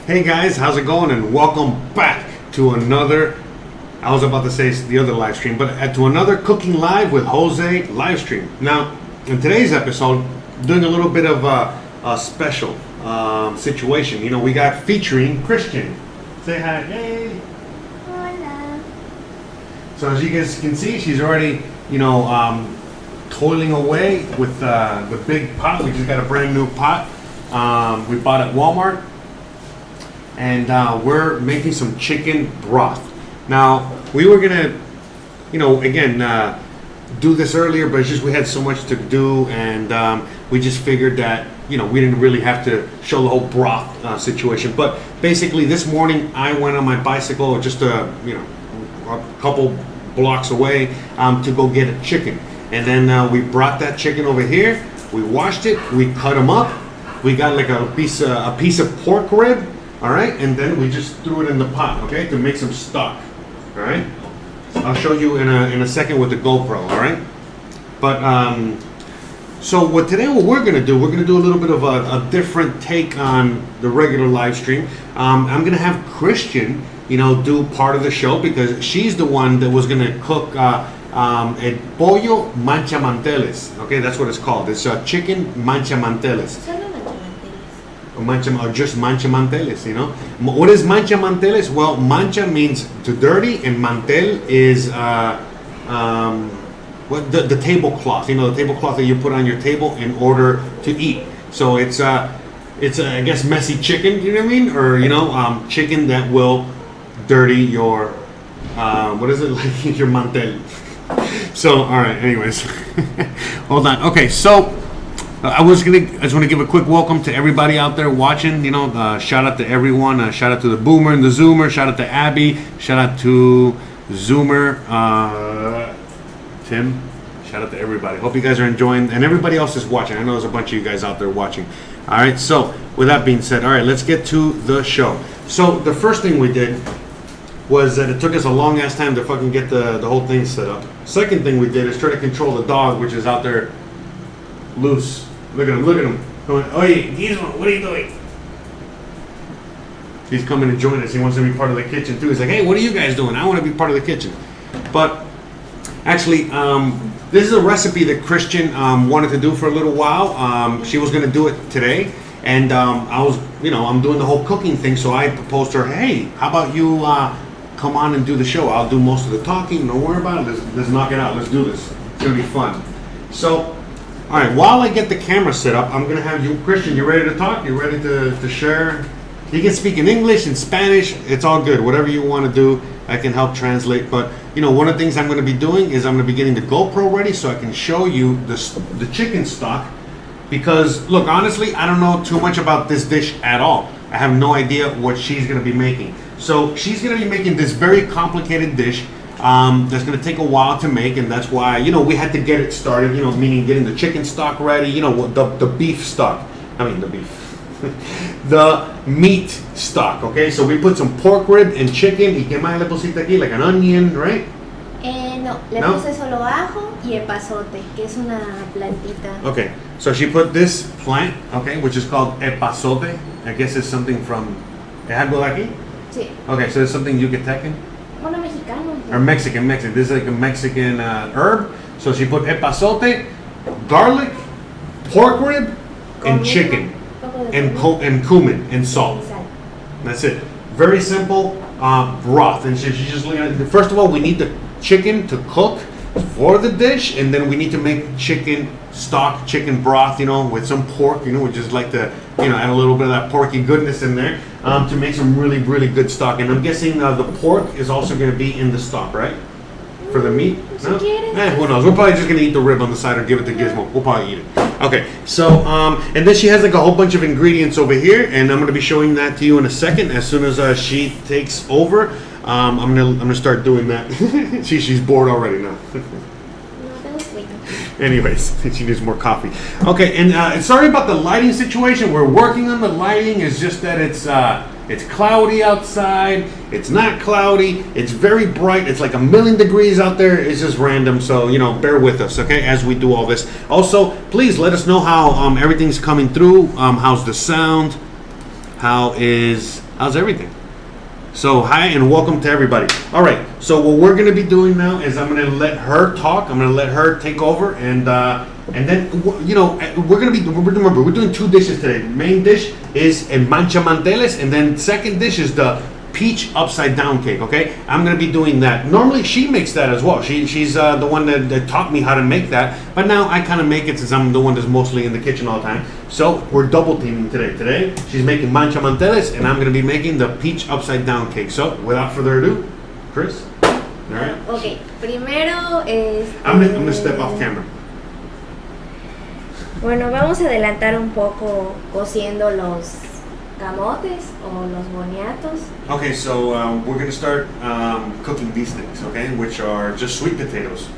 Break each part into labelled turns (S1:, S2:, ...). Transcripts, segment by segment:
S1: Hey guys, how's it going? And welcome back to another, I was about to say the other live stream, but to another Cooking Live with Jose live stream. Now, in today's episode, doing a little bit of a special situation. You know, we got featuring Christian. Say hi. Hey.
S2: Hola.
S1: So as you guys can see, she's already, toiling away with the big pot. We just got a brand new pot. We bought at Walmart. And we're making some chicken broth. Now, we were gonna, do this earlier, but it's just we had so much to do, and we just figured that, we didn't really have to show the whole broth situation. But basically, this morning, I went on my bicycle just a couple blocks away to go get a chicken. And then we brought that chicken over here. We washed it. We cut them up. We got like a piece of pork rib. All right, and then we just threw it in the pot, okay, to make some stock. All right, I'll show you in a second with the GoPro. All right, but so what we're gonna do a little bit of a different take on the regular live stream. I'm gonna have Christian, do part of the show because she's the one that was gonna cook a pollo manchamanteles. Okay, that's what it's called. It's chicken manchamanteles. Or just manchamanteles, What is manchamanteles? Well, mancha means to dirty, and mantel is the tablecloth. The tablecloth that you put on your table in order to eat. So it's I guess messy chicken. You know what I mean? Or chicken that will dirty your what is it like your mantel? So all right. Anyways, hold on. Okay, so. I just want to give a quick welcome to everybody out there watching. Shout out to everyone. Shout out to the Boomer and the Zoomer. Shout out to Abby. Shout out to Zoomer, Tim. Shout out to everybody. Hope you guys are enjoying, and everybody else is watching. I know there's a bunch of you guys out there watching. All right. So with that being said, all right, let's get to the show. So the first thing we did was that it took us a long ass time to fucking get the whole thing set up. Second thing we did is try to control the dog, which is out there loose. Look at him. Going, oye, Gizmo, what are you doing? He's coming to join us. He wants to be part of the kitchen too. He's like, hey, what are you guys doing? I want to be part of the kitchen. But actually, this is a recipe that Christian wanted to do for a little while. She was going to do it today. And I was, I'm doing the whole cooking thing. So I proposed to her, hey, how about you come on and do the show? I'll do most of the talking. Don't worry about it. Let's knock it out. Let's do this. It's going to be fun. So... all right, while I get the camera set up, I'm going to have you, Christian, you ready to talk? You ready to share? You can speak in English and Spanish. It's all good. Whatever you want to do, I can help translate. But, one of the things I'm going to be doing is I'm going to be getting the GoPro ready so I can show you the chicken stock. Because, look, honestly, I don't know too much about this dish at all. I have no idea what she's going to be making. So she's going to be making this very complicated dish. That's going to take a while to make, and that's why, we had to get it started, meaning getting the chicken stock ready, the beef stock. The meat stock, okay? So we put some pork rib and chicken, y qué más le pusiste aquí, like an onion, right?
S2: No, le puse solo ajo y epazote, que es una plantita.
S1: Okay, so she put this plant, okay, which is called epazote. I guess it's something from, ¿es algo de aquí?
S2: Sí.
S1: Okay, so it's something Yucatecan?
S2: Bueno, mexicano.
S1: Or Mexican. This is like a Mexican herb. So she put epazote, garlic, pork rib, and chicken, and cumin and salt. That's it. Very simple broth. And she's just looking at it. First of all, we need the chicken to cook for the dish, and then we need to make chicken stock, chicken broth, with some pork, we just like to, add a little bit of that porky goodness in there to make some really, really good stock. And I'm guessing the pork is also going to be in the stock, right? For the meat? No? Who knows? We're probably just going to eat the rib on the side or give it to Gizmo. We'll probably eat it. Okay, so, and then she has like a whole bunch of ingredients over here, and I'm going to be showing that to you in a second as soon as she takes over. I'm gonna start doing that. She's bored already now. Anyways, she needs more coffee. Okay, and sorry about the lighting situation. We're working on the lighting. It's just that it's cloudy outside. It's not cloudy. It's very bright. It's like 1,000,000 degrees out there. It's just random. So bear with us, okay, as we do all this. Also, please let us know how everything's coming through. How's the sound? How is How's everything? So hi and welcome to everybody. All right. So what we're gonna be doing now is I'm gonna let her talk. I'm gonna let her take over, and then we're doing 2 dishes today. The main dish is a Manchamanteles, and then second dish is the peach upside down cake. Okay, I'm gonna be doing that. Normally she makes that as well. She's the one that taught me how to make that, but now I kind of make it since I'm the one that's mostly in the kitchen all the time. So we're double teaming today. Today she's making Manchamanteles, and I'm gonna be making the peach upside down cake. So without further ado, Chris. All right.
S2: Ok, primero
S1: I'm gonna step off camera.
S2: Bueno, vamos a adelantar un poco cociendo los camotes o los boniatos.
S1: Okay, so we're gonna start cooking these things, okay, which are just sweet potatoes.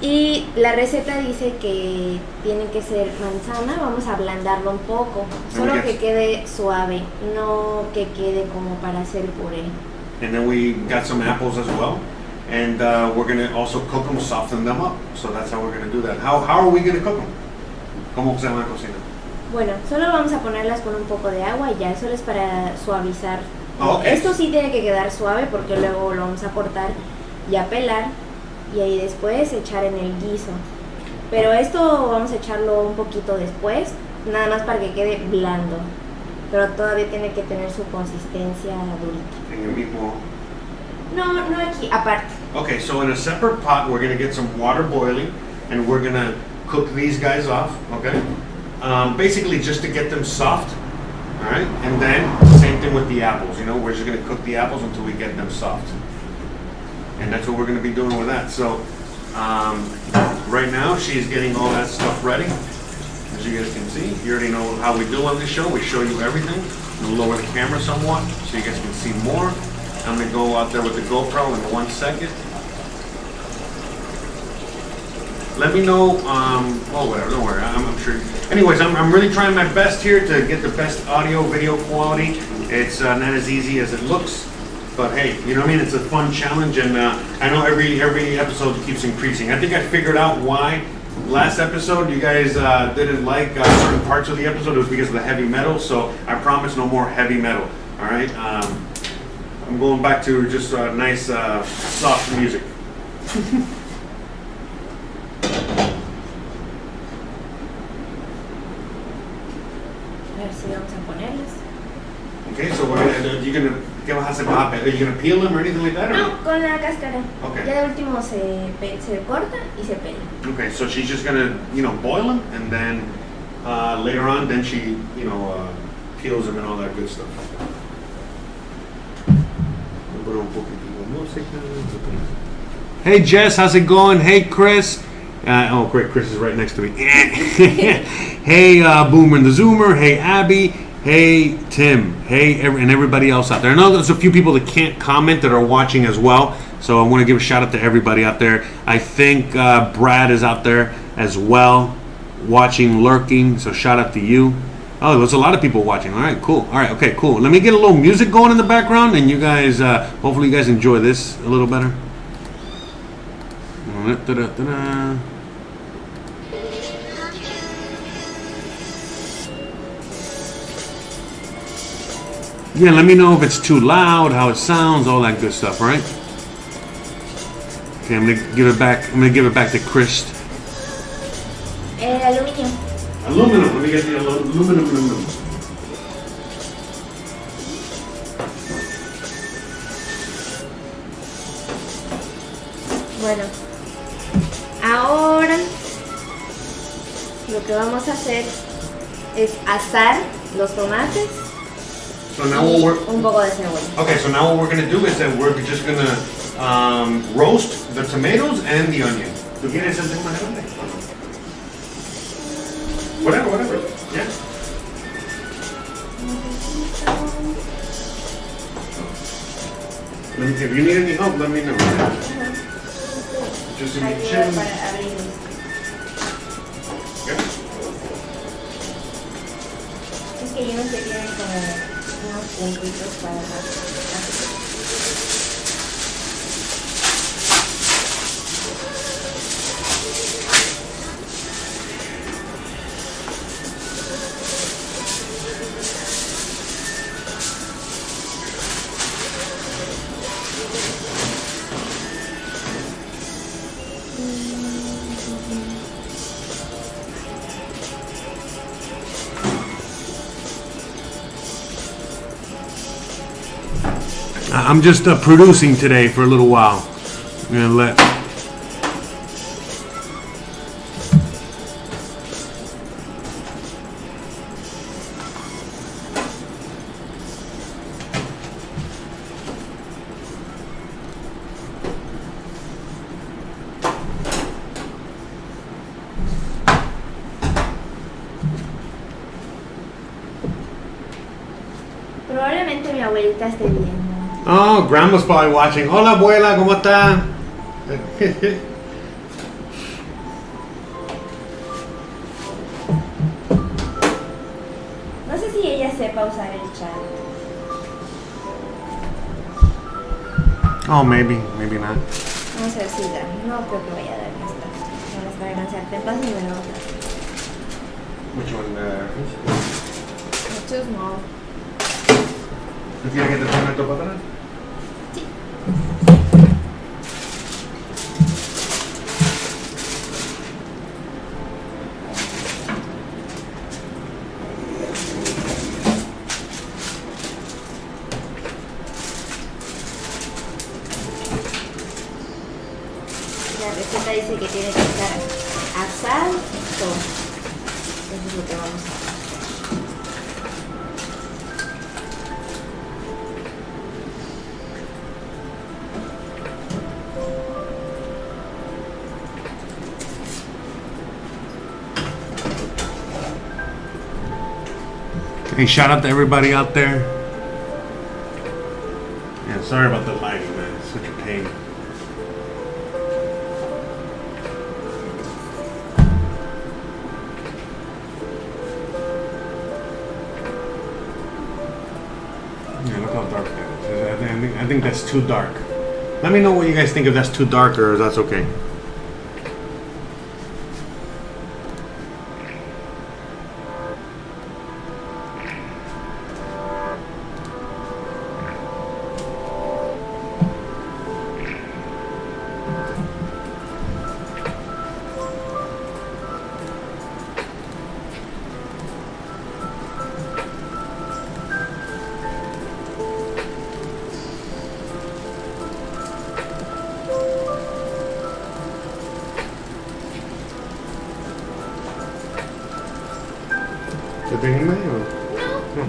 S2: Y la receta dice que tiene que ser manzana, vamos a ablandarlo un poco, solo que quede suave, no que quede como para hacer puré.
S1: And then we got some apples as well, and we're gonna also cook them, soften them up. So that's how we're gonna do that. How are we gonna cook them? ¿Cómo se llama cocina?
S2: Bueno, solo vamos a ponerlas con un poco de agua y ya, solo es para suavizar.
S1: Okay.
S2: Esto sí tiene que quedar suave porque luego lo vamos a cortar y a pelar y ahí después echar en el guiso. Pero esto vamos a echarlo un poquito después, nada más para que quede blando. Pero todavía tiene que tener su consistencia durita.
S1: En el mismo.
S2: No aquí, aparte.
S1: Okay, so in a separate pot, we're gonna get some water boiling, and we're gonna cook these guys off. Okay. Basically just to get them soft, all right? And then same thing with the apples, we're just gonna cook the apples until we get them soft. And that's what we're gonna be doing with that. So right now she's getting all that stuff ready. As you guys can see, you already know how we do on this show. We show you everything. I'm gonna lower the camera somewhat so you guys can see more. I'm gonna go out there with the GoPro in 1 second. Let me know, whatever, don't worry, I'm sure. Anyways, I'm really trying my best here to get the best audio, video quality. It's not as easy as it looks, but hey, you know what I mean? It's a fun challenge, and I know every episode keeps increasing. I think I figured out why last episode you guys didn't like certain parts of the episode. It was because of the heavy metal, so I promise no more heavy metal, all right? I'm going back to just nice, soft music. Okay, so ¿qué vas a hacer? Are you gonna peel them or anything like that? Or?
S2: No, con la cáscara.
S1: Okay.
S2: Ya de último se corta y se pela.
S1: Okay, so she's just gonna, boil them, and then later on, then she, peels them and all that good stuff. Hey Jess, how's it going? Hey Chris. Great, Chris is right next to me. Hey Boomer and the Zoomer. Hey Abby. Hey Tim. Hey and everybody else out there. I know there's a few people that can't comment that are watching as well, so I want to give a shout out to everybody out there. I think Brad is out there as well, watching, lurking, so shout out to you. Oh, there's a lot of people watching. All right, cool. All right, okay, cool. Let me get a little music going in the background, and you guys, hopefully you guys enjoy this a little better. Yeah, let me know if it's too loud, how it sounds, all that good stuff, all right? Okay, I'm gonna give it back to Chris.
S2: Aluminio.
S1: Aluminum. Let me get the aluminum.
S2: Bueno, ahora lo que vamos a hacer es asar los tomates.
S1: So now
S2: un poco de cebolla.
S1: Okay, so now what we're gonna do is that we're just gonna roast the tomatoes and the onion. ¿Tú quieres el tema grande? Whatever. Yeah. If you need any help, let me know. Just in the chin.
S2: Es que yo no sé, tienen como unos puntitos para
S1: I'm just producing today for a little while. I'm gonna let.
S2: Probablemente mi abuelita esté viendo.
S1: Oh, grandma's probably watching. Hola, abuela, ¿cómo está?
S2: No sé si ella sepa usar el chat.
S1: Oh, maybe not.
S2: Vamos a ver si da. No creo que vaya a dar esta. No está gran sartén. Pásame la otra.
S1: Which one?
S2: It's too small.
S1: ¿Tú quieres que te ponga esto para atrás?
S2: Sí. La receta dice que tiene que estar asado. Eso es lo que vamos a hacer.
S1: Hey, shout out to everybody out there. Yeah, sorry about the lighting, man. It's such a pain. Yeah, look how dark that is. I think that's too dark. Let me know what you guys think, if that's too dark or if that's okay. ¿Te tengo en medio? No.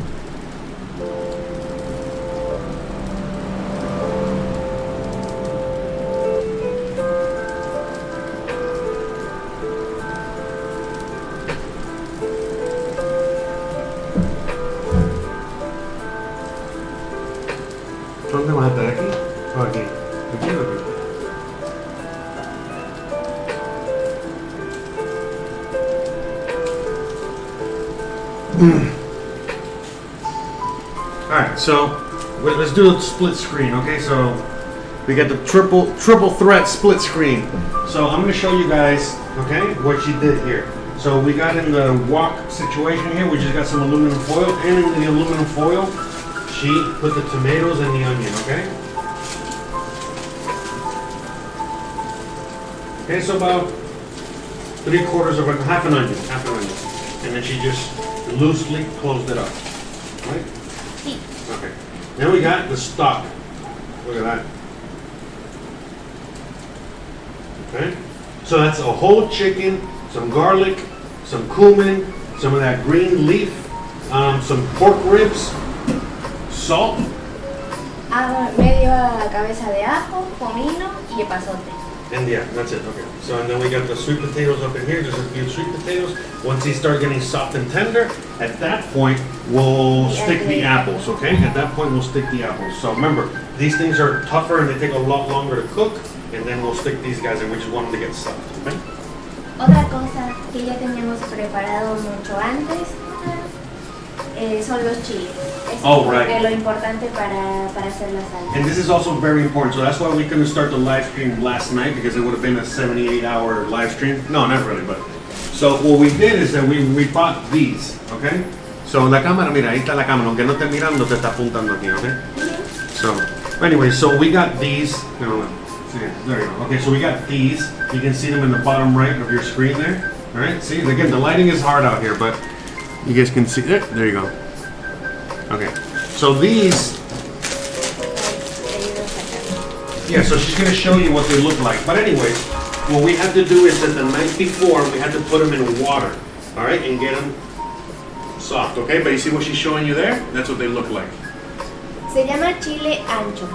S1: ¿Dónde vas a estar? ¿Aquí? ¿O aquí? ¿Aquí o aquí? Alright, so let's do a split screen, okay? So we got the triple threat split screen. So I'm going to show you guys, okay, what she did here. So we got in the wok situation here, we just got some aluminum foil, and in the aluminum foil, she put the tomatoes and the onion, okay? Okay, so about 3/4 of half an onion. And then she just loosely closed it up, right?
S2: Sí.
S1: Okay. Then we got the stock. Look at that. Okay. So that's a whole chicken, some garlic, some cumin, some of that green leaf, some pork ribs, salt.
S2: Media cabeza de ajo, comino y epazote.
S1: And yeah, that's it. Okay. So and then we got the sweet potatoes up in here. Just a few sweet potatoes. Once these start getting soft and tender, at that point we'll stick the apples. Okay. At that point we'll stick the apples. So remember, these things are tougher and they take a lot longer to cook. And then we'll stick these guys in. We just want them to get soft. Okay.
S2: Otra cosa que ya teníamos preparado mucho antes son los chiles.
S1: Oh, right.
S2: Lo importante para hacer la salsa.
S1: And this is also very important. So that's why we couldn't start the live stream last night, because it would have been a 78-hour live stream. No, not really, but. So what we did is that we bought these, okay? So la cámara, mira, ahí está la cámara. Aunque no esté mirando, te está apuntando aquí, okay? So, anyway, so we got these. No, there you go. Okay, so we got these. You can see them in the bottom right of your screen there. All right, see, again, the lighting is hard out here, but you guys can see it. There you go. Okay, so these Yeah, so she's gonna show you what they look like. But anyways, what we have to do is that the night before, we have to put them in water, all right, and get them soft, okay? But you see what she's showing you there? That's what they look like.
S2: Se llama chile ancho.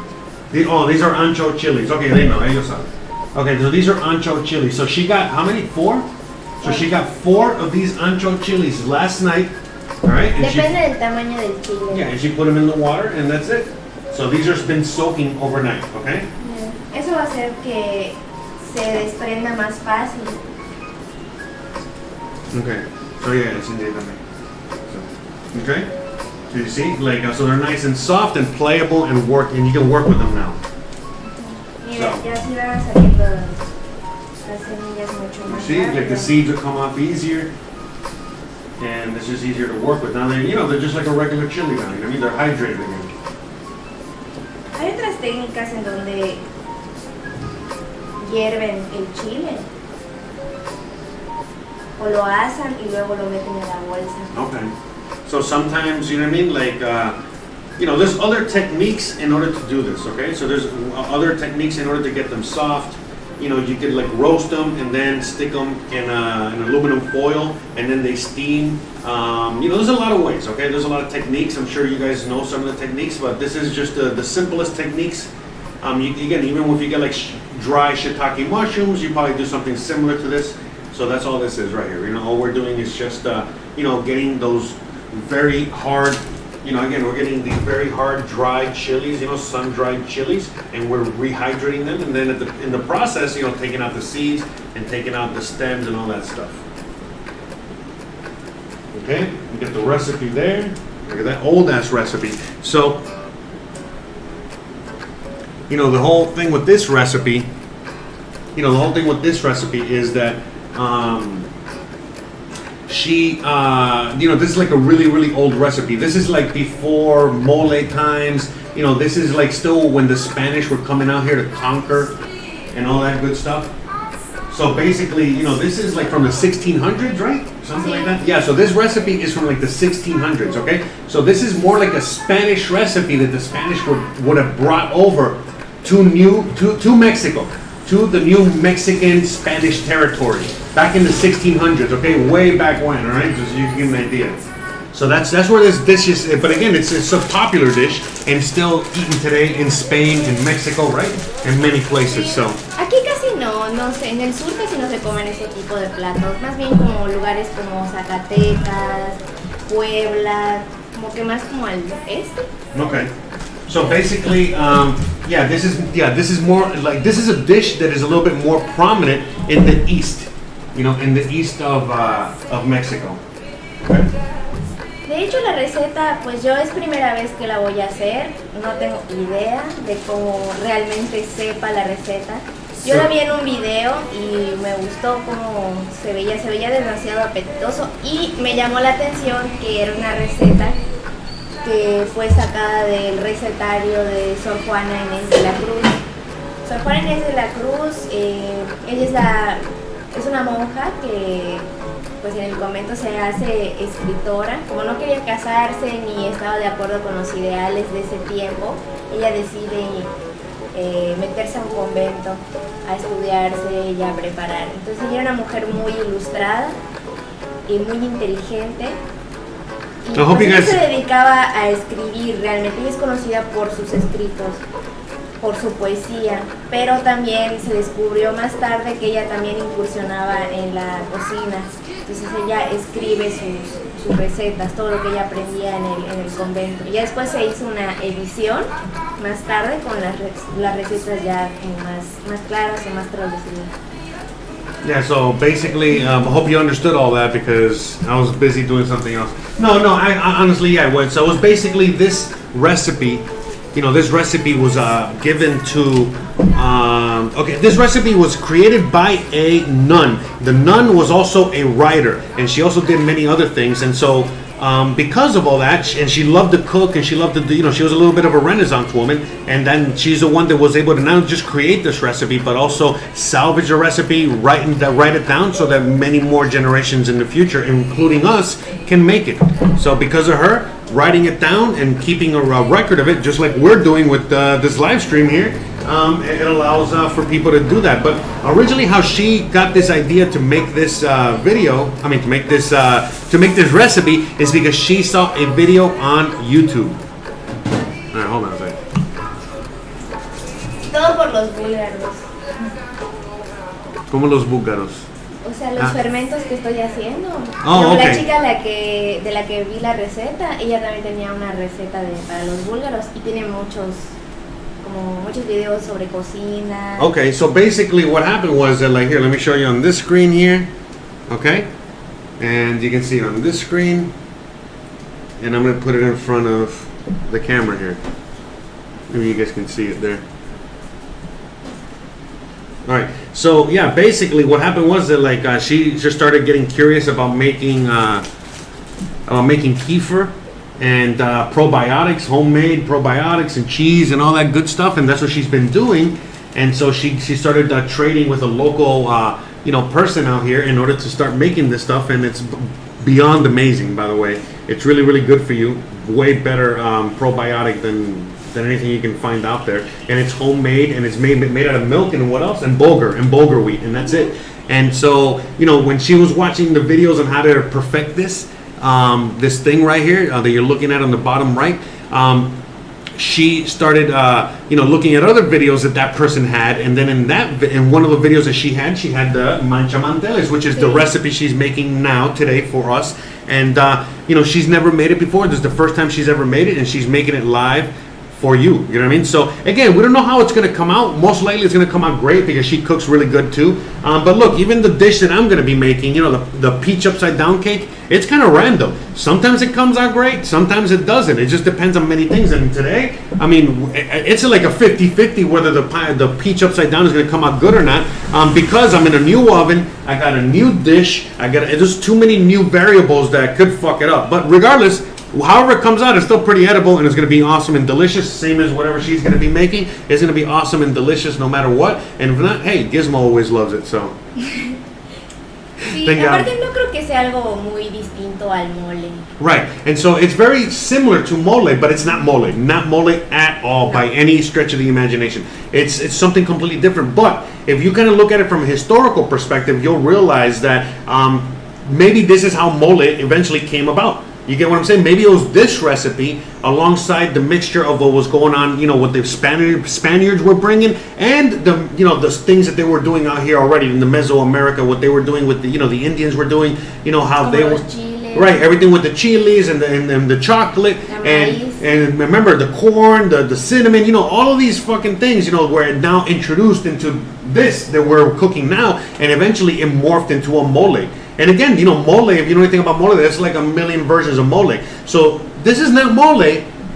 S1: These are ancho chilies. Okay, they know, ellos saben. Okay, so these are ancho chilies. So she got, how many? 4? So she got 4 of these ancho chilies last night, all right? And
S2: Depende del tamaño del chile.
S1: yeah, and she put them in the water, and that's it. So these are been soaking overnight, okay?
S2: Eso va a hacer que se desprenda más fácil.
S1: Okay, so yeah, it's in there también. So, okay, so you see, like, so they're nice and soft and playable and you can work with them now.
S2: Mira,
S1: So.
S2: ya sí van a salir las semillas mucho
S1: You
S2: más
S1: see, like the
S2: rápido.
S1: seeds will come off easier, and it's just easier to work with. Now they're just like a regular chili now. You know what I mean? They're hydrated again.
S2: Hay otras técnicas en donde hierven el chile o lo asan y luego lo meten en la bolsa.
S1: Okay. So sometimes, you know what I mean? Like, there's other techniques in order to do this, okay? So there's other techniques in order to get them soft. You could like roast them and then stick them in an aluminum foil and then they steam. There's a lot of ways, okay? There's a lot of techniques. I'm sure you guys know some of the techniques, but this is just the simplest techniques. Again, even if you get like dry shiitake mushrooms, you probably do something similar to this. So that's all this is right here. All we're doing is just, getting those very hard, again, we're getting these very hard dried chilies, sun-dried chilies, and we're rehydrating them. And then in the process, taking out the seeds and taking out the stems and all that stuff. Okay, we get the recipe there. Look at that old-ass recipe. So, the whole thing with this recipe, is that this is like a really, really old recipe. This is like before mole times. This is like still when the Spanish were coming out here to conquer and all that good stuff. So basically, this is like from the 1600s, right? Something like that. Yeah, so this recipe is from like the 1600s, okay? So this is more like a Spanish recipe that the Spanish would have brought over to Mexico, to the new Mexican Spanish territory back in the 1600s, okay? Way back when, all right? Just so you can get an idea. So that's where this dish is, but again, it's a popular dish and still eaten today in Spain, in Mexico, right? In many places, so.
S2: Aquí casi no sé, en el sur casi no se comen ese tipo de platos, más bien como lugares como Zacatecas, Puebla, como que más como al este.
S1: Okay. So basically, this is more like, this is a dish that is a little bit more prominent in the east, in the east of Mexico. Okay.
S2: De hecho, la receta, pues yo es primera vez que la voy a hacer, no tengo idea de cómo realmente sepa la receta. Yo la vi en un video y me gustó cómo se veía demasiado apetitoso y me llamó la atención que era una receta que fue sacada del recetario de Sor Juana Inés de la Cruz. Sor Juana Inés de la Cruz, ella es una monja que pues en el convento se hace escritora. Como no quería casarse ni estaba de acuerdo con los ideales de ese tiempo, ella decide meterse a un convento a estudiarse y a preparar. Entonces ella era una mujer muy ilustrada y muy inteligente. Y pues ella se dedicaba a escribir realmente. Ella es conocida por sus escritos, por su poesía, pero también se descubrió más tarde que ella también incursionaba en la cocina. Entonces ella escribe sus recetas, todo lo que ella aprendía en el convento. Y ya después se hizo una edición más tarde con las recetas ya como más claras o más traducidas.
S1: Yeah, so basically, I hope you understood all that because I was busy doing something else. No, I honestly, yeah, I went. So it was basically this recipe. This recipe was given to, this recipe was created by a nun. The nun was also a writer, and she also did many other things. And so, because of all that, and she loved to cook, and she loved to, she was a little bit of a Renaissance woman. And then she's the one that was able to not just create this recipe, but also salvage the recipe, write it down, so that many more generations in the future, including us, can make it. So because of her writing it down and keeping a record of it, just like we're doing with this live stream here, it allows for people to do that. But originally, how she got this idea to make this video, I mean, to make this recipe, is because she saw a video on YouTube. All right, hold on a second.
S2: Todo por los búlgaros.
S1: Como los búlgaros.
S2: O sea, los fermentos que estoy haciendo.
S1: Oh,
S2: no,
S1: okay.
S2: La chica de la que vi la receta, ella también tenía una receta para los búlgaros y tiene muchos videos sobre cocina.
S1: Okay, so basically what happened was that, like, here, let me show you on this screen here. Okay, and you can see it on this screen, and I'm gonna put it in front of the camera here. Maybe you guys can see it there. All right. So yeah, basically what happened was that, like, she just started getting curious about making kefir and probiotics, homemade probiotics and cheese and all that good stuff, and that's what she's been doing. And so she started trading with a local person out here in order to start making this stuff, and it's beyond amazing. By the way, it's really, really good for you. Way better probiotic than anything you can find out there, and it's homemade, and it's made out of milk and what else, and bulgur wheat, and that's it. And so, when she was watching the videos on how to perfect this thing right here that you're looking at on the bottom right, she started looking at other videos that person had, and then in one of the videos that she had the Manchamanteles, which is the recipe she's making now today for us. And she's never made it before. This is the first time she's ever made it, and she's making it live for you. You know what I mean? So again, we don't know how it's going to come out. Most likely it's going to come out great because she cooks really good too. But look, even the dish that I'm going to be making, the peach upside down cake, it's kind of random. Sometimes it comes out great, sometimes it doesn't. It just depends on many things. And today, I mean, it's like a 50-50 whether the peach upside down is going to come out good or not. Because I'm in a new oven, I got a new dish, there's too many new variables that could fuck it up. But regardless, however it comes out, it's still pretty edible, and it's going to be awesome and delicious. Same as whatever she's going to be making. It's going to be awesome and delicious no matter what. And if not, hey, Gizmo always loves it, so.
S2: Sí, aparte no creo que sea algo muy distinto al mole.
S1: Right, and so it's very similar to mole, but it's not mole at all by any stretch of the imagination. It's something completely different. But if you kind of look at it from a historical perspective, you'll realize that maybe this is how mole eventually came about. You get what I'm saying? Maybe it was this recipe alongside the mixture of what was going on, what the Spaniards were bringing, and the things that they were doing out here already in the Mesoamerica, what they were doing with the Indians were doing, how
S2: Como
S1: they were right, everything with the chilies and the chocolate and remember the corn, the cinnamon, all of these fucking things, were now introduced into this that we're cooking now, and eventually it morphed into a mole. And again, mole, if you know anything about mole, there's like a million versions of mole. So this is not mole,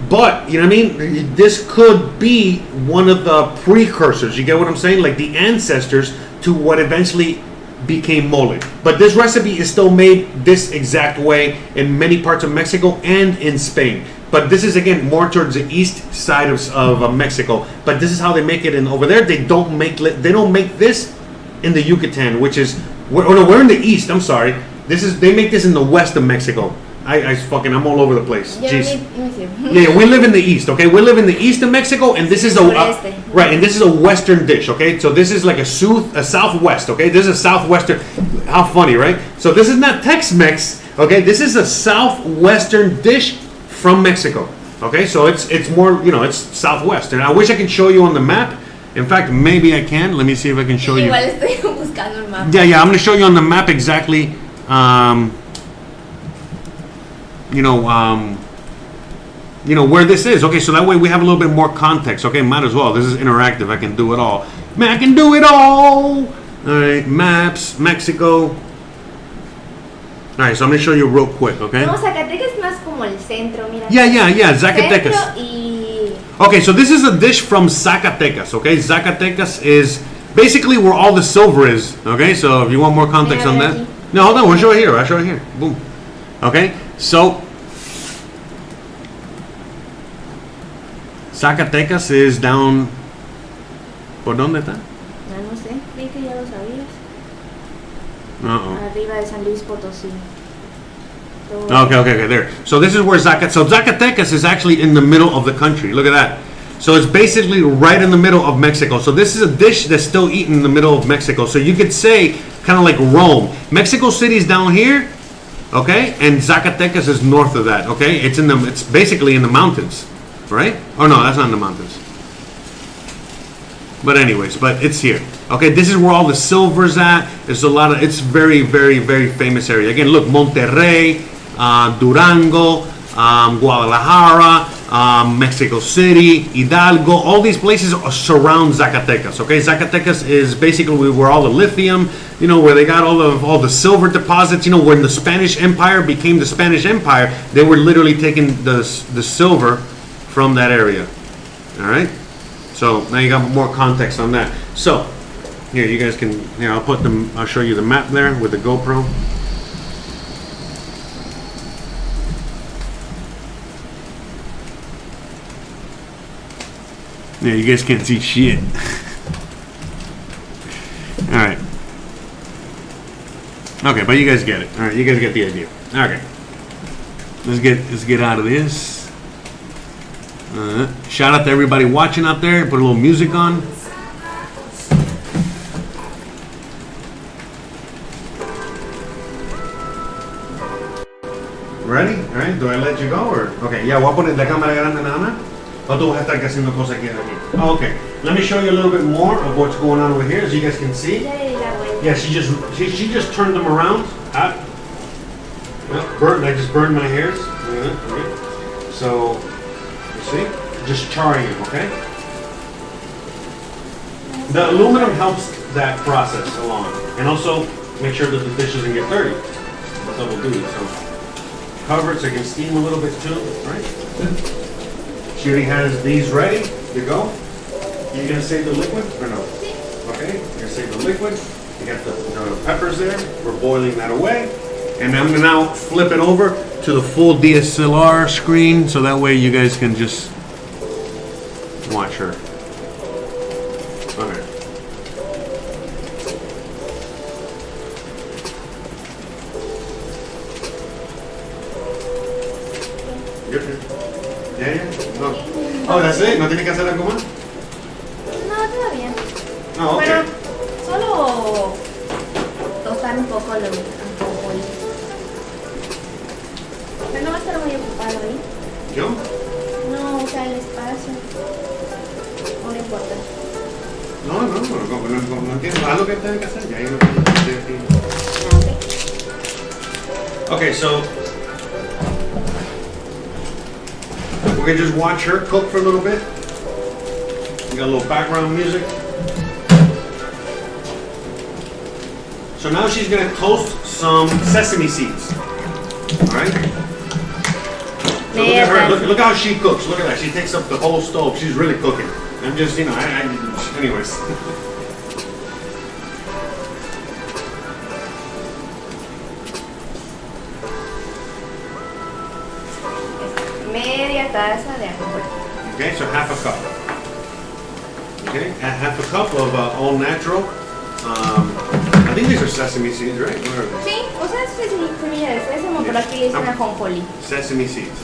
S1: but, you know what I mean? This could be one of the precursors. You get what I'm saying? Like the ancestors to what eventually became mole. But this recipe is still made this exact way in many parts of Mexico and in Spain. But this is, again, more towards the east side of Mexico. But this is how they make it. And over there, they don't make this in the Yucatan, which is... we're in the east. I'm sorry. They make this in the west of Mexico. I'm all over the place. Jeez. Yeah, we live in the east. Okay, we live in the east of Mexico, and this is right, and this is a western dish. Okay, so this is like a southwest. Okay, this is a southwestern. How funny, right? So this is not Tex-Mex. Okay, this is a southwestern dish from Mexico. Okay, so it's more, it's southwest, and I wish I could show you on the map. In fact, maybe I can. Let me see if I can show you.
S2: Igual estoy buscando el mapa.
S1: Yeah, I'm going to show you on the map exactly, where this is. Okay, so that way we have a little bit more context. Okay, might as well. This is interactive. I can do it all. Man, I can do it all. All right, maps, Mexico. All right, so I'm going to show you real quick, okay?
S2: No, Zacatecas es más como el centro, mira.
S1: Yeah, Zacatecas.
S2: Centro y...
S1: Okay, so this is a dish from Zacatecas, okay? Zacatecas is basically where all the silver is, okay? So if you want more context on that. No, hold on, we'll show it here. I'll show it here. Boom. Okay, so Zacatecas is down... ¿Por dónde está?
S2: No sé, creí que ya lo sabías.
S1: Uh-oh.
S2: Arriba de San Luis Potosí.
S1: Okay, there. So this is where Zacatecas is actually in the middle of the country. Look at that. So it's basically right in the middle of Mexico. So this is a dish that's still eaten in the middle of Mexico. So you could say kind of like Rome. Mexico City is down here, okay, and Zacatecas is north of that. Okay, it's basically in the mountains, right? Oh no, that's not in the mountains. But anyways, but it's here. Okay, this is where all the silver's at. There's a lot of. It's very, very, very famous area. Again, look, Monterrey, Durango, Guadalajara, Mexico City, Hidalgo, all these places surround Zacatecas. Okay, Zacatecas is basically where all the lithium, where they got all the silver deposits. When the Spanish Empire became the Spanish Empire, they were literally taking the silver from that area. All right, so now you got more context on that. So here, you guys can. Here, I'll show you the map there with the GoPro. Yeah, you guys can't see shit. All right. Okay, but you guys get it. All right, you guys get the idea. Okay. Let's get out of this. Shout out to everybody watching out there. Put a little music on. Ready? All right. Do I let you go or? Okay. Yeah. Voy a poner la cámara grande nada más. O tú vas a estar haciendo cosas aquí. Oh, okay. Let me show you a little bit more of what's going on over here, as you guys can see. Yeah, she just turned them around. I just burned my hairs. Okay. So, you see, just charring them. Okay. The aluminum helps that process along, and also make sure that the dish doesn't get dirty. That's double duty. So, cover it so it can steam a little bit too. Right. She already has these ready to go. You gonna save the liquid or no? Okay, you're gonna save the liquid. You got the peppers there. We're boiling that away. And I'm gonna now flip it over to the full DSLR screen so that way you guys can just watch her. Okay. Yeah. No. Oh, that's it. ¿No tiene que hacer algo más?
S2: No, todavía.
S1: Oh, okay.
S2: Pero solo tostar un poco el pollo. Pero no va a estar muy ocupado ahí.
S1: ¿Yo?
S2: No, usa el espacio. No le importa.
S1: No entiendo. Haz lo que tiene que hacer. Ya yo no estoy aquí. Okay, so we're gonna just watch her cook for a little bit. We got a little background music. So now she's gonna toast some sesame seeds. All right. So look at her. Look how she cooks. Look at that. She takes up the whole stove. She's really cooking. I'm just, anyways.
S2: Media taza de ajo.
S1: Okay, so half a cup. Okay, half a cup of all natural. I think these are sesame seeds, right? What are they?
S2: Sí, o sea, es semilla de sésamo, pero aquí es una ajonjolí.
S1: Sesame seeds.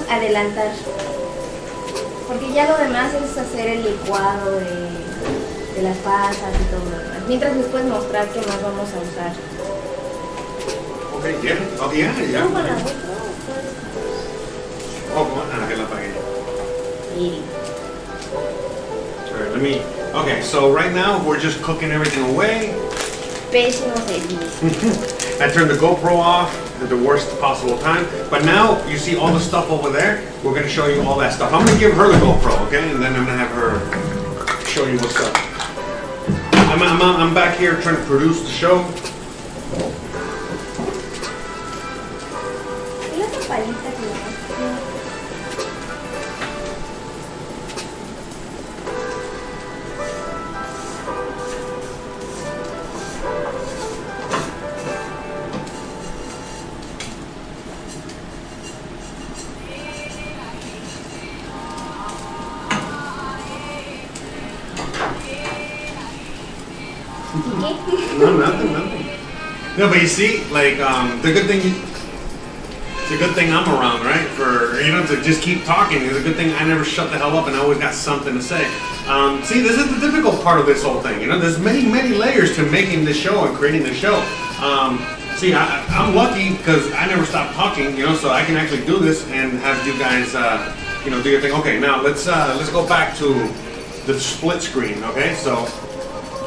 S2: Adelantar, porque ya lo demás es hacer el licuado de las pasas y todo lo demás, mientras les puedes mostrar qué más vamos a usar.
S1: Okay, yeah. Oh, yeah.
S2: No, con la otra,
S1: Oh, que la apagué.
S2: Sí.
S1: Alright, okay, so right now we're just cooking everything away.
S2: Pésimo servicio.
S1: I turned the GoPro off at the worst possible time. But now you see all the stuff over there. We're going to show you all that stuff. I'm going to give her the GoPro, okay? And then I'm going to have her show you what's up. I'm back here trying to produce the show. No, nothing. No, but you see, like, the good thing, it's a good thing I'm around, right? For, you know, to just keep talking. It's a good thing I never shut the hell up and I always got something to say. See, this is the difficult part of this whole thing. You know, there's many layers to making this show and creating the show. See, I'm lucky because I never stop talking, you know, so I can actually do this and have you guys, you know, do your thing. Okay, now let's go back to the split screen, okay? So,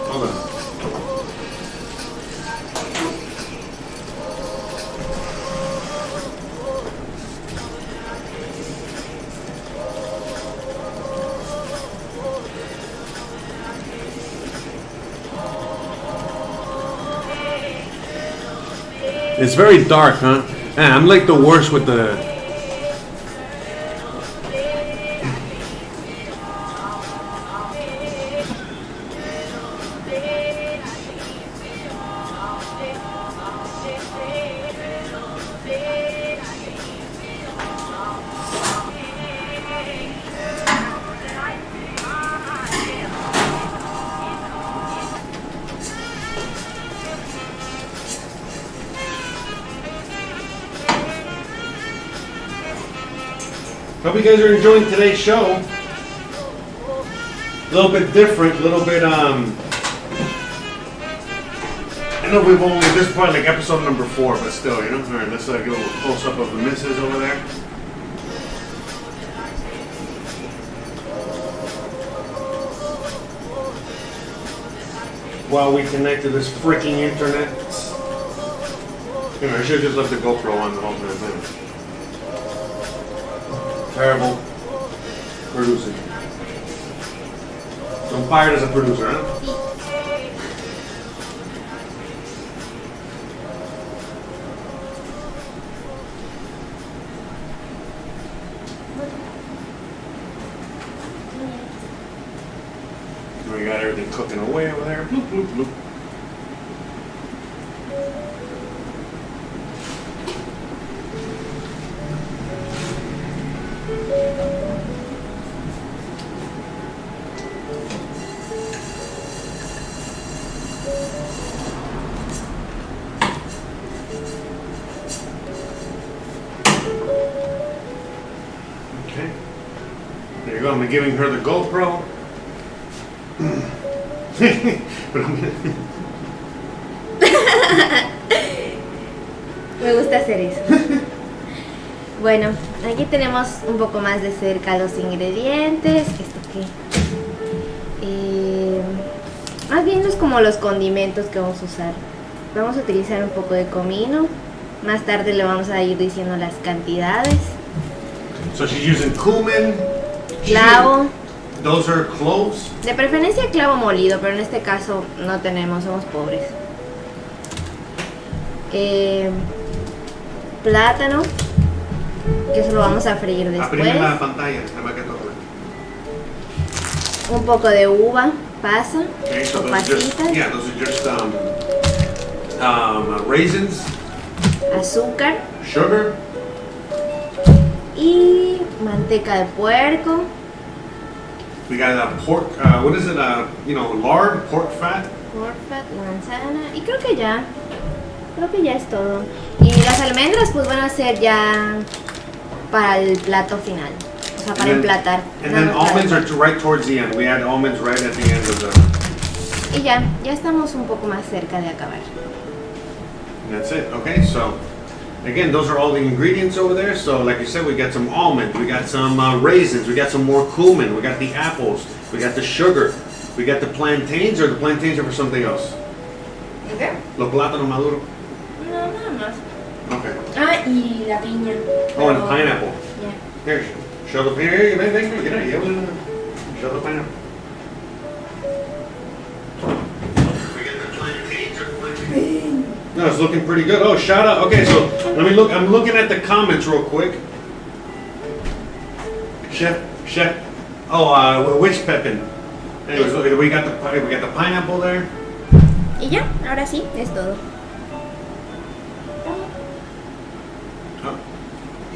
S1: hold on. It's very dark, huh? Man, I'm like the worst with the... Hope you guys are enjoying today's show. A little bit different, a little bit, I know we've only, this is probably like episode number 4, but still, you know. Alright, let's get a little close-up of the missus over there. While we connect to this freaking internet. You know, I should have just left the GoPro on the whole time. Terrible producing. So I'm fired as a producer, huh? We got everything cooking away over there. Bloop, bloop, bloop. Okay. There you go. I'm giving her the GoPro.
S2: Me gusta hacer eso. Bueno, aquí tenemos un poco más de cerca los ingredientes. ¿Esto qué? Más bien es como los condimentos que vamos a usar. Vamos a utilizar un poco de comino. Más tarde le vamos a ir diciendo las cantidades.
S1: So she's using cumin.
S2: Clavo.
S1: Those are cloves.
S2: De preferencia clavo molido, pero en este caso no tenemos, somos pobres. Plátano, que eso lo vamos a freír después.
S1: Aprime la pantalla, nada más que toque.
S2: Un poco de uva pasa,
S1: Okay, so
S2: o
S1: those are just,
S2: pasitas,
S1: yeah, those are just raisins,
S2: azúcar
S1: sugar,
S2: y manteca de puerco.
S1: we got pork, what is it, lard, pork fat.
S2: Pork fat, manzana, y creo que ya es todo. Y las almendras pues van a ser ya para el plato final, o sea, para emplatar.
S1: And then almonds are right towards the end. We add almonds right at the end of the...
S2: Y ya estamos un poco más cerca de acabar.
S1: That's it. Okay, so again, those are all the ingredients over there. So like you said, we got some almonds, we got some raisins, we got some more cumin, we got the apples, we got the sugar, we got the plantains, or the plantains are for something else?
S2: ¿Qué?
S1: Los plátanos maduros.
S2: No, nada más.
S1: Okay.
S2: Ah, y la piña.
S1: Oh, and pineapple.
S2: Yeah.
S1: Here, show the pineapple. Here, ven, get out. Show the pineapple. No, it's looking pretty good. Oh, shout out. Okay, so let me look. I'm looking at the comments real quick. Chef. Oh, which pepin? Anyways, we got the pineapple there.
S2: Y ya, ahora sí, es todo.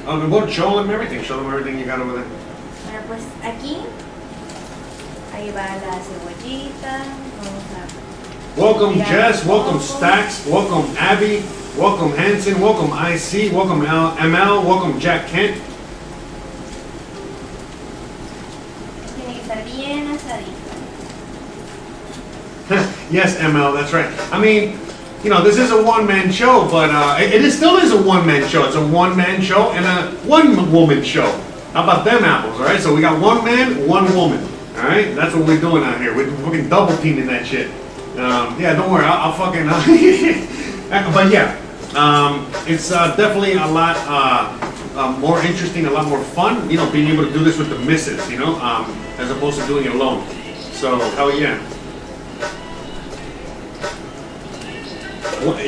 S1: Well, show them everything. Show them everything you got over there.
S2: Bueno, pues aquí, ahí va la cebollita. Vamos a...
S1: Welcome
S2: Ya,
S1: Jess, welcome
S2: poco.
S1: Stacks, welcome Abby, welcome Hanson, welcome IC, welcome ML, welcome Jack Kent.
S2: Tiene que estar bien asadito.
S1: Yes, ML, that's right. I mean, you know, this is a one-man show, but it still is a one-man show. It's a one-man show and a one-woman show. How about them apples, all right? So we got one man, one woman, all right? That's what we're doing out here. We're fucking double teaming that shit. Yeah, don't worry, I'll fucking... but yeah, it's definitely a lot more interesting, a lot more fun, you know, being able to do this with the missus, you know, as opposed to doing it alone. So, hell yeah.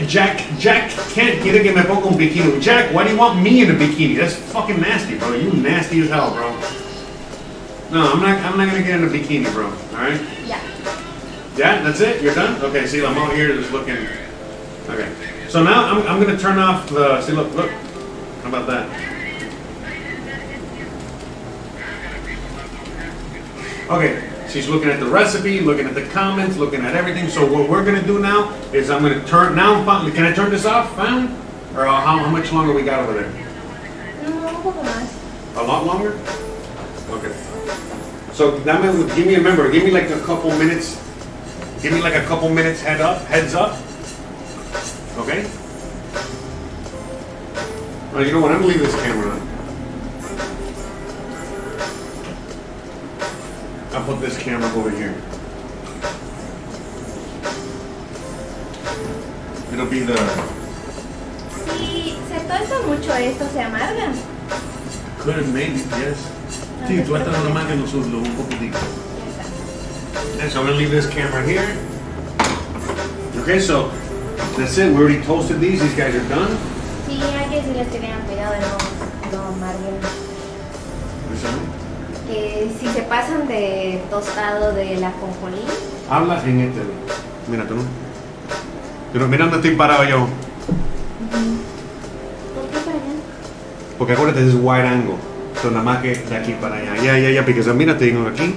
S1: Jack can't quiere que me ponga un bikini. Jack, why do you want me in a bikini? That's fucking nasty, bro. You nasty as hell, bro. No, I'm not gonna get in a bikini, bro. All right?
S2: Ya.
S1: Yeah, that's it. You're done. Okay. See, I'm out here just looking. Okay. So now I'm gonna turn off the. See, look. How about that? Okay. She's looking at the recipe, looking at the comments, looking at everything. So what we're gonna do now is I'm gonna turn now. Can I turn this off, fam? Or how much longer we got over there?
S2: No, un poco más.
S1: A lot longer? Okay. So that means give me like a couple minutes. Give me like a couple minutes heads up. Okay? Well, you know what? I'm gonna leave this camera on. I'll put this camera over here. It'll be the...
S2: Si se tuesta mucho esto, se amarga.
S1: Could have maybe, yes. Sí, tú estás nomás que lo un poquitito.
S2: Ya está.
S1: And so I'm gonna leave this camera here. Okay, so that's it. We already toasted these. These guys are done.
S2: Sí, hay que decirles que tengan cuidado de no amarguen. Que si se pasan de tostado de la ajonjolí.
S1: Habla en este. Mira tú, ¿no? Pero mira dónde estoy parado yo.
S2: ¿Por qué para allá?
S1: Porque acuérdate, es wide angle. So nada más que de aquí para allá. Yeah, because mira, te digo aquí.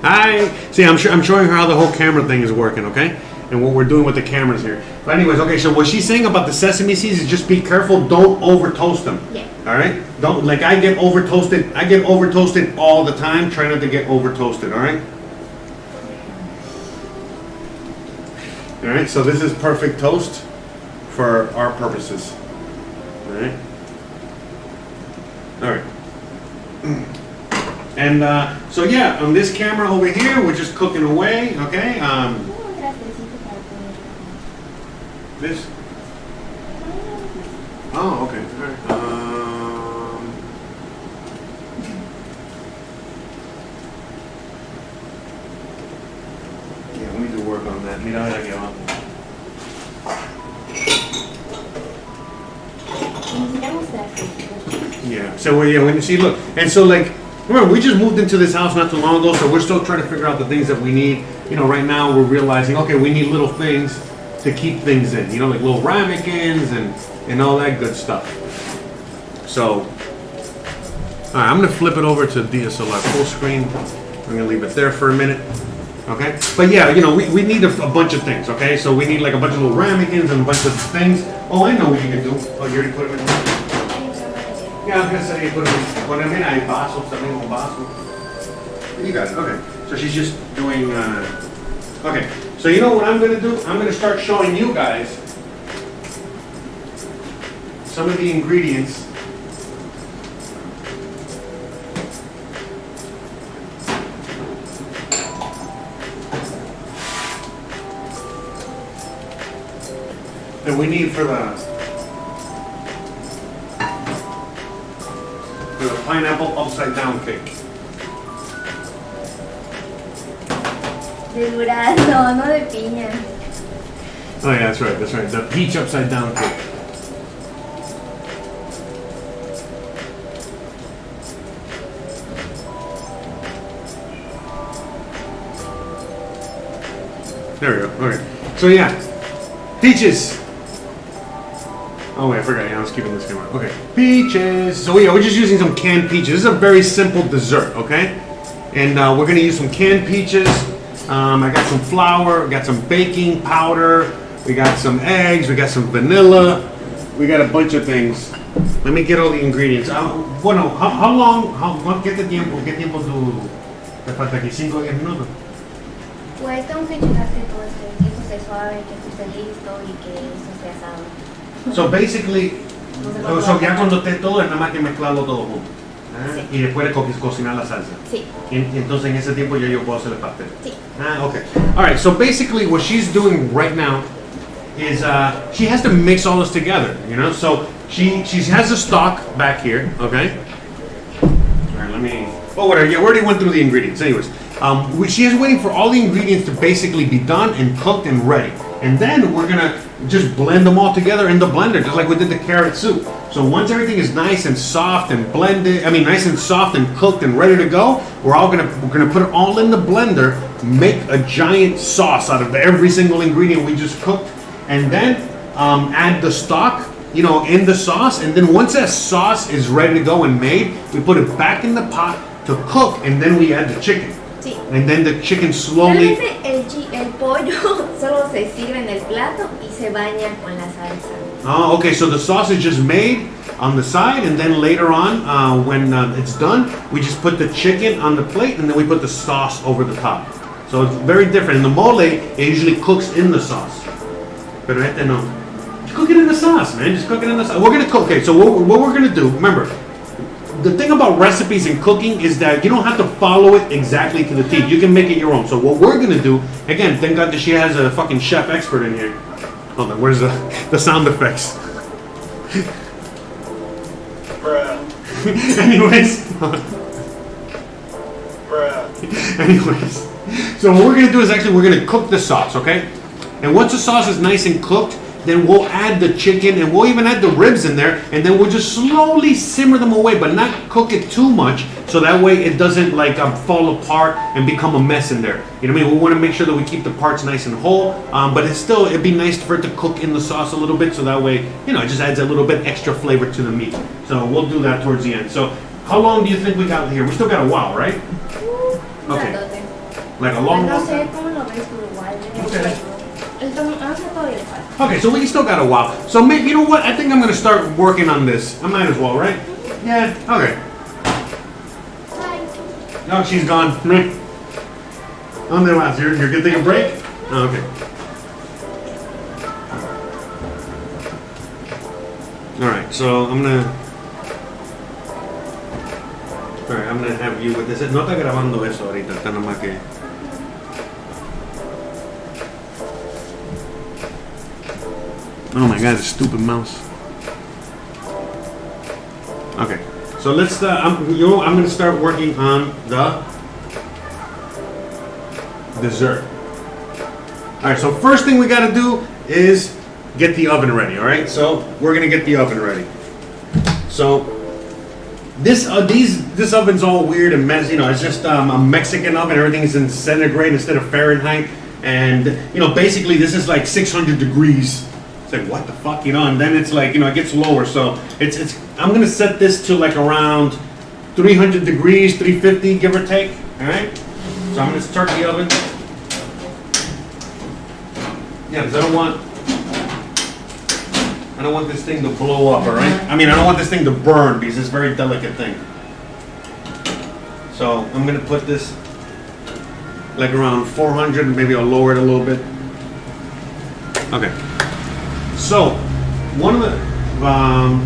S1: Hi. See, I'm showing her how the whole camera thing is working, okay? And what we're doing with the cameras here. But anyways, okay, so what she's saying about the sesame seeds is just be careful, don't over toast them.
S2: Yeah.
S1: All right? Don't, like I get over toasted all the time. Try not to get over toasted, all right? All right, so this is perfect toast for our purposes. All right? All right. And so yeah, on this camera over here, we're just cooking away, okay? This? Oh, okay. All right. Yeah, we need to work on that. Mira, aquí abajo. Yeah. So when you see, look, and so like, remember, we just moved into this house not too long ago, so we're still trying to figure out the things that we need. You know, right now we're realizing, okay, we need little things to keep things in, you know, like little ramekins and all that good stuff. So, all right, I'm gonna flip it over to DSLR full screen. I'm gonna leave it there for a minute, okay? But yeah, you know, we need a bunch of things, okay? So we need like a bunch of little ramekins and a bunch of things. Oh, I know what you can do. Oh, you already put them in there? Yeah, I was gonna say you put them in. I vaso, something on vaso. You got it, okay. So she's just doing, okay. So you know what I'm gonna do? I'm gonna start showing you guys some of the ingredients that we need for the pineapple upside down cake.
S2: De durazno, no de piña.
S1: Oh yeah, that's right. The peach upside down cake. There we go. Okay. So yeah, peaches. Oh wait, I forgot. Yeah, I was keeping this camera. Okay, peaches. So yeah, we're just using some canned peaches. This is a very simple dessert, okay? And we're gonna use some canned peaches. I got some flour. We got some baking powder. We got some eggs. We got some vanilla. We got a bunch of things. Let me get all the ingredients. Bueno, how long? ¿Qué tiempo te falta aquí? 5 o 10 minutos.
S2: Pues tengo que checar que todo esté suave, que esté listo y que esto esté asado.
S1: So basically,
S2: No sé cuánto
S1: so
S2: va a
S1: ya
S2: tardar.
S1: cuando esté todo es nada más que mezclarlo todo junto.
S2: Sí.
S1: Y después de cocinar la salsa.
S2: Sí,
S1: Y entonces en ese tiempo ya yo puedo hacer el pastel.
S2: sí.
S1: Okay. All right. So basically, what she's doing right now is she has to mix all this together. You know, so she has the stock back here. Okay. All right. Let me. Oh, whatever. Yeah, we already went through the ingredients. Anyways, she is waiting for all the ingredients to basically be done and cooked and ready, and then we're gonna just blend them all together in the blender, just like we did the carrot soup. So once everything is nice and soft and blended, nice and soft and cooked and ready to go, we're gonna put it all in the blender, make a giant sauce out of every single ingredient we just cooked, and then add the stock, in the sauce. And then once that sauce is ready to go and made, we put it back in the pot to cook, and then we add the chicken.
S2: Sí.
S1: And then the chicken slowly.
S2: Realmente el pollo solo se sirve en el plato y se baña con la salsa.
S1: Oh, okay. So the sauce is just made on the side, and then later on, when it's done, we just put the chicken on the plate, and then we put the sauce over the top. So it's very different. In the mole, it usually cooks in the sauce. Pero este no. Just cook it in the sauce, man. Just cook it in the sauce. We're gonna cook. Okay. So what we're gonna do? Remember, the thing about recipes and cooking is that you don't have to follow it exactly to the T. You can make it your own. So what we're gonna do, again, thank God that she has a fucking chef expert in here. Hold on, where's the sound effects? Anyways. Anyways. So what we're gonna do is actually we're gonna cook the sauce, okay? And once the sauce is nice and cooked, then we'll add the chicken and we'll even add the ribs in there, and then we'll just slowly simmer them away, but not cook it too much, so that way it doesn't fall apart and become a mess in there. You know what I mean? We want to make sure that we keep the parts nice and whole, but it'd be nice for it to cook in the sauce a little bit, so that way, it just adds a little bit extra flavor to the meat. So we'll do that towards the end. So how long do you think we got here? We still got a while, right? Okay. Like a long,
S2: No
S1: long
S2: sé
S1: time?
S2: cómo lo ves tú igual.
S1: Okay.
S2: Hace todo igual.
S1: Okay, so we still got a while. So maybe, you know what? I think I'm gonna start working on this. I might as well, right? Yeah. Okay. Oh, she's gone. ¿Dónde vas? You're gonna take a break? Oh, okay. All right. So I'm gonna have you with this. No está grabando eso ahorita. Está nomás que. Oh my god, this stupid mouse. Okay, so let's. I'm going to start working on the dessert. All right. So first thing we got to do is get the oven ready. All right. So we're going to get the oven ready. So this oven's all weird and messy. It's just a Mexican oven. Everything is in centigrade instead of Fahrenheit, and basically this is like 600 degrees. It's like, what the fuck, and then it's like, it gets lower. So I'm gonna set this to like around 300 degrees, 350, give or take. All right. So I'm gonna start the oven. Yeah, because I don't want this thing to blow up. All right. I don't want this thing to burn because it's a very delicate thing. So I'm gonna put this like around 400, maybe I'll lower it a little bit. Okay. So, one of the,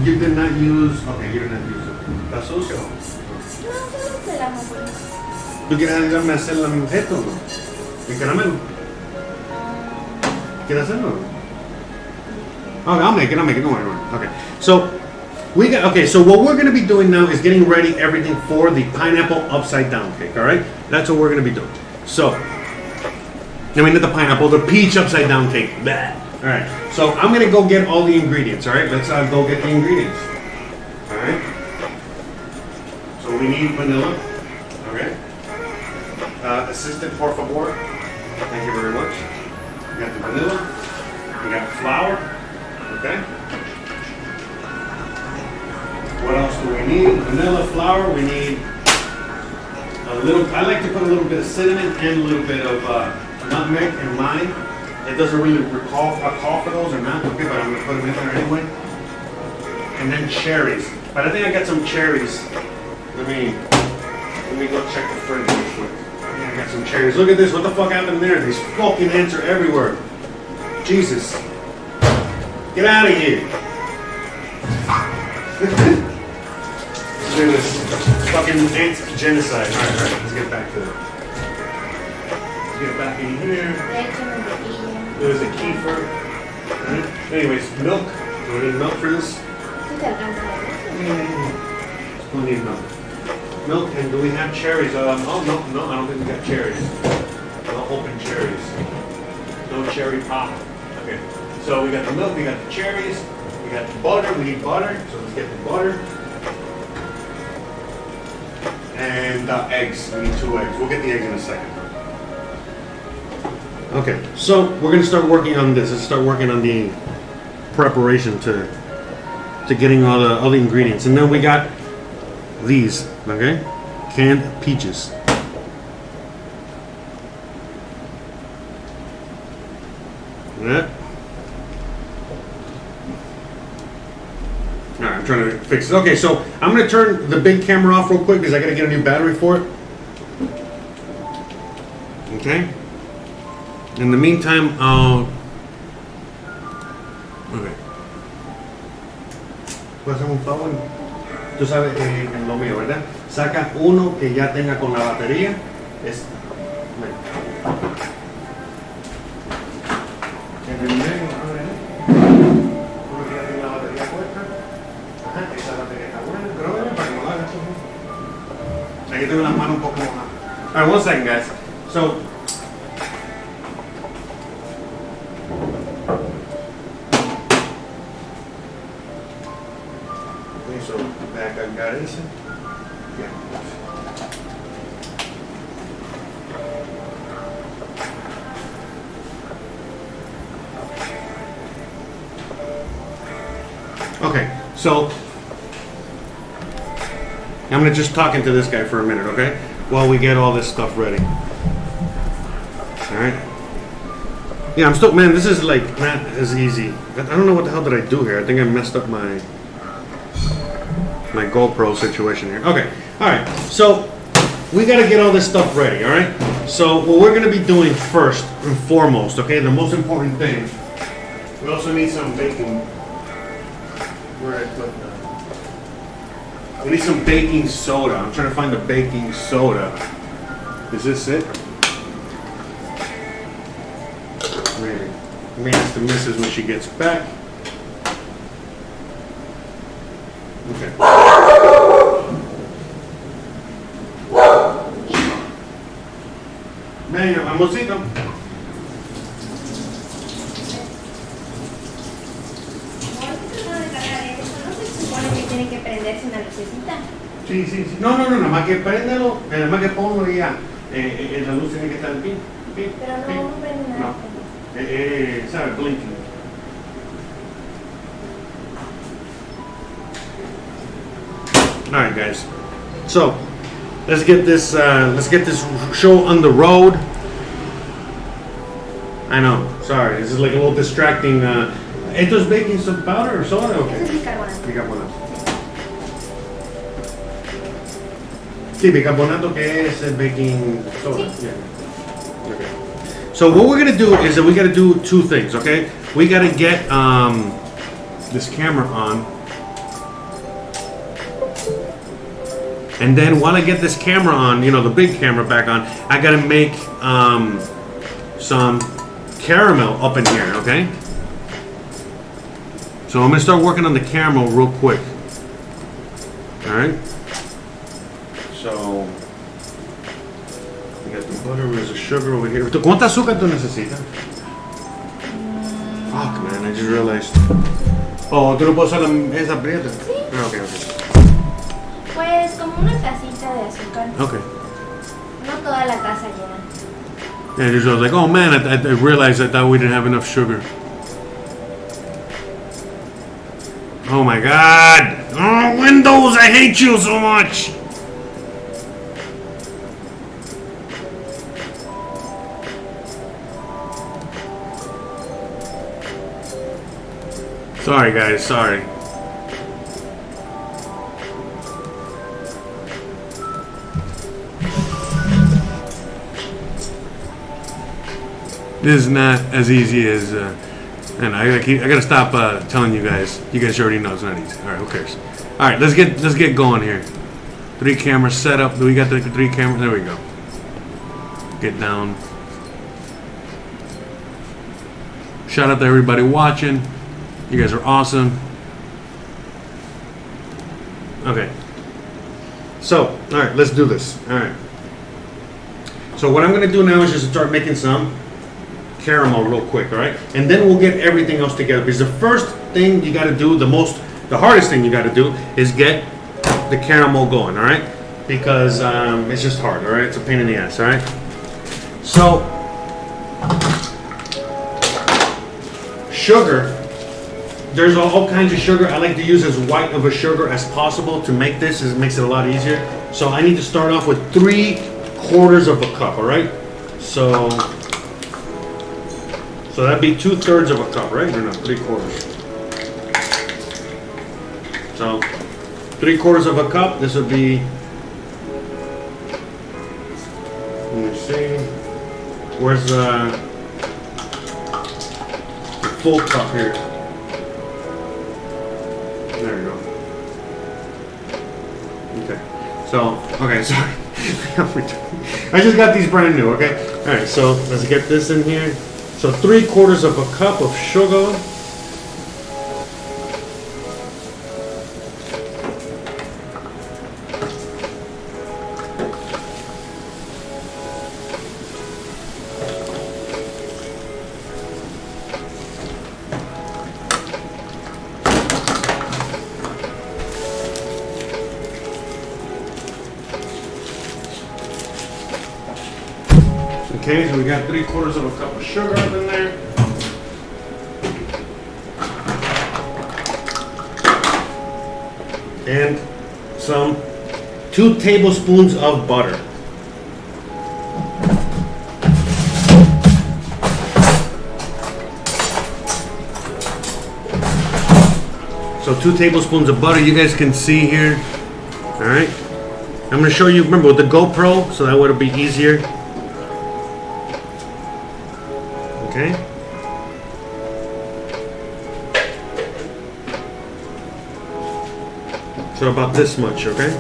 S1: you did not use it. ¿Está sucio?
S2: No, solo que la moví.
S1: ¿Tú quieres ayudarme a hacer esto, no? ¿El caramelo? ¿Quieres hacerlo? Okay, I'll make it, don't worry. Okay, so, so what we're going to be doing now is getting ready everything for the pineapple upside down cake, alright? That's what we're going to be doing. So, not the pineapple, the peach upside down cake. Bleh. All right, so I'm gonna go get all the ingredients. All right, let's go get the ingredients. All right. So we need vanilla. Okay. Assistant, por favor. Thank you very much. We got the vanilla. We got flour. Okay. What else do we need? Vanilla, flour. We need a little. I like to put a little bit of cinnamon and a little bit of nutmeg in mine. It doesn't really call for those or not. Okay, but I'm gonna put them in there anyway. And then cherries. But I think I got some cherries. Let me go check the fridge real quick. Yeah, I got some cherries. Look at this. What the fuck happened there? These fucking ants are everywhere. Jesus. Get out of here. Look at this. Fucking ants genocide. Alright, let's get back to it. Let's get back in here. There's a kefir. Right. Anyways, milk. Do we need milk for this? We need milk. Milk, and do we have cherries? No, I don't think we got cherries. No open cherries. No cherry pop. Okay, so we got the milk, we got the cherries, we got the butter, we need butter, so let's get the butter. And eggs, we need 2 eggs. We'll get the eggs in a second. Okay, so we're gonna start working on this. Let's start working on the preparation to getting all the ingredients. And then we got these, okay? Canned peaches. That. All right, I'm trying to fix it. Okay, so I'm gonna turn the big camera off real quick because I gotta get a new battery for it. Okay. In the meantime, okay. ¿Puedes hacer un favor? Tú sabes en lo mío, ¿verdad? Saca uno que ya tenga con la batería. Es. En el medio, uno que ya tiene la batería puesta. Ajá, esa batería está buena. Pero para que no la hagas. Aquí tengo las manos un poco mojadas. Alright, 1 second, guys. So. So back I've got it. Yeah. Okay, so I'm gonna just talk into this guy for a minute, okay? While we get all this stuff ready. All right. Yeah, I'm still, man. This is like not as easy. I don't know what the hell did I do here. I think I messed up my GoPro situation here. Okay, all right, so we got to get all this stuff ready, all right? So what we're going to be doing first and foremost, okay, the most important thing, we also need some baking. Where I put we need some baking soda. I'm trying to find the baking soda. Is this it? Maybe. We may ask the missus when she gets back. Okay. Venga, amorcito.
S2: Tiene que prenderse una lucecita.
S1: Sí, sí, sí. No, nada más que préndelo, nada más que ponlo y ya. La luz tiene que estar pin.
S2: Pero no prende nada.
S1: No. ¿Sabes? Blinking. All right, guys. So let's get this show on the road. I know. Sorry, this is like a little distracting. ¿Esto es baking powder or soda? Okay.
S2: Eso es bicarbonato.
S1: Bicarbonato. Sí, bicarbonato que es el baking soda.
S2: Sí.
S1: Yeah. Okay. So what we're gonna do is that we gotta do 2 things. Okay. We gotta get this camera on. And then while I get this camera on, you know, the big camera back on, I gotta make some caramel up in here, okay? So I'm gonna start working on the caramel real quick. Alright? So, we got the butter, there's the sugar over here. ¿Cuánta azúcar tú necesitas? Fuck, man, I just realized. Oh, ¿tú no puedes usar esa prieta?
S2: Sí.
S1: Okay.
S2: Pues como una tacita de azúcar.
S1: Okay.
S2: No toda la taza llena.
S1: And I was like, oh man, I realized I thought we didn't have enough sugar. Oh my God. Oh, Windows, I hate you so much. Sorry guys, sorry. This is not as easy as, and I gotta stop telling you guys. You guys already know it's not easy. All right, who cares? All right, let's get going here. 3 camera setup. Do we got the 3 cameras? There we go. Get down. Shout out to everybody watching. You guys are awesome. Okay. So, all right, let's do this. All right. So what I'm gonna do now is just start making some caramel real quick, all right? And then we'll get everything else together. Because the first thing you got to do, the hardest thing you got to do is get the caramel going, all right? Because it's just hard, all right? It's a pain in the ass, all right? So, sugar, there's all kinds of sugar. I like to use as white of a sugar as possible to make this. It makes it a lot easier. So I need to start off with 3/4 of a cup, all right? So that'd be 2/3 of a cup, right? Or no, 3/4. So 3/4 of a cup. This would be. Let me see. Where's the full cup here? There we go. Okay. So sorry. I just got these brand new. Okay. All right. So let's get this in here. So 3/4 of a cup of sugar. Okay, so we got 3/4 of a cup of sugar up in there. And some 2 tablespoons of butter. So 2 tablespoons of butter, you guys can see here. All right. I'm going to show you, remember with the GoPro, so that would be easier. Okay. So about this much, okay?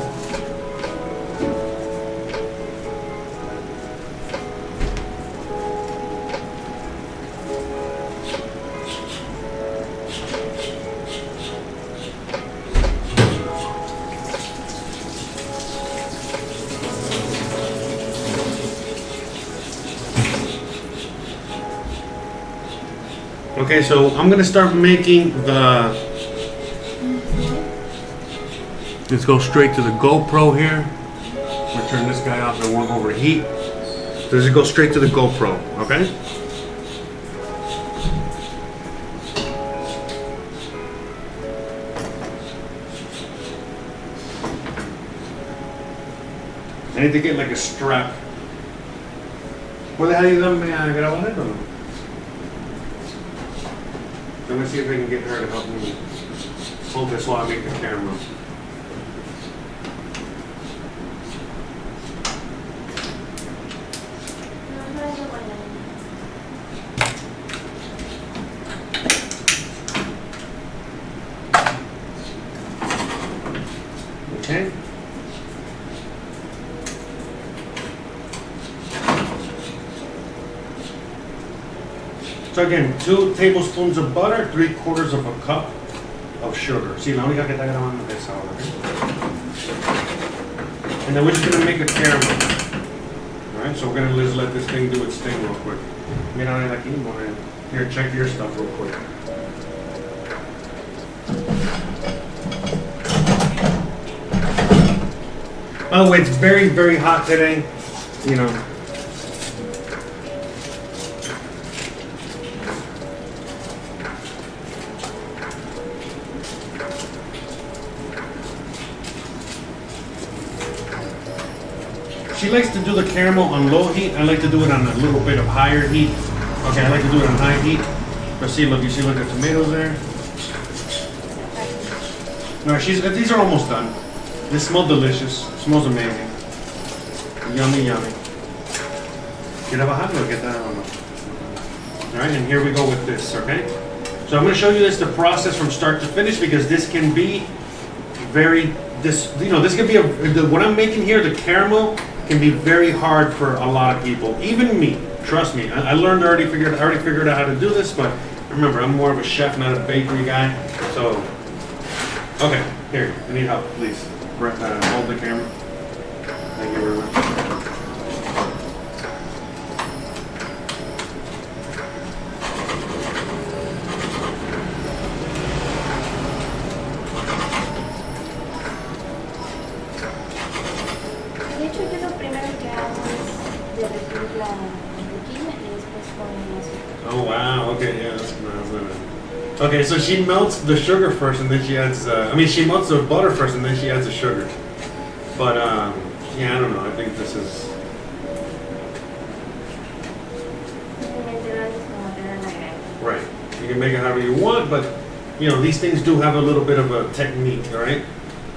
S1: Okay, so I'm gonna start making the. Let's go straight to the GoPro here. I'm gonna turn this guy off so it won't overheat. So let's go straight to the GoPro, okay? I need to get like a strap. ¿Puedes ayudarme a grabar it o no? Let me see if I can get her to help me hold this while I make the camera. Okay. So again, 2 tablespoons of butter, 3/4 of a cup of sugar. Sí, la única que está grabando es ahora. And then we're just gonna make a caramel. All right, so we're gonna just let this thing do its thing real quick. Mira, aquí, here, check your stuff real quick. By the way, it's very, very hot today. You know, she likes to do the caramel on low heat. I like to do it on a little bit of higher heat. Okay, I like to do it on high heat. But see, look, you see, look, the tomatoes there. No, these are almost done. They smell delicious. It smells amazing. Yummy, yummy. ¿Quieres bajarlo? ¿Qué tal? All right, and here we go with this, okay? So I'm going to show you this, the process from start to finish, because this can be this can be what I'm making here, the caramel, can be very hard for a lot of people, even me. Trust me, I already figured out how to do this, but remember, I'm more of a chef, not a bakery guy. So, okay, here, I need help, please. Hold the camera. Thank you very much.
S2: De hecho, yo lo primero que hago es derretir la mantequilla y después poner el azúcar.
S1: Oh wow, okay, yeah, that's nice. Okay, so she melts the sugar first and then she adds, she melts the butter first and then she adds the sugar. But, yeah, I don't know, I think this is...
S2: Simplemente lo haces como te da la gana.
S1: Right. You can make it however you want, but, these things do have a little bit of a technique, all right?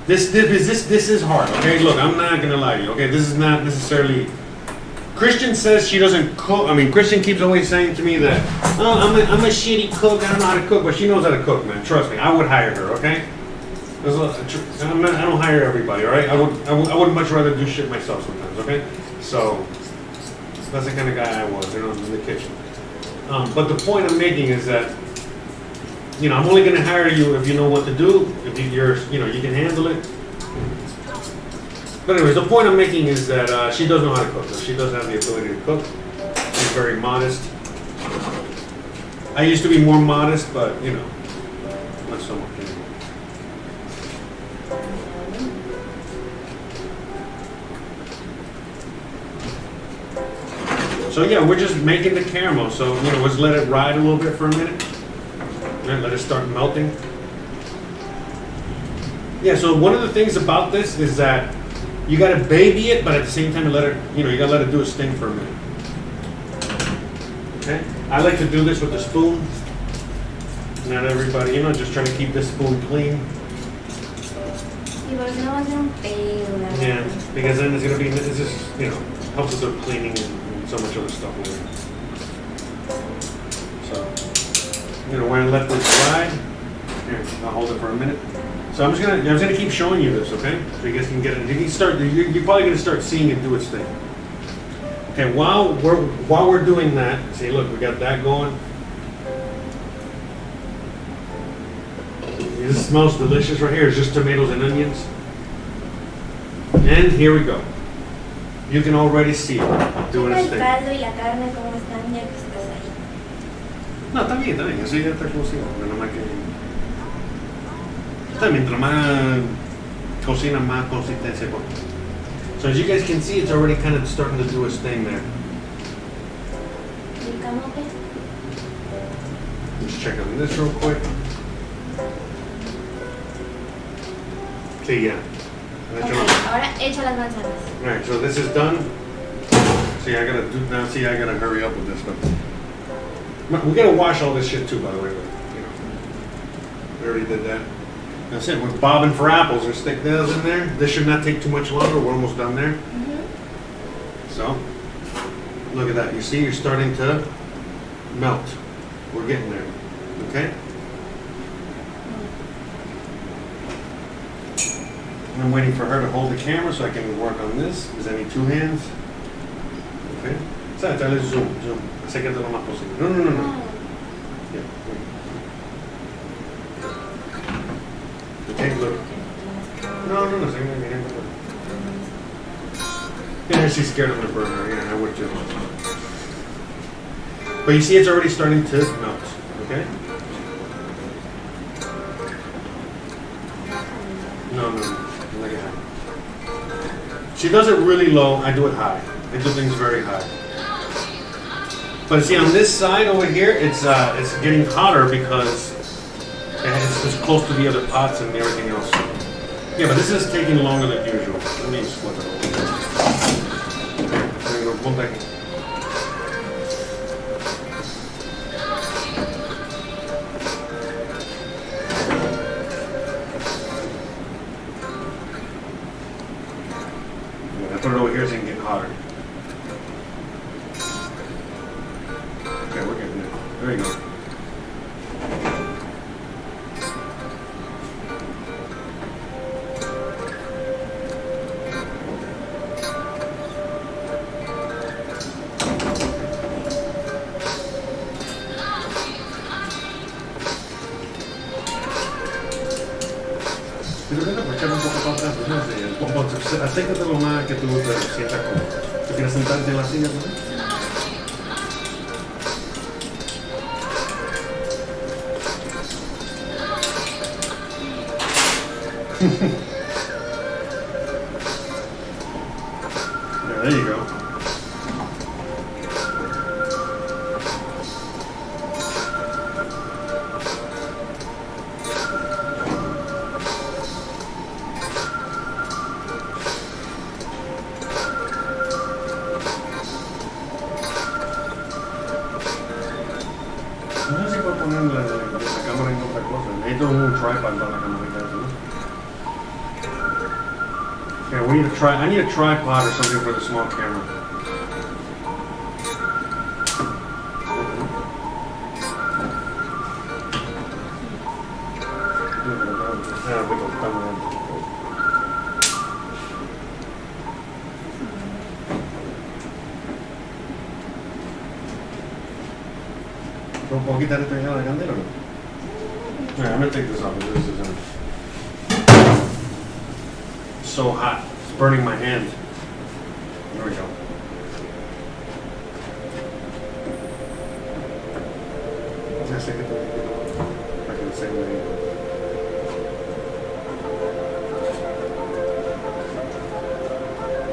S1: This is hard, okay? Look, I'm not going to lie to you, okay? This is not necessarily... Christian says she doesn't cook. Christian keeps always saying to me that, oh, I'm a shitty cook. I don't know how to cook, but she knows how to cook, man. Trust me. I would hire her, okay? I don't hire everybody, all right? I would much rather do shit myself sometimes, okay? So that's the kind of guy I was, in the kitchen. But the point I'm making is that, I'm only going to hire you if you know what to do, if you can handle it. But anyways, the point I'm making is that she does know how to cook. She does have the ability to cook. She's very modest. I used to be more modest, but not so much anymore. So yeah, we're just making the caramel. So let's let it ride a little bit for a minute. And let it start melting. Yeah. So one of the things about this is that you gotta baby it, but at the same time, you gotta let it do its thing for a minute. Okay? I like to do this with a spoon. Not everybody, just trying to keep this spoon clean. Yeah, because then it's just, helps with the cleaning and so much other stuff over there. So, we're gonna let this ride. Here, I'll hold it for a minute. So I'm just gonna keep showing you this, okay? So you guys can get it. You're probably gonna start seeing it do its thing. Okay, while we're doing that, see, look, we got that going. This smells delicious right here. It's just tomatoes and onions. And here we go. You can already see it doing its thing. No, está bien. Eso ya está cocido. Mientras más cocina, más consistencia. So as you guys can see, it's already kind of starting to do its thing there. Let's check on this real quick. Sí, yeah.
S2: Okay, ahora echa las manzanas.
S1: Alright, so this is done. See, I gotta hurry up with this one. We gotta wash all this shit too, by the way. We already did that. That's it. We're bobbing for apples. There's stick nails in there. This should not take too much longer. We're almost done there.
S2: Mm-hmm.
S1: So, look at that. You see, you're starting to melt. We're getting there. Okay? I'm waiting for her to hold the camera so I can work on this. Because I need two hands. Okay? So, let's zoom. Acércate lo más posible. No. Yeah. Okay, look. No. Yeah, she's scared of the burner. Yeah, I would too. But you see, it's already starting to melt. Okay? No. Look at that. She does it really low. I do it high. I do things very high. But see, on this side over here, it's getting hotter because it's close to the other pots and everything else. Yeah, but this is taking longer than usual. Let me flip it over. ponte aquí. Yeah, I put it over here so it can get hotter. Okay, we're getting it. There you go. Acércate lo más que tú te sientas cómodo. ¿Tú quieres sentarte en la silla también? Yeah, there you go. No sé si puedo poner la cámara en otra cosa. Necesito un tripod para la camarita esa, ¿no? Yeah, we need I need a tripod or something for the small camera. ¿Puedo quitar esto ya de la candela o no? Yeah, I'm gonna take this off because this is so hot. It's burning my hand. There we go. Ya sé que tengo que quitarlo para que no se vea.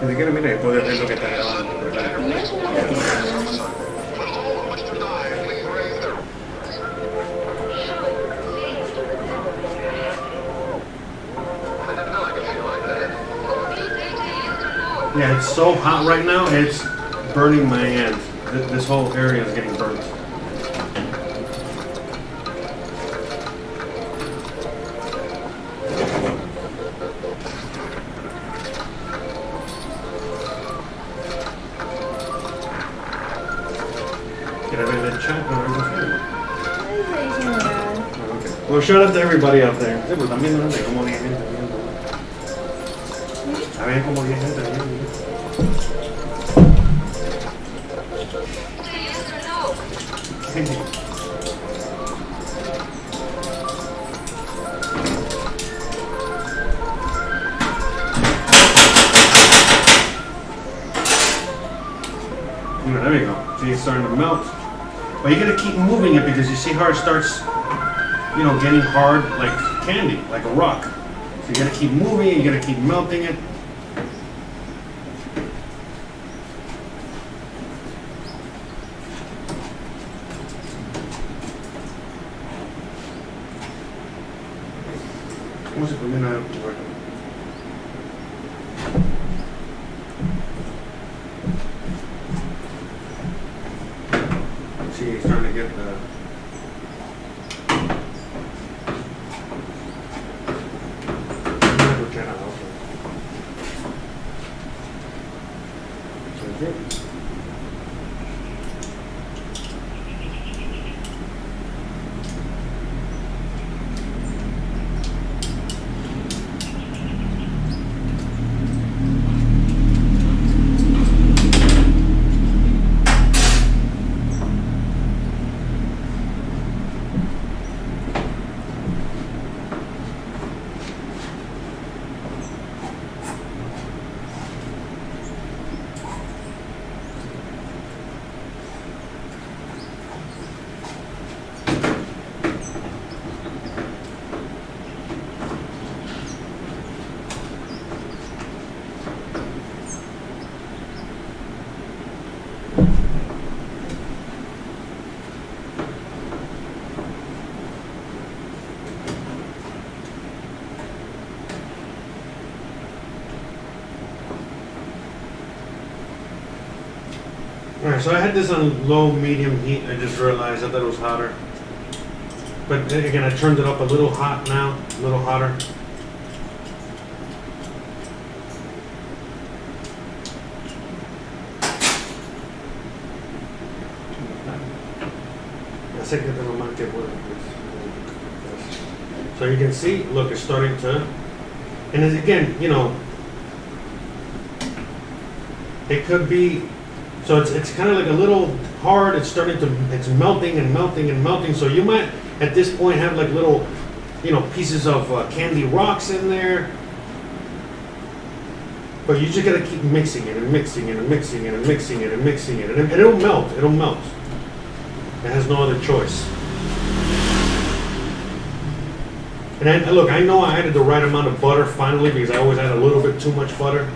S1: Si te quieres, mira, puedes ver lo que está grabando. Yeah, it's so hot right now, it's burning my hand. This whole area is getting burnt. ¿Quieres ver el chat? Okay. Well, shout out to everybody out there. Sí, pero también no sé cómo 10 gente viendo. A ver, como 10 gente viendo. There we go. See, it's starting to melt. But you gotta keep moving it because you see how it starts, getting hard like candy, like a rock. So you gotta keep moving it, you gotta keep melting it. ¿Cómo se combina el hueco? See, he's trying to get the... Alright, so I had this on low, medium heat. I just realized I thought it was hotter. But then again, I turned it up a little hot now, a little hotter. So you can see, look, it's starting to, and as again, you know, it could be, so it's kind of like a little hard. It's starting to, it's melting and melting and melting. So you might at this point have like little, you know, pieces of candy rocks in there. But you just gotta keep mixing it and mixing it and mixing it and mixing it and mixing it, and it'll melt. It'll melt. It has no other choice. And then, look, I know I added the right amount of butter finally because I always add a little bit too much butter.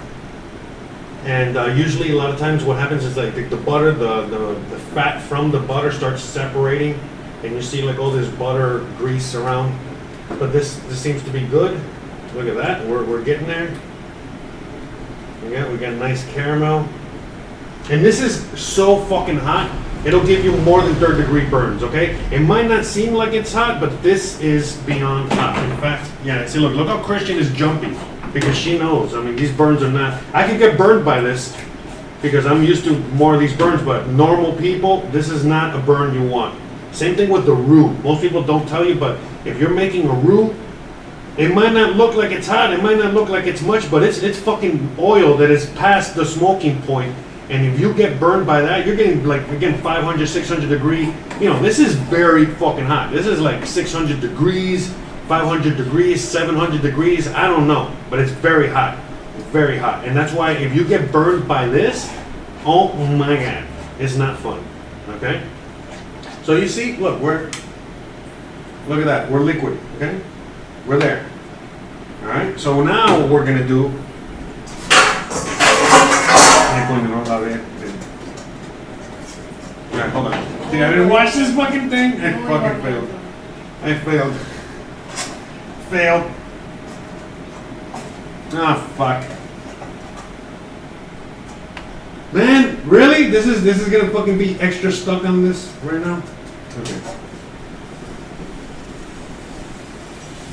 S1: And usually, a lot of times, what happens is like the butter, the fat from the butter starts separating, and you see like all this butter grease around. But this seems to be good. Look at that. We're getting there. Yeah, we got nice caramel. And this is so fucking hot. It'll give you more than 3rd-degree burns, okay? It might not seem like it's hot, but this is beyond hot. In fact, yeah, see, look how Christian is jumping because she knows. I mean, these burns are not, I could get burned by this because I'm used to more of these burns, but normal people, this is not a burn you want. Same thing with the roux. Most people don't tell you, but if you're making a roux, it might not look like it's hot, it might not look like it's much, but it's fucking oil that is past the smoking point. And if you get burned by that, you're getting like, again, 500, 600 degree. You know, this is very fucking hot. This is like 600 degrees, 500 degrees, 700 degrees. I don't know, but it's very hot. It's very hot. And that's why if you get burned by this, oh my God, it's not fun, okay? So you see, look at that, we're liquid, okay? We're there, all right? So now what we're gonna do, alright, hold on. See, I didn't watch this fucking thing. I fucking failed. I failed. Failed. Ah, fuck. Man, really? This is gonna fucking be extra stuck on this right now? Okay.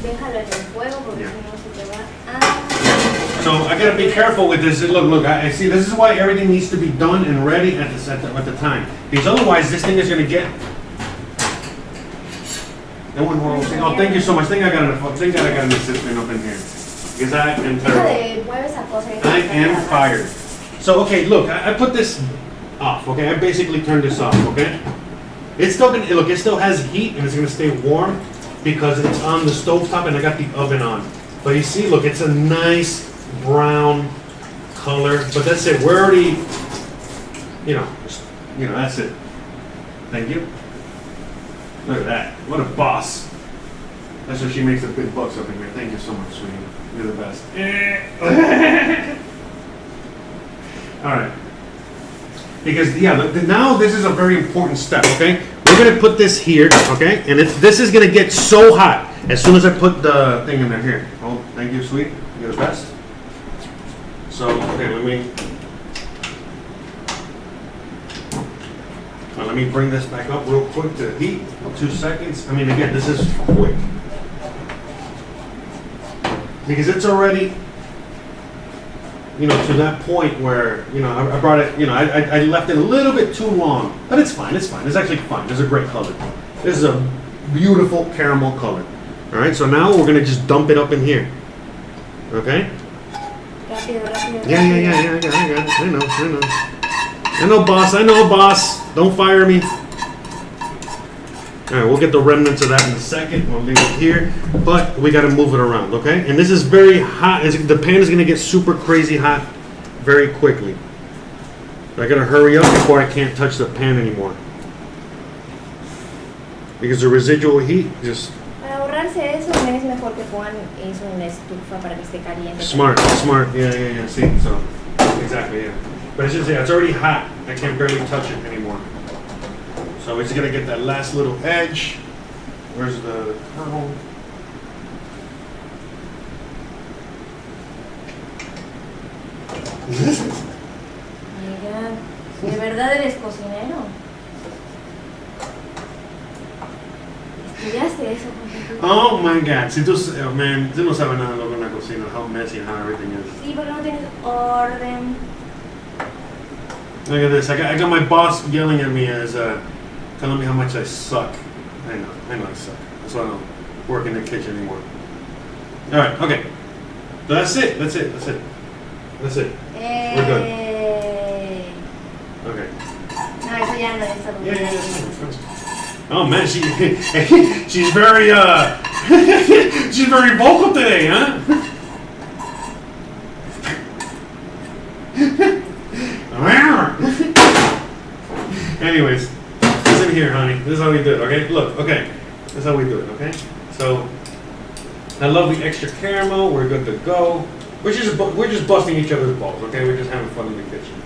S2: Déjalo en el fuego porque
S1: Yeah.
S2: si no se te va.
S1: So I gotta be careful with this. Look, I see. This is why everything needs to be done and ready at the time, because otherwise this thing is gonna get. Oh, thank you so much. Thank God I got an assistant up in here, because I am terrible. I am fired. So okay, look, I put this off. Okay, I basically turned this off. Okay, it's still gonna look. It still has heat and it's gonna stay warm because it's on the stovetop and I got the oven on. But you see, look, it's a nice brown color, but that's it. We're already, that's it. Thank you. Look at that. What a boss. That's what she makes the big bucks up in here. Thank you so much, sweetie. You're the best. All right. Because, now this is a very important step, okay? We're going to put this here, okay? And this is going to get so hot as soon as I put the thing in there. Here. Oh, thank you, sweet. You're the best. So, okay, let me bring this back up real quick to heat. 2 seconds. I mean, again, this is quick. Because it's already, to that point where, I brought it, I left it a little bit too long. But it's fine, it's fine. It's actually fine. It's a great color. This is a beautiful caramel color. All right, so now we're going to just dump it up in here. Okay? Yeah, I got it. I know, boss. Don't fire me. All right, we'll get the remnants of that in a second. We'll leave it here, but we got to move it around, okay? And this is very hot. The pan is going to get super crazy hot very quickly. I got to hurry up before I can't touch the pan anymore. Because the residual heat just...
S2: Para ahorrarse eso, es mejor que pongan eso en la estufa para que esté caliente.
S1: Smart. Yeah. See, so, exactly, yeah. But it's already hot. I can't barely touch it anymore. So it's gonna get that last little edge. Where's the kernel?
S2: ¿De verdad eres cocinero? ¿Estudiaste eso?
S1: Oh my God. Si tú, man, tú no sabes nada de lo que es una cocina, how messy and how everything is.
S2: Sí, porque no tienes orden.
S1: Look at this. I got my boss yelling at me as telling me how much I suck. I know I suck. That's why I don't work in the kitchen anymore. All right, okay. So that's it. We're good. Okay.
S2: No, eso ya no es algo.
S1: Yeah. Oh man, she's very she's very vocal today, huh? Anyways, listen here, honey. This is how we do it, okay? Look, okay. This is how we do it, okay? So, I love the extra caramel. We're good to go. We're just busting each other's balls, okay? We're just having fun in the kitchen.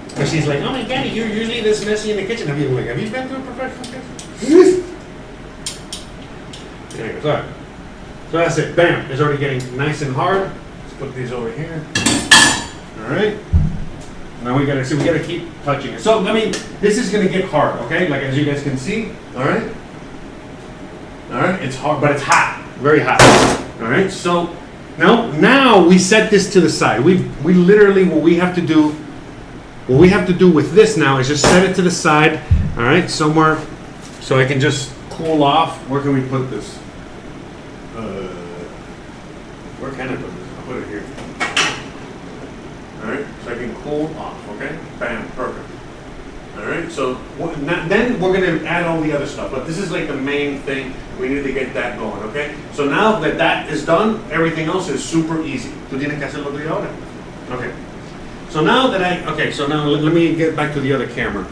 S1: Because she's like, oh my God, you're usually this messy in the kitchen. Have you been to a professional kitchen? Anyways, all right. So that's it. Bam. It's already getting nice and hard. Let's put these over here. All right. Now we gotta keep touching it. So I mean, this is gonna get hard, okay? Like as you guys can see. All right. It's hard, but it's hot, very hot. All right. So now we set this to the side. We literally what we have to do with this now is just set it to the side. All right, somewhere, so I can just cool off. Where can we put this? Where can I put this? I'll put it here. All right, so I can cool off. Okay, bam, perfect. All right, so then we're gonna add all the other stuff, but this is like the main thing. We need to get that going. Okay, so now that that is done, everything else is super easy. ¿Tú tienes que hacerlo tú ahora? Okay. So now let me get back to the other camera.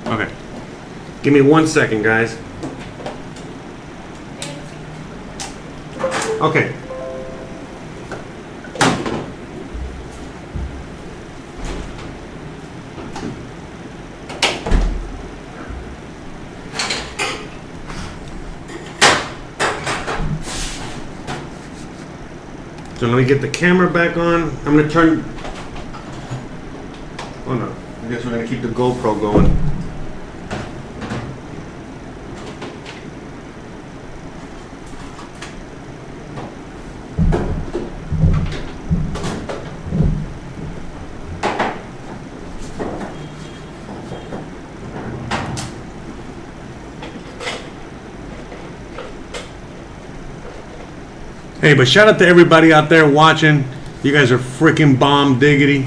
S1: Okay. Give me 1 second, guys. Okay. So let me get the camera back on. I'm gonna turn. Oh no! I guess we're gonna keep the GoPro going. Hey, but shout out to everybody out there watching. You guys are freaking bomb diggity.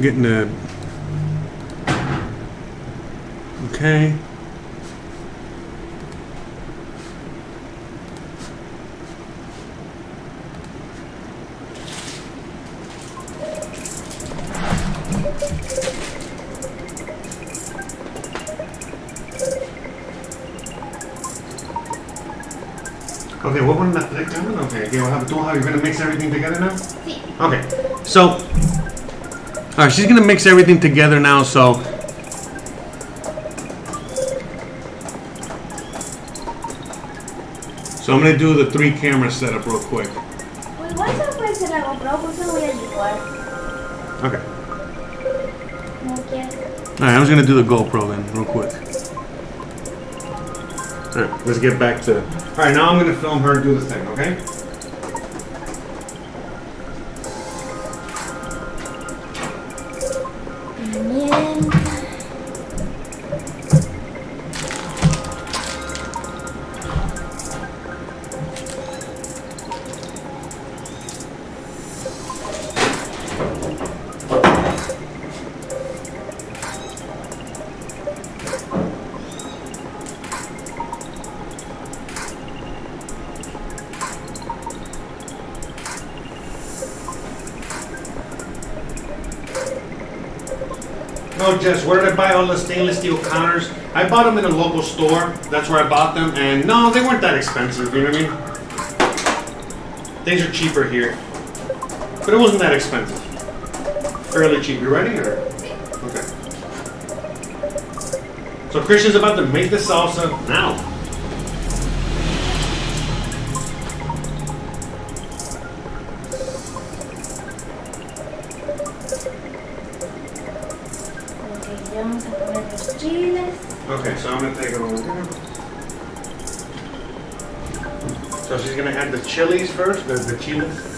S1: Getting the... Okay. Okay, what one left? Okay, we'll have you're gonna mix everything together now?
S2: Sí.
S1: Okay, so, alright, she's gonna mix everything together now, so. So I'm gonna do the 3 camera setup real quick.
S2: Pues igual se lo puede ser la GoPro, pues se lo voy a licuar.
S1: Okay.
S2: No quiero.
S1: Alright, I was gonna do the GoPro then, real quick. Alright, let's get back to... Alright, now I'm gonna film her do the thing, okay?
S2: Bien.
S1: Oh, Jess, where did I buy all the stainless steel counters? I bought them in a local store. That's where I bought them. And no, they weren't that expensive, you know what I mean? Things are cheaper here. But it wasn't that expensive. Fairly cheap. You ready? Or? Okay. So Christian's about to make the salsa now. Okay, so I'm gonna take it over here. So she's gonna add the chilies first, the chiles.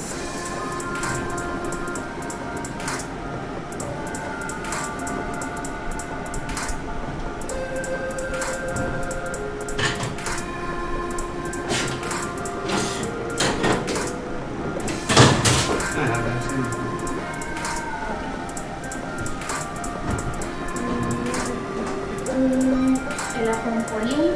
S2: El ajonjolí.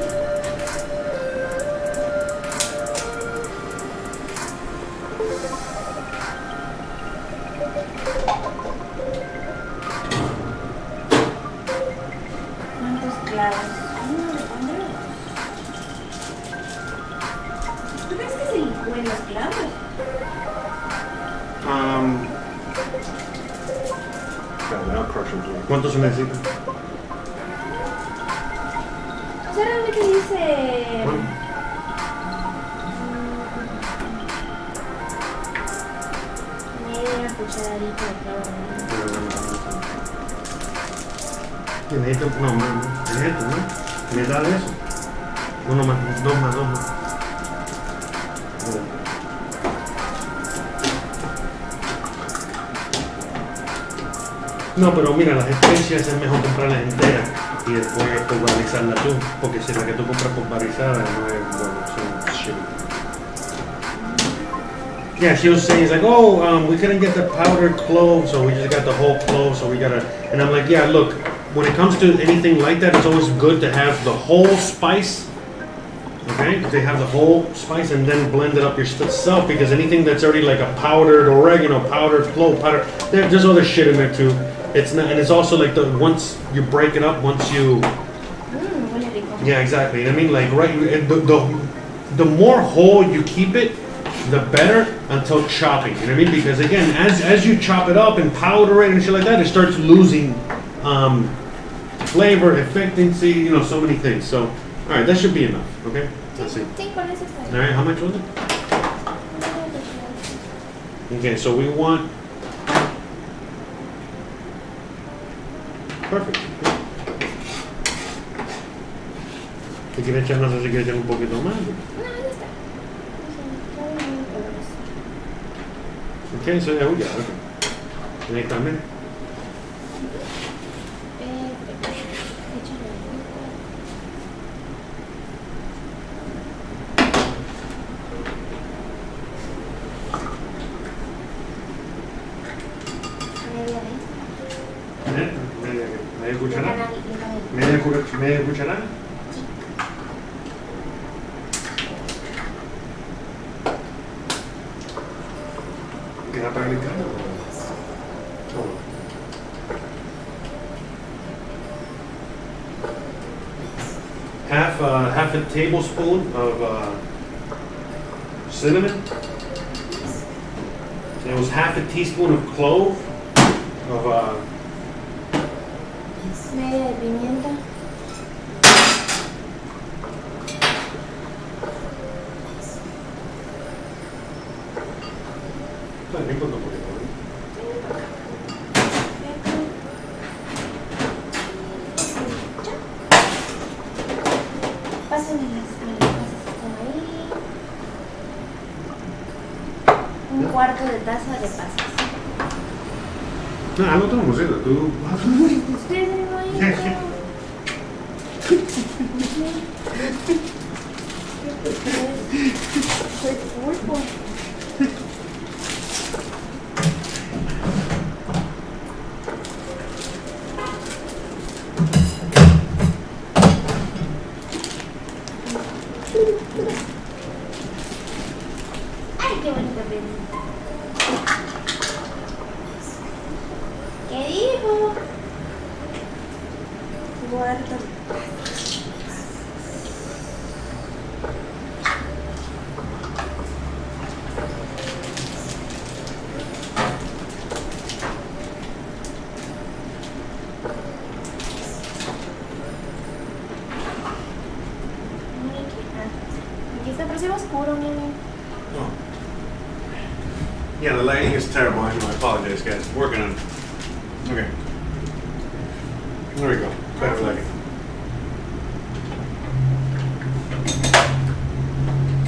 S2: ¿Cuántos clavos? ¿Tú crees que se licúen los clavos?
S1: ¿Cuántos se necesitan?
S2: O sea, realmente dice... Media cucharadita de clavo.
S1: Necesito, no, necesito, ¿no? Mitad de eso. Uno más, dos más. No, pero mira, las especias es mejor comprarlas enteras y después pulverizarlas tú, porque si la que tú compras pulverizada no es bueno, son shitty. Yeah, she was saying, it's like, we couldn't get the powdered cloves, so we just got the whole clove, so we gotta, and I'm like, yeah, look, when it comes to anything like that, it's always good to have the whole spice, okay? They have the whole spice and then blend it up yourself, because anything that's already like a powdered oregano, powdered clove, there's other shit in there too. It's not, and it's also like once you break it up, once you, yeah, exactly. I mean, like the more whole you keep it, the better until chopping. You know what I mean? Because again, as you chop it up and powder it and shit like that, it starts losing flavor, efficiency, so many things. So, all right, that should be enough. Okay, let's see. All right, how much was it? Okay, so we want. Perfect. Si quieres echar, no sé si quieres echar un poquito más.
S2: No, ya está.
S1: Okay, so yeah, we got it. Okay. And ahí también. Media cucharada. Media cucharada. ¿Queda para el caldo? Half a tablespoon of cinnamon. It was half a teaspoon of clove of
S2: media de pimienta. Pásenme las pasas ahí. Un cuarto de taza de pasas.
S1: No, no tenemos eso. Tú.
S2: Ustedes no hay. Soy pulpo. Ay, qué bonita pregunta. ¿Qué dijo? Cuarto. Aquí está, pero se ve oscuro, mira.
S1: Oh. Yeah, the lighting is terrible. I know. I apologize, guys. Working on it. Okay. There we go. Better lighting.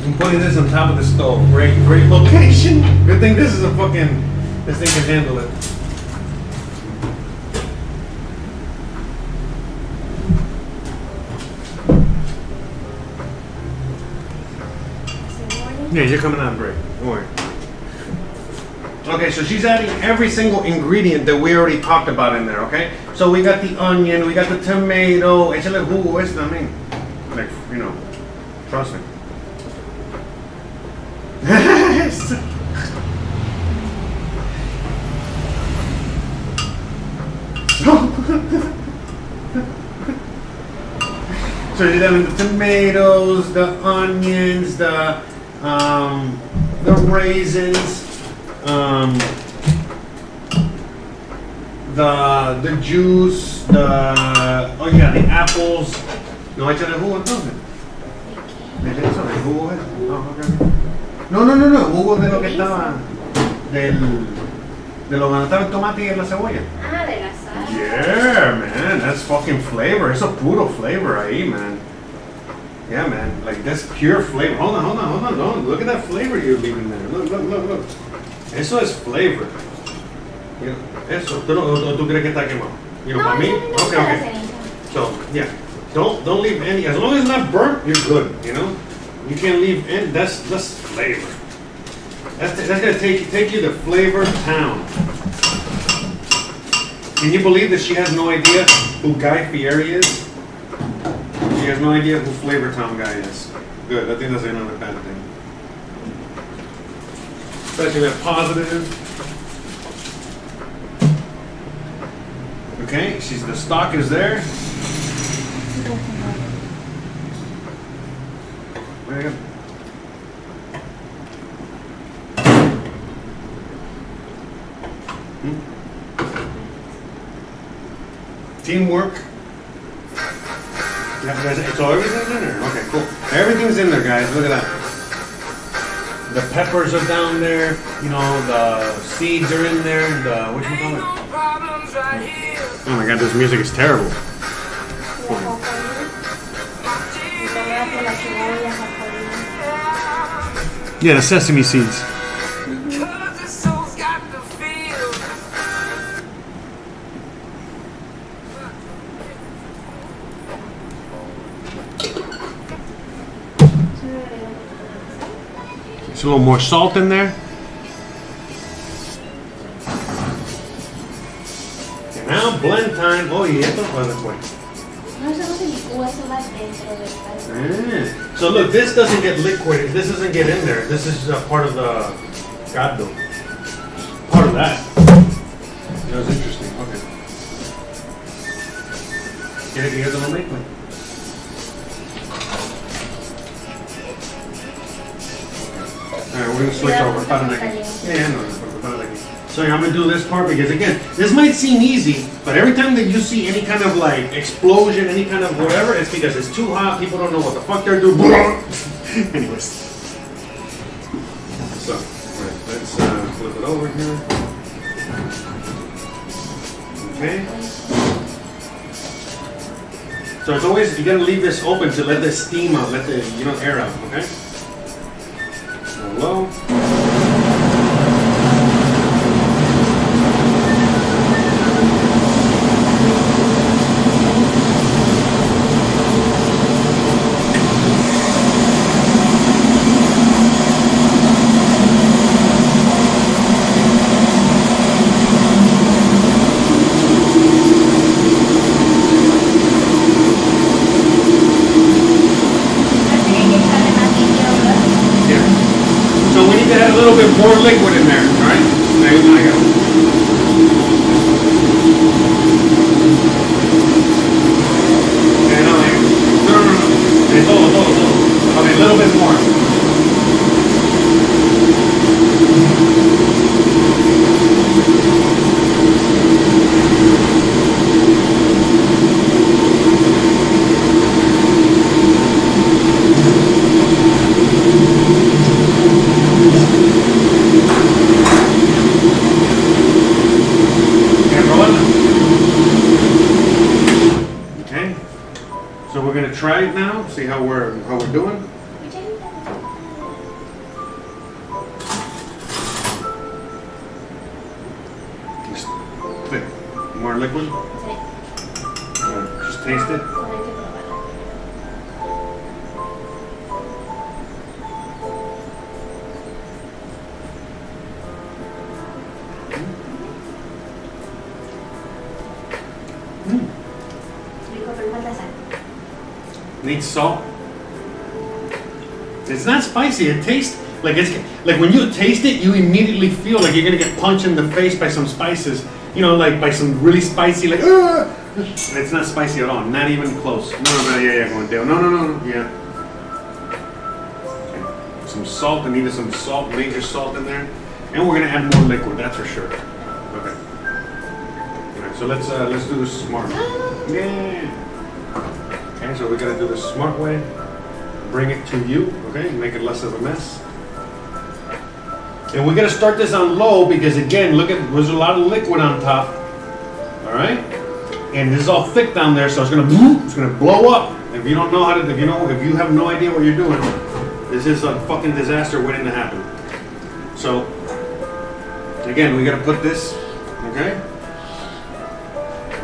S1: I'm putting this on top of the stove. Great location. Good thing this is a fucking, this thing can handle it. Yeah, you're coming on break. Don't worry. Okay, so she's adding every single ingredient that we already talked about in there, okay? So we got the onion, we got the tomato, échale jugo, este también. Like, you know, trust me. So you're adding the tomatoes, the onions, the raisins, the juice, the apples. No, échale jugo entonces. ¿De eso? ¿De jugo es? No, jugo de lo que estaba de lo que estaba el tomate y la cebolla.
S2: Ah, de la sal.
S1: Yeah, man, that's fucking flavor. It's a puro flavor ahí, man. Yeah, man, like that's pure flavor. Hold on. Don't look at that flavor you're leaving there. Look. Eso es flavor. You know, eso. ¿Tú crees que está quemado? You know,
S2: No,
S1: para mí? Okay. So, yeah, don't leave any. As long as it's not burnt, you're good. You know, you can't leave any. That's flavor. That's gonna take you to flavor town. Can you believe that she has no idea who Guy Fieri is? She has no idea who Flavor Town Guy is. Good, I think that's another bad thing. Especially that positive. Okay, the stock is there. There you go. Teamwork. So everything's in there? Okay, cool. Everything's in there, guys. Look at that. The peppers are down there. You know, the seeds are in there. The, what you call it? Oh my god, this music is terrible. Yeah, the sesame seeds. A little more salt in there. And now blend time. Oh, y esto fue después. So look, this doesn't get liquid. This doesn't get in there. This is part of the caldo. Part of that. That was interesting. Okay. ¿Quiere que yo te lo mezcle? Alright, we're gonna switch over. Yeah, no. So I'm gonna do this part because again, this might seem easy, but every time that you see any kind of like explosion, any kind of whatever, it's because it's too hot. People don't know what the fuck they're doing. Anyways, so let's flip it over here. Okay. So it's always you gotta leave this open to let the steam out, let the air out. Okay. Low. More liquid in there, all right? Now I got it. Okay, no. Okay, todo. Okay, a little bit more. Try it now. See how we're doing. liquid?
S2: Sí.
S1: Just taste it.
S2: Hay que probarlo. Rico, pero falta sal.
S1: Needs salt. It's not spicy. It tastes like like when you taste it, you immediately feel like you're gonna get punched in the face by some spices. You know, like by some really spicy, like. And it's not spicy at all. Not even close. No, yeah, going down. No, yeah. Okay. Some salt. I needed some salt, major salt in there, and we're gonna add more liquid. That's for sure. Okay. All right. So let's do this smart. Yeah. Okay. So we gotta do this smart way. Bring it to you, okay? Make it less of a mess. And we're gonna start this on low because again, look at, there's a lot of liquid on top. All right? And this is all thick down there, so it's gonna blow up. If you don't know how to, if you have no idea what you're doing, this is a fucking disaster waiting to happen. So, again, we gotta put this, okay?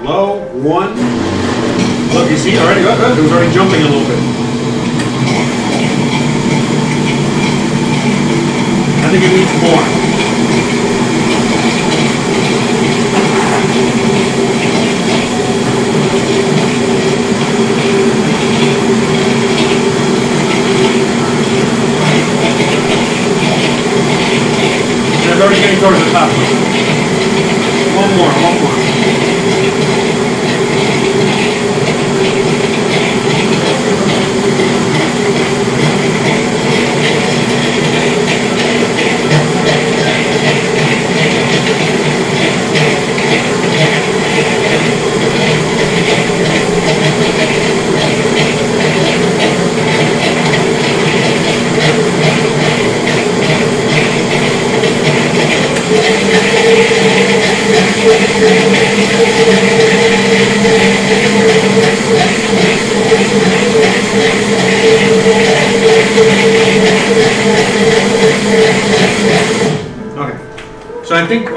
S1: Low, 1. Look, you see, already, it was already jumping a little bit. I think it needs more. It's already getting towards the top. One more.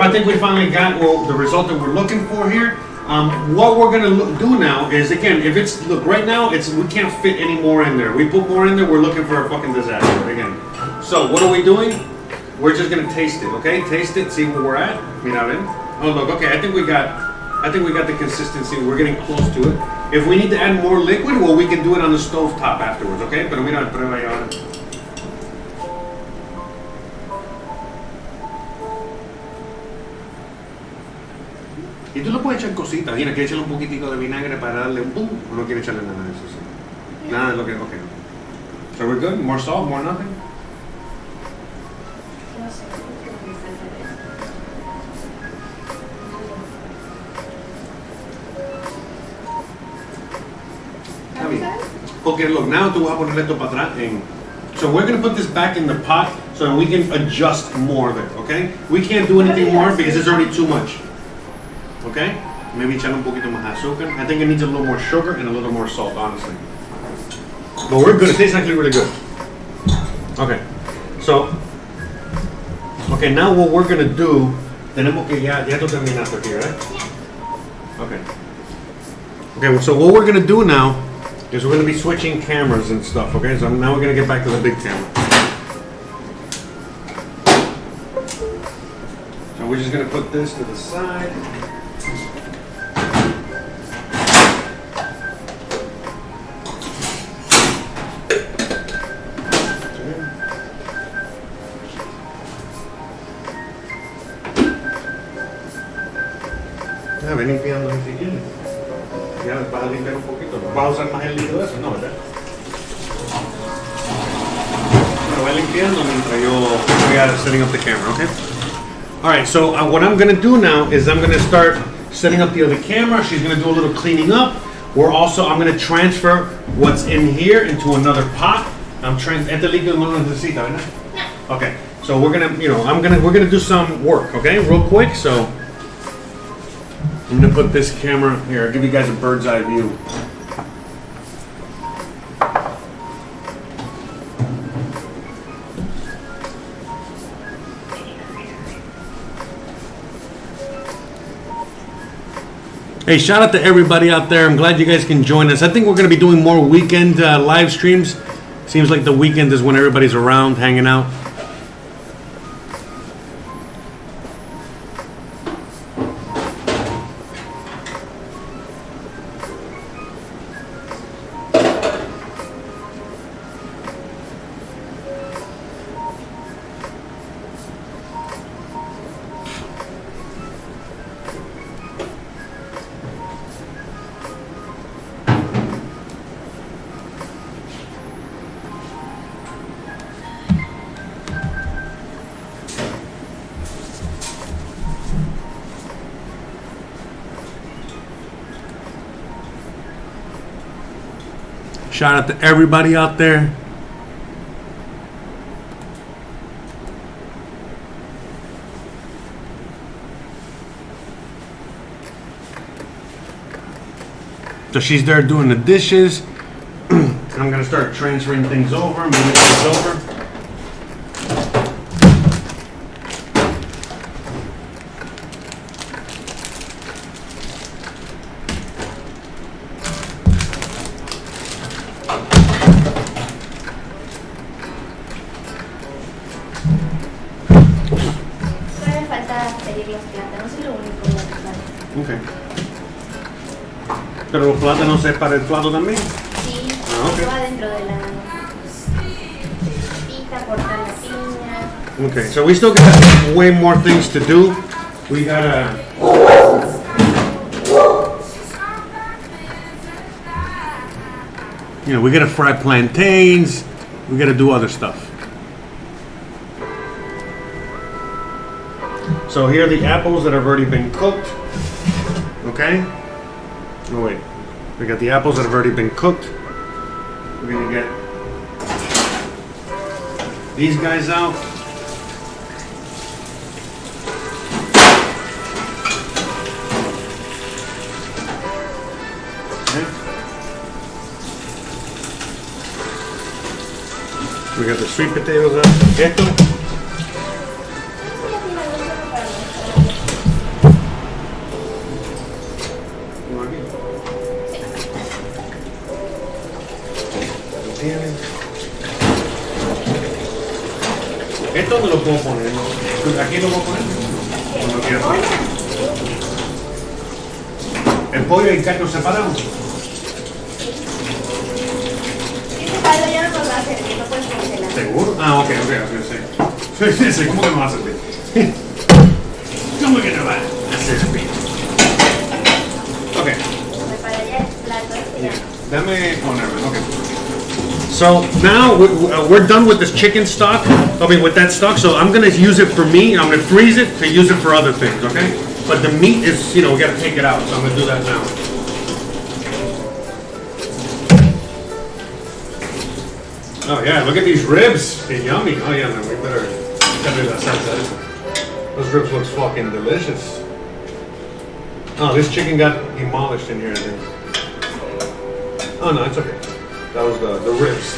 S1: I think we finally got the result that we're looking for here. What we're gonna do now is, again, if it's, look, right now we can't fit any more in there. We put more in there, we're looking for a fucking disaster again. So what are we doing? We're just gonna taste it, okay? Taste it, see where we're at. Mira, ven. Oh look, okay, I think we got the consistency. We're getting close to it. If we need to add more liquid, well, we can do it on the stove top afterwards, okay? Pero mira, prueba ahí ahora. Y tú le puedes echar cositas, mira, que echarle un poquitico de vinagre para darle un boom, o no quiere echarle nada de eso. Sí. Nada de lo que, okay. So we're good? More salt, more nothing? Está bien. Okay, look, now tú vas a ponerle esto para atrás. So we're going to put this back in the pot so that we can adjust more of it, okay? We can't do anything more because it's already too much. Okay? Maybe echarle un poquito más azúcar. I think it needs a little more sugar and a little more salt, honestly. But we're good. It tastes actually really good. Okay. So, okay, now what we're going to do, tenemos que ya tú terminaste aquí, right? Yeah. Okay. Okay, so what we're going to do now is we're going to be switching cameras and stuff, okay? So now we're going to get back to the big camera. So we're just going to put this to the side. Ven limpiando si quieres. Ya vas a limpiar un poquito. ¿Vas a usar más el líquido de eso? No, ¿verdad? Bueno, voy limpiando mientras yo voy setting up the camera, okay? Alright, so what I'm going to do now is I'm going to start setting up the other camera. She's going to do a little cleaning up. I'm going to transfer what's in here into another pot. Este líquido no lo necesita, ¿verdad? No. Okay, so we're going to, we're going to do some work, okay? Real quick, so I'm going to put this camera here. I'll give you guys a bird's eye view. Hey, shout out to everybody out there. I'm glad you guys can join us. I think we're going to be doing more weekend live streams. Seems like the weekend is when everybody's around hanging out. Shout out to everybody out there. So she's there doing the dishes. I'm gonna start transferring things over, moving things over.
S2: Todavía falta pedir los plátanos, es lo único que falta.
S1: Okay. Pero los plátanos es para el plato también.
S2: Sí,
S1: Ah, ok.
S2: va dentro de la pita, cortar la piña.
S1: Okay, so we still got way more things to do. We gotta. You know, we gotta fry plantains. We gotta do other stuff. So here are the apples that have already been cooked. Okay? Oh wait. We got the apples that have already been cooked. We're gonna get these guys out. Okay. We got the sweet potatoes out. Esto. Esto me lo puedo poner, ¿no? Aquí lo puedo poner. Cuando quieras. El pollo y el carne separados.
S2: Ese caldo ya no nos va a servir, no puedes congelar.
S1: ¿Seguro? Ah, ok, sí. Sí, ¿cómo que no va a servir? ¿Cómo que no va a servir? Ok.
S2: Prepara ya el plato este ya.
S1: Dame ponerme, ok. So now we're done with this chicken stock. I mean, with that stock. So I'm gonna use it for me. I'm gonna freeze it to use it for other things. Okay. But the meat is, you know, we gotta take it out. So I'm gonna do that now. Oh yeah, look at these ribs. They're yummy. Oh yeah, man, we better cut rid of that salsa. Those ribs looks fucking delicious. Oh, this chicken got demolished in here, I think. Oh no, it's okay. That was the ribs.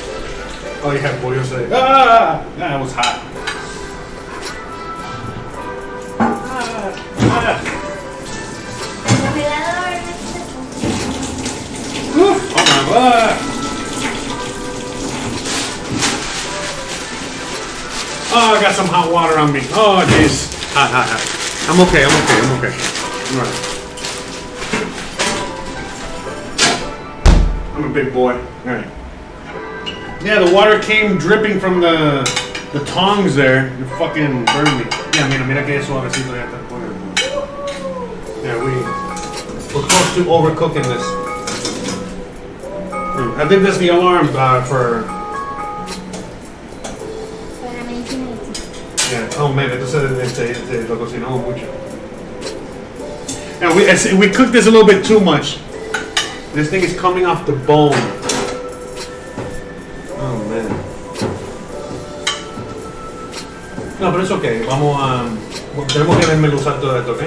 S1: Oh yeah, Pollo said, that was hot. Oh my god. Oh, I got some hot water on me. Oh jeez. Hot. I'm okay. All right. I'm a big boy. All right. Yeah, the water came dripping from the tongs there. It fucking burned me. Yeah, mira que suavecito ya está el pollo. Yeah, we're close to overcooking this. I think that's the alarm for. Yeah. Oh man, entonces lo cocinamos mucho. Yeah, we cooked this a little bit too much. This thing is coming off the bone. Oh man. No, pero es okay. Tenemos que desmenuzar todo esto, ¿ok?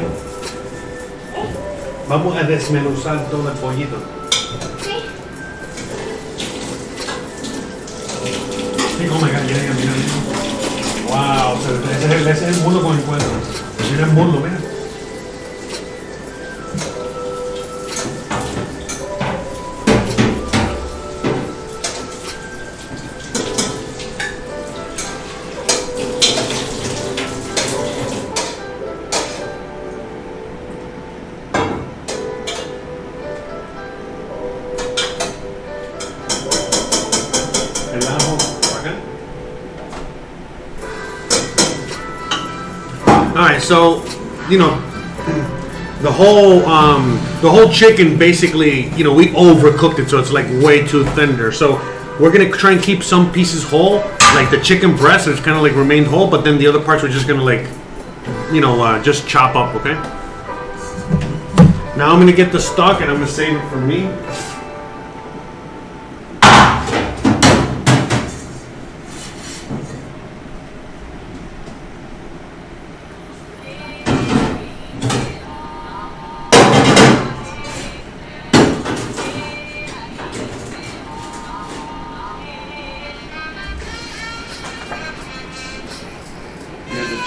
S1: Vamos a desmenuzar todo el pollito. Sí, oh my god, mira. Wow, ese es el muslo con el cuero. Mira el muslo, mira. el ajo acá. All right, so you know the whole chicken basically, you know, we overcooked it, so it's like way too tender. So we're gonna try and keep some pieces whole, like the chicken breast, it's kind of like remained whole, but then the other parts we're just gonna like, you know, just chop up. Okay. Now I'm gonna get the stock and I'm gonna save it for me.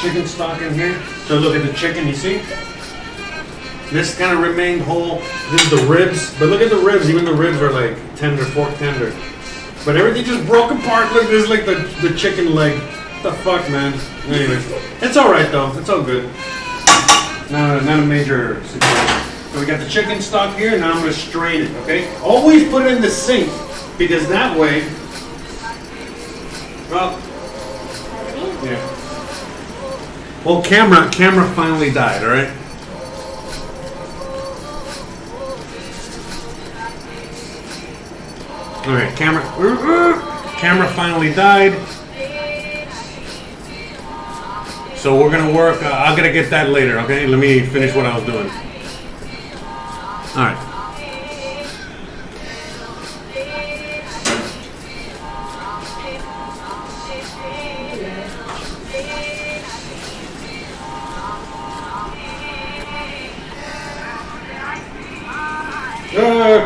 S1: Chicken stock in here. So look at the chicken, you see? This kind of remained whole. This is the ribs. But look at the ribs. Even the ribs are like tender, fork tender. But everything just broke apart. Look, this is like the chicken leg. What the fuck, man? Anyway, it's alright though. It's all good. Not a major situation. So we got the chicken stock here. Now I'm going to strain it, okay? Always put it in the sink. Because that way, well, yeah. Well, camera finally died, all right? All right, camera finally died. So we're gonna work, I'm gonna get that later, okay? Let me finish what I was doing. All right.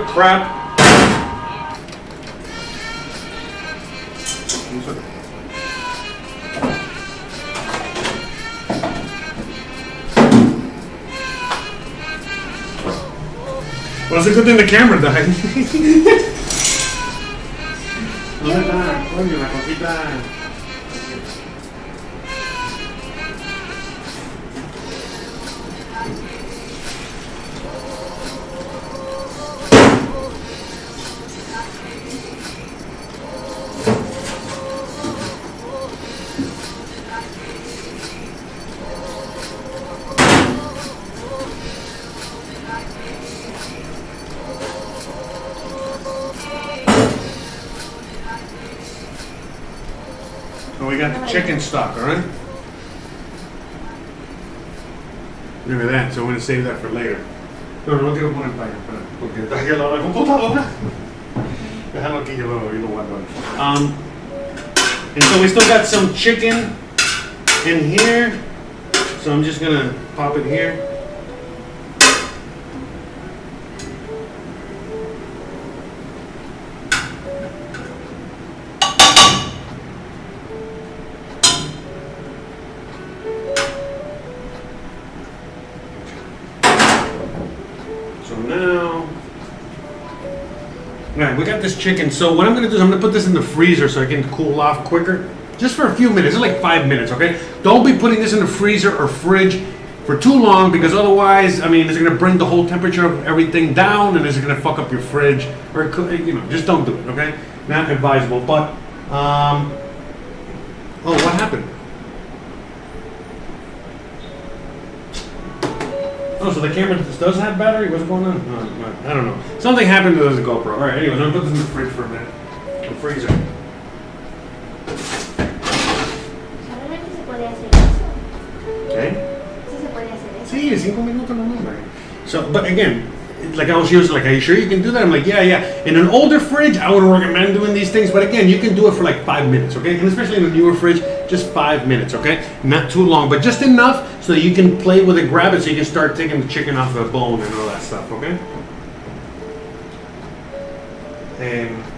S1: Crap. Well, it's a good thing the camera died. ¿Dónde está? Coño, la cosita. We got the chicken stock, all right? Look at that, so I'm going to save that for later. No quiero poner para allá, porque está aquí al lado de la computadora. Déjalo aquí, yo lo guardo. And so we still got some chicken in here, so I'm just going to pop it here. Alright, we got this chicken. So what I'm going to do is I'm going to put this in the freezer so I can cool off quicker. Just for a few minutes. It's like 5 minutes, okay? Don't be putting this in the freezer or fridge for too long because otherwise, I mean, it's going to bring the whole temperature of everything down and it's going to fuck up your fridge. Or, you know, just don't do it, okay? Not advisable. But, oh, what happened? Oh, so the camera does have battery? What's going on? No, I don't know. Something happened to the GoPro. All right, anyways, I'm going to put this in the fridge for a minute. The freezer.
S2: Solamente se puede hacer eso.
S1: Okay.
S2: Sí se puede hacer eso.
S1: Sí, 5 minutos nomás. So, but again, like I was like, are you sure you can do that? I'm like, yeah. In an older fridge, I would recommend doing these things, but again, you can do it for like 5 minutes, okay? And especially in a newer fridge, just 5 minutes, okay? Not too long, but just enough so that you can play with it, grab it, so you can start taking the chicken off the bone and all that stuff, okay?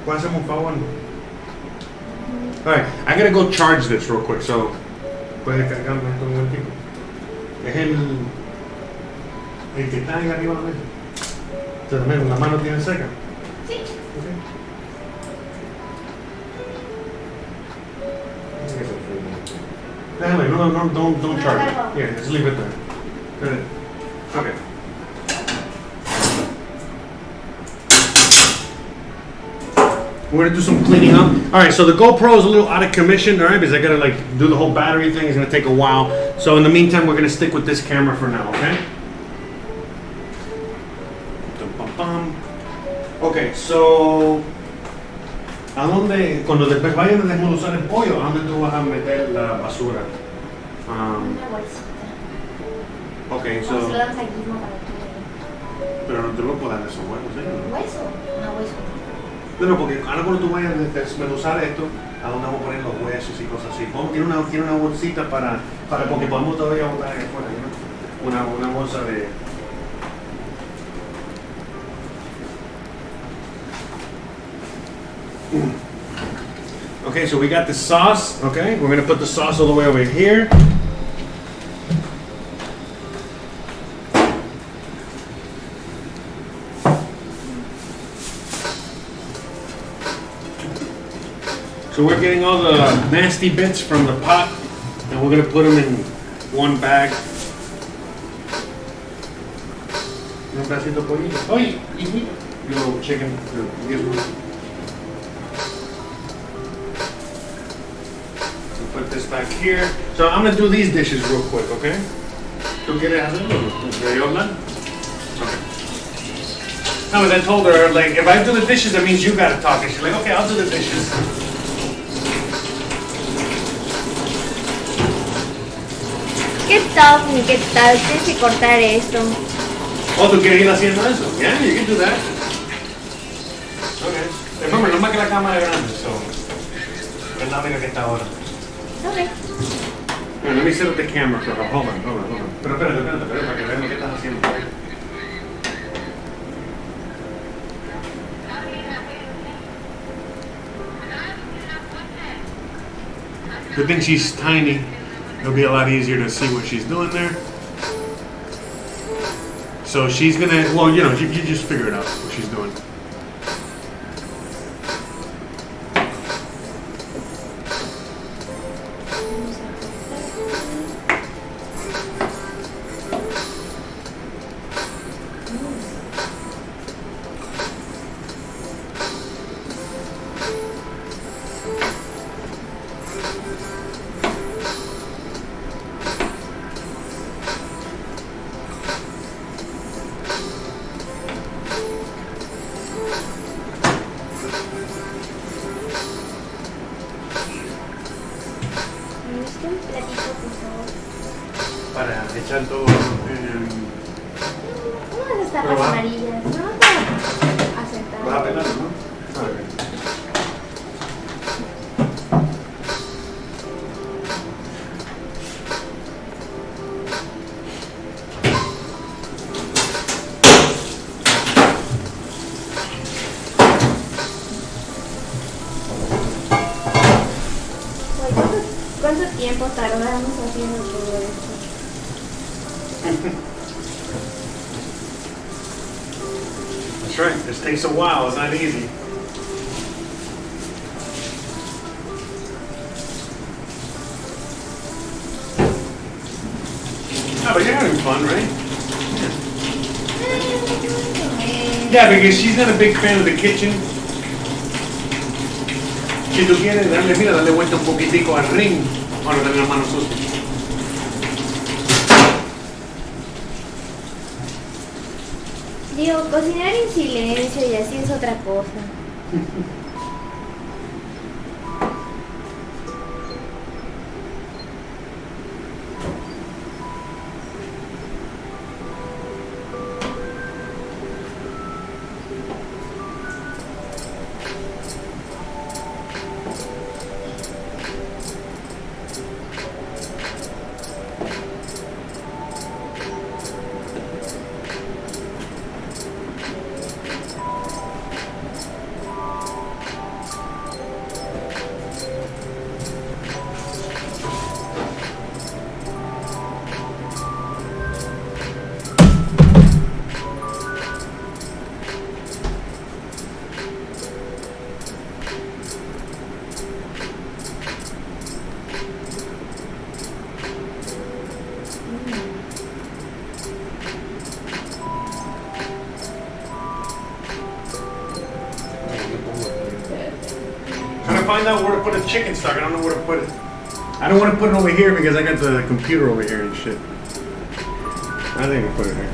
S1: ¿Puedo hacerme un favor? All right, I gotta go charge this real quick, so puede cargarme esto un momentico. Es el que está ahí arriba de la mesa. ¿Se también la mano tiene seca?
S2: Sí.
S1: Okay. Déjame, don't charge it. Yeah, just leave it there. Good. Okay. We're gonna do some cleaning up. All right, so the GoPro is a little out of commission, all right, because I gotta like do the whole battery thing. It's gonna take a while. So in the meantime, we're gonna stick with this camera for now, okay? Okay, so ¿a dónde, cuando después vayan a desmenuzar el pollo, a dónde tú vas a meter la basura?
S2: Una bolsita.
S1: Okay,
S2: O
S1: so,
S2: se lo damos aquí mismo para que...
S1: pero no te lo puedo dar esos huevos, ¿eh?
S2: ¿Hueso? No, hueso.
S1: No, porque ahora cuando tú vayas a desmenuzar esto, ¿a dónde vamos a poner los huesos y cosas así? Tiene una bolsita para porque podemos todavía botar ahí afuera, ¿no? Una bolsa de... Okay, so we got the sauce, okay? We're gonna put the sauce all the way over here. So we're getting all the nasty bits from the pot, and we're gonna put them in one bag. Un pedacito de pollito. Oye, little chicken. So put this back here. So I'm gonna do these dishes real quick, okay? ¿Tú quieres hacerlo? ¿De hablar? Okay. No, but I told her, like, if I do the dishes, that means you gotta talk. And she's like, okay, I'll do the dishes.
S2: ¿Qué tal? ¿Qué tal? Tienes que cortar esto.
S1: Oh, ¿tú quieres ir haciendo eso? Yeah, you can do that. Okay. Remember, no más que la cámara es grande, so... Es la única que está ahora.
S2: Ok.
S1: Let me set up the camera for her. Hold on. Pero espérate, para que vean lo que estás haciendo. Good thing she's tiny. It'll be a lot easier to see what she's doing there. So she's gonna, well, you just figure it out what she's doing.
S2: Un platito, por favor.
S1: Para echar todo
S2: Unas de estas
S1: Pero va.
S2: amarillas. No, para aceptar.
S1: vas a pelarlo, ¿no? Okay.
S2: ¿Cuánto tiempo tardamos haciendo todo esto?
S1: That's right. This takes a while. It's not easy. Oh, but you're having fun, right? Yeah, because she's not a big fan of the kitchen. Si tú quieres darle vuelta un poquitico al ring, para no tener las manos sucias.
S2: Digo, cocinar en silencio y así es otra cosa.
S1: find out where to put a chicken stock. I don't know where to put it. I don't want to put it over here because I got the computer over here and shit. I think I'll put it here.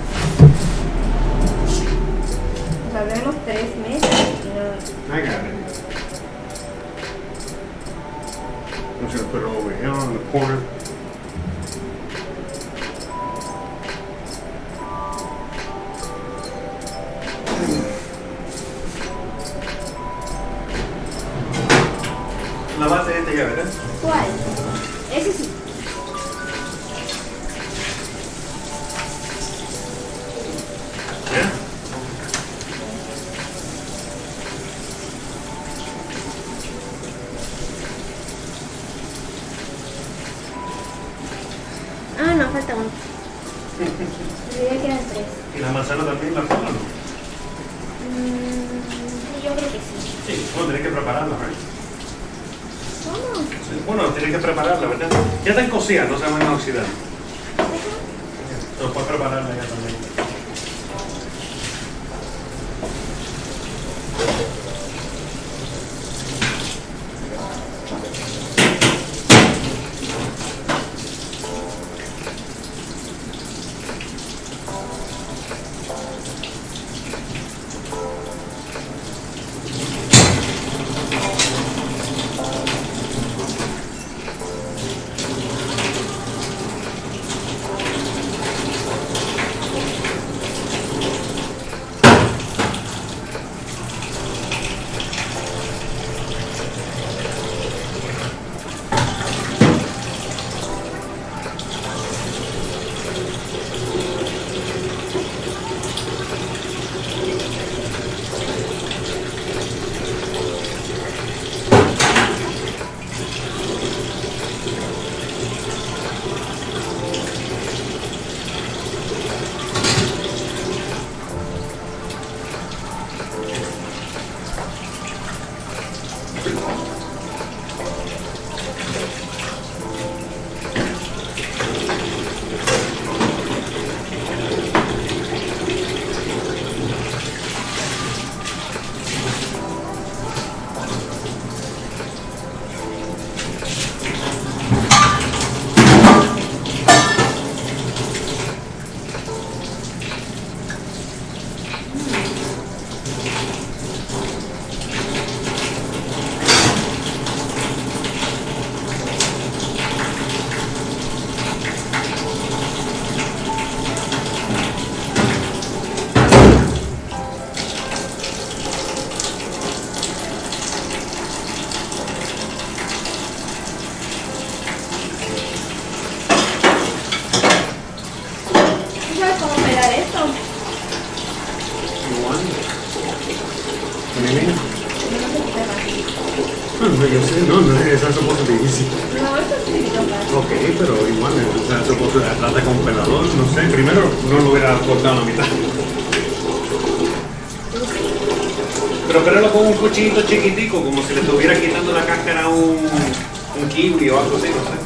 S2: O sea, tenemos 3 meses y no...
S1: I got it. I'm just gonna put it over here on the corner. La base esta ya, ¿verdad?
S2: ¿Cuál? Ese sí.
S1: ¿Ya?
S2: Ah, no, falta uno. Ya quedan 3.
S1: ¿Y la manzana también la pongo o no?
S2: Yo creo que sí.
S1: Sí, bueno, tenés que prepararla, ¿verdad?
S2: ¿Cómo?
S1: Sí, bueno, tienes que prepararla, ¿verdad? Ya están cocidas, no se van a oxidar. Entonces puedes prepararla ya también. Yo sé, no, esa es supposed to be easy.
S2: No, esto es un poquito fácil.
S1: Ok, pero igual, o sea, supposed to trata con pelador, no sé. Primero no lo hubiera cortado a la mitad. Pero pélalo con un cuchillito chiquitico, como si le estuviera quitando la cáscara a un kiwi o algo así, no sé.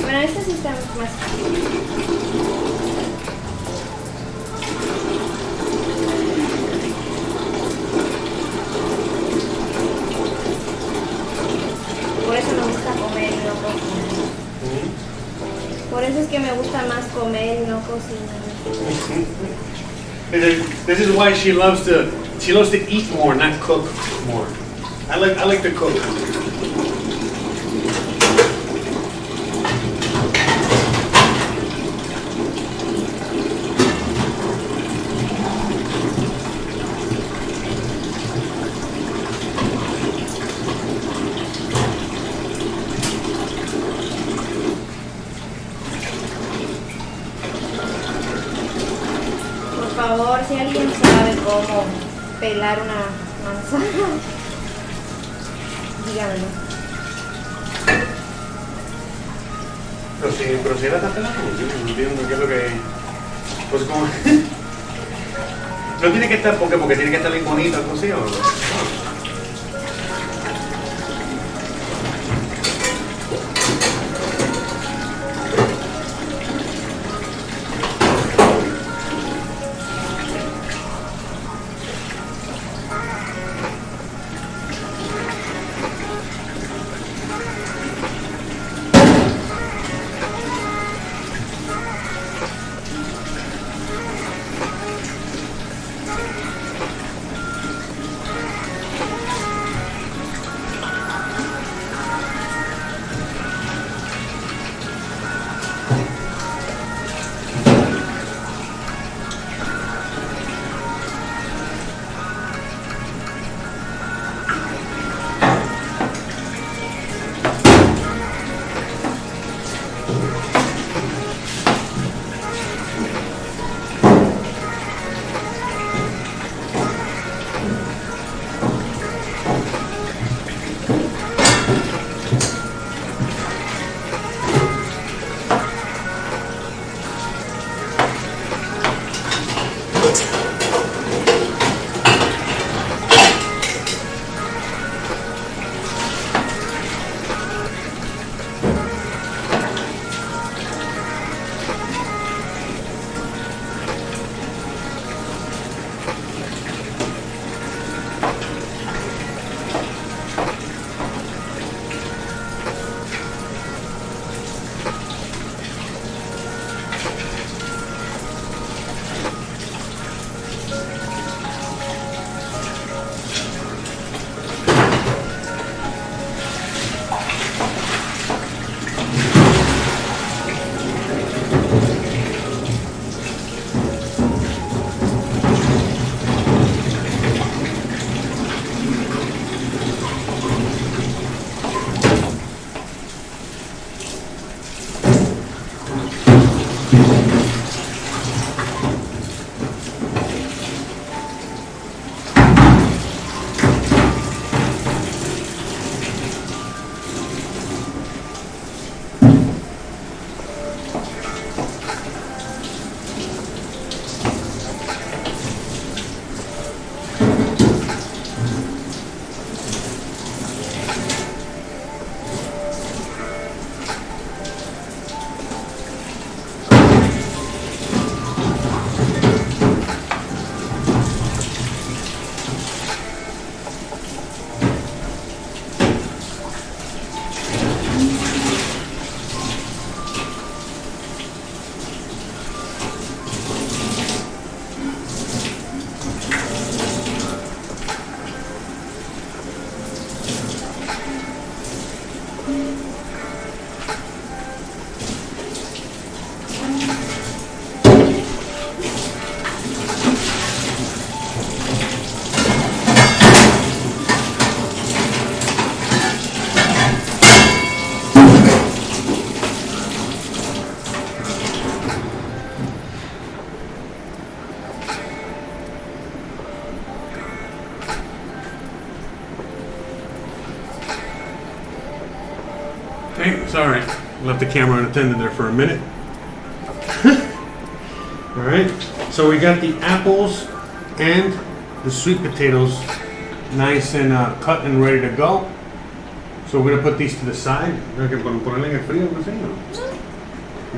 S2: Bueno, este sí está más fácil. Por eso me gusta comer y no cocinar. Por eso es que me gusta más comer y no cocinar.
S1: This is why she loves to eat more, not cook more. I like to cook.
S2: Por favor, si alguien sabe cómo pelar una manzana, díganlo.
S1: Pero si era tan pelado, yo no entiendo qué es lo que... Pues como... No tiene que estar, porque tiene que estar bien bonito, algo así, ¿o no? Hey, it's all right. Left the camera unattended there for a minute. All right. So we got the apples and the sweet potatoes nice and cut and ready to go. So we're gonna put these to the side. Ponerle en el frío, no sé, no?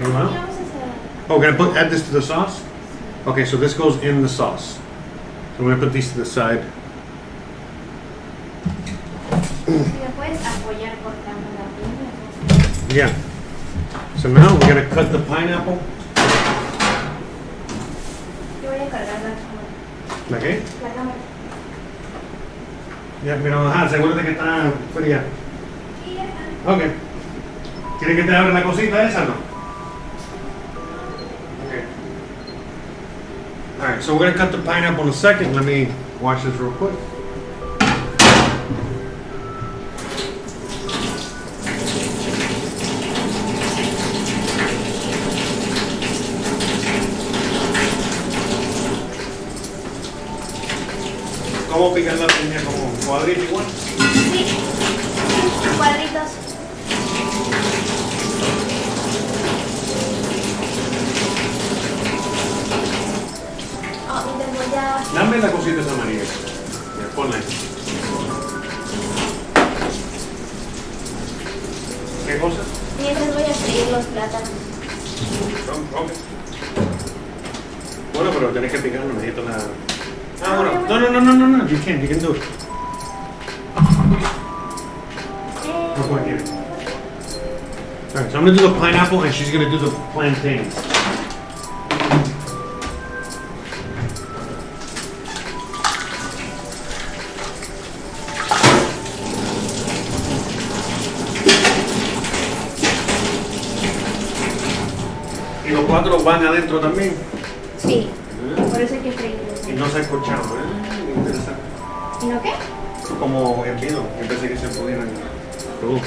S1: No. Oh, we're gonna add this to the sauce? Okay, so this goes in the sauce. So we're gonna put these to the side. Yeah. So now we're gonna cut the pineapple. ¿La qué?
S2: La cámara.
S1: Ya, pero asegúrate que está fría.
S2: Sí, ya está.
S1: Ok. ¿Quieres que te abra la cosita esa o no? Okay. Alright, so we're gonna cut the pineapple in a second. Let me wash this real quick. ¿Cómo picar la piña? ¿Como cuadrito igual?
S2: Sí, cuadritos. Oh, y te voy a...
S1: Dame la cosita esa amarilla. Ya, ponla ahí. ¿Qué cosa?
S2: Mientras voy a freír los plátanos.
S1: Ok. Bueno, pero tenés que picarlo, necesito la... Ah, bueno. No. You can do it. No cualquiera. Alright, so I'm gonna do the pineapple and she's gonna do the plantains. ¿Y los cuatro van adentro también?
S2: Sí, por eso hay que freírlos.
S1: Y no se ha escuchado, ¿eh? Interesante.
S2: ¿Y no qué?
S1: Como hervido. Yo pensé que se pudieran. Cool.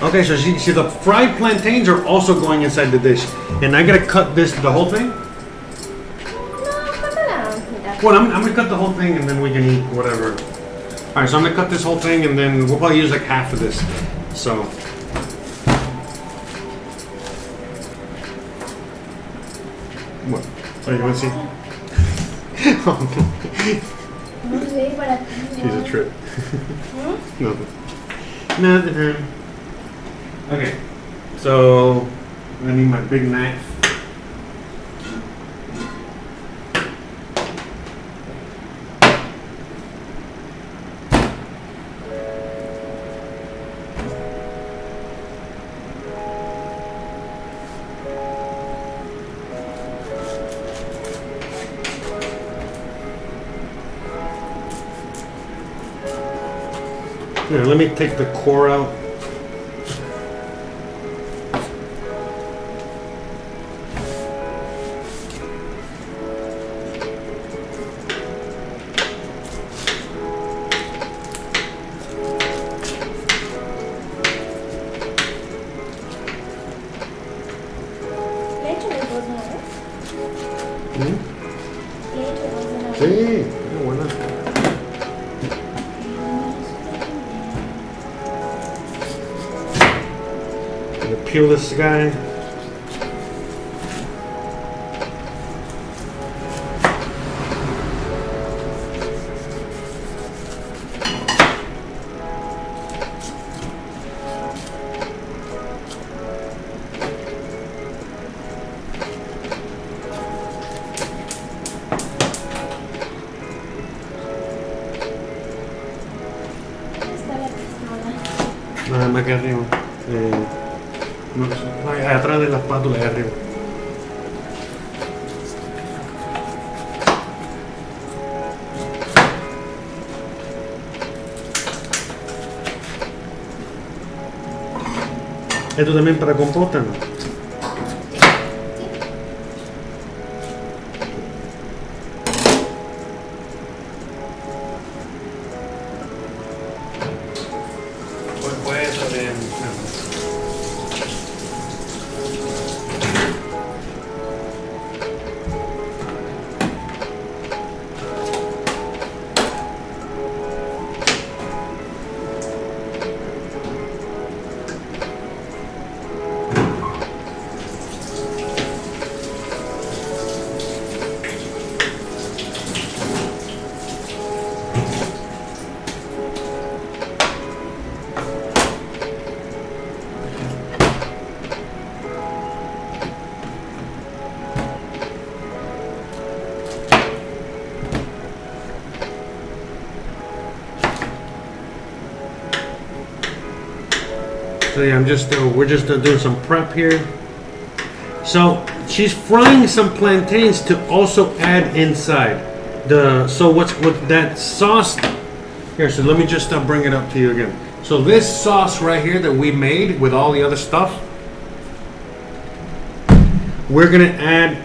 S1: Okay, so see the fried plantains are also going inside the dish, and I gotta cut the whole thing.
S2: No, corta la mitad.
S1: Well, I'm gonna cut the whole thing, and then we can eat whatever. All right, so I'm gonna cut this whole thing, and then we'll probably use like half of this. So. What? Oh, you want to see?
S2: No sé, para ti.
S1: She's a trip.
S2: ¿Mm?
S1: Nothing. Okay, so I need my big knife. Here, let me take the core out.
S2: Le echo los dos nomás.
S1: Sí, qué buena. Gonna peel this guy. Nada más que arriba. No, atrás de la espátula, de arriba. ¿Esto también para compota, no? Pues también. So yeah, we're just doing some prep here. So she's frying some plantains to also add inside. So what's with that sauce? Here, so let me just bring it up to you again. So this sauce right here that we made with all the other stuff, we're gonna add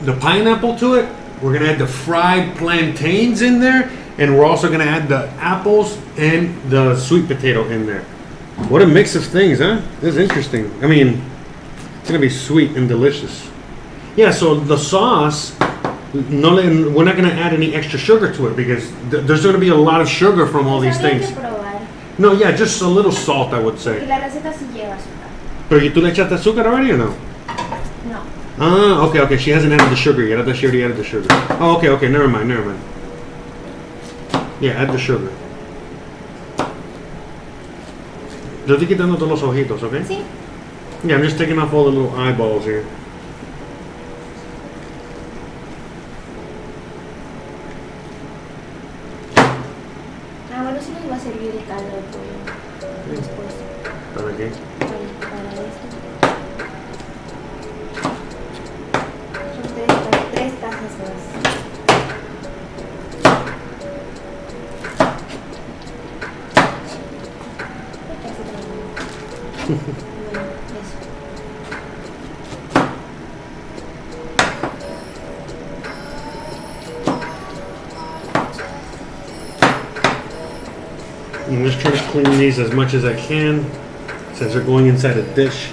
S1: the pineapple to it. We're gonna add the fried plantains in there, and we're also gonna add the apples and the sweet potato in there. What a mix of things, huh? This is interesting. I mean, it's gonna be sweet and delicious. Yeah, so the sauce, we're not gonna add any extra sugar to it because there's gonna be a lot of sugar from all these things. No, yeah, just a little salt, I would say.
S2: La receta sí lleva azúcar.
S1: Pero ¿tú le echaste azúcar already or no?
S2: No.
S1: Ah, okay. She hasn't added the sugar yet. I thought she already added the sugar. Oh, okay. Never mind. Yeah, add the sugar. Yo estoy quitando todos los ojitos, okay?
S2: Sí.
S1: Yeah, I'm just taking off all the little eyeballs here.
S2: Ah, bueno, sí nos va a servir el caldo de pollo después.
S1: ¿Para qué?
S2: Para esto. Son tres tazas más. Bueno, eso.
S1: I'm just trying to clean these as much as I can since they're going inside a dish.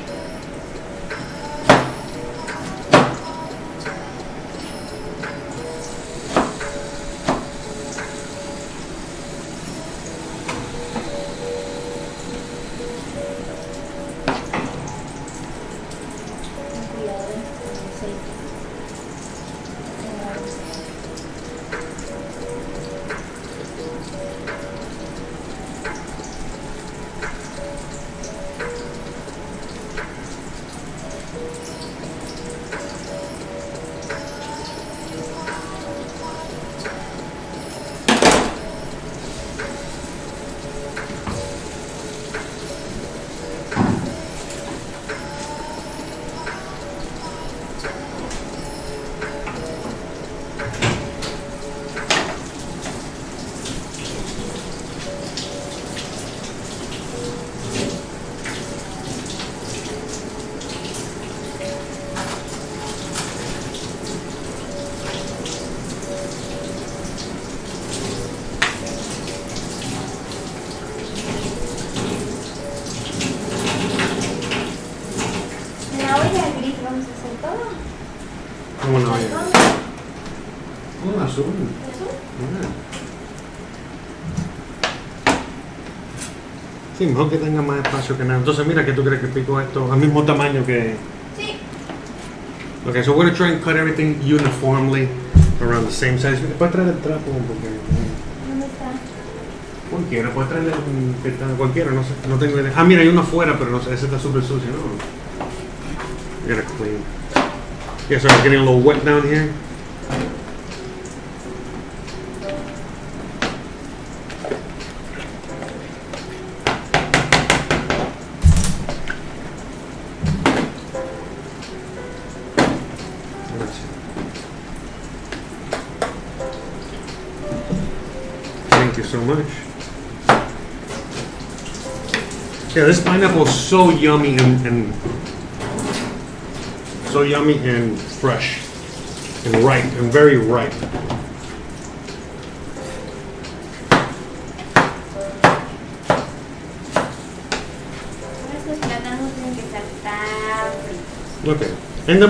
S2: En la olla gris vamos a hacer todo.
S1: Bueno, Oh, azul.
S2: ¿Eso?
S1: Yeah. Sí, mejor que tenga más espacio que nada. Entonces, mira, que tú crees que pico esto al mismo tamaño que...
S2: Sí.
S1: Okay, so we're going to try and cut everything uniformly around the same size. ¿Puedes traer el trapo? Porque...
S2: ¿Dónde está?
S1: Cualquiera, puedes traerle cualquiera, no sé, no tengo idea. Ah, mira, hay uno afuera, pero no sé, ese está súper sucio, ¿no? I gotta clean. Yeah, so it's getting a little wet down here. Thank you so much. Yeah, this pineapple is so yummy and so yummy and fresh and ripe and very ripe.
S2: Estos plátanos tienen que estar tan fritos.
S1: Okay. And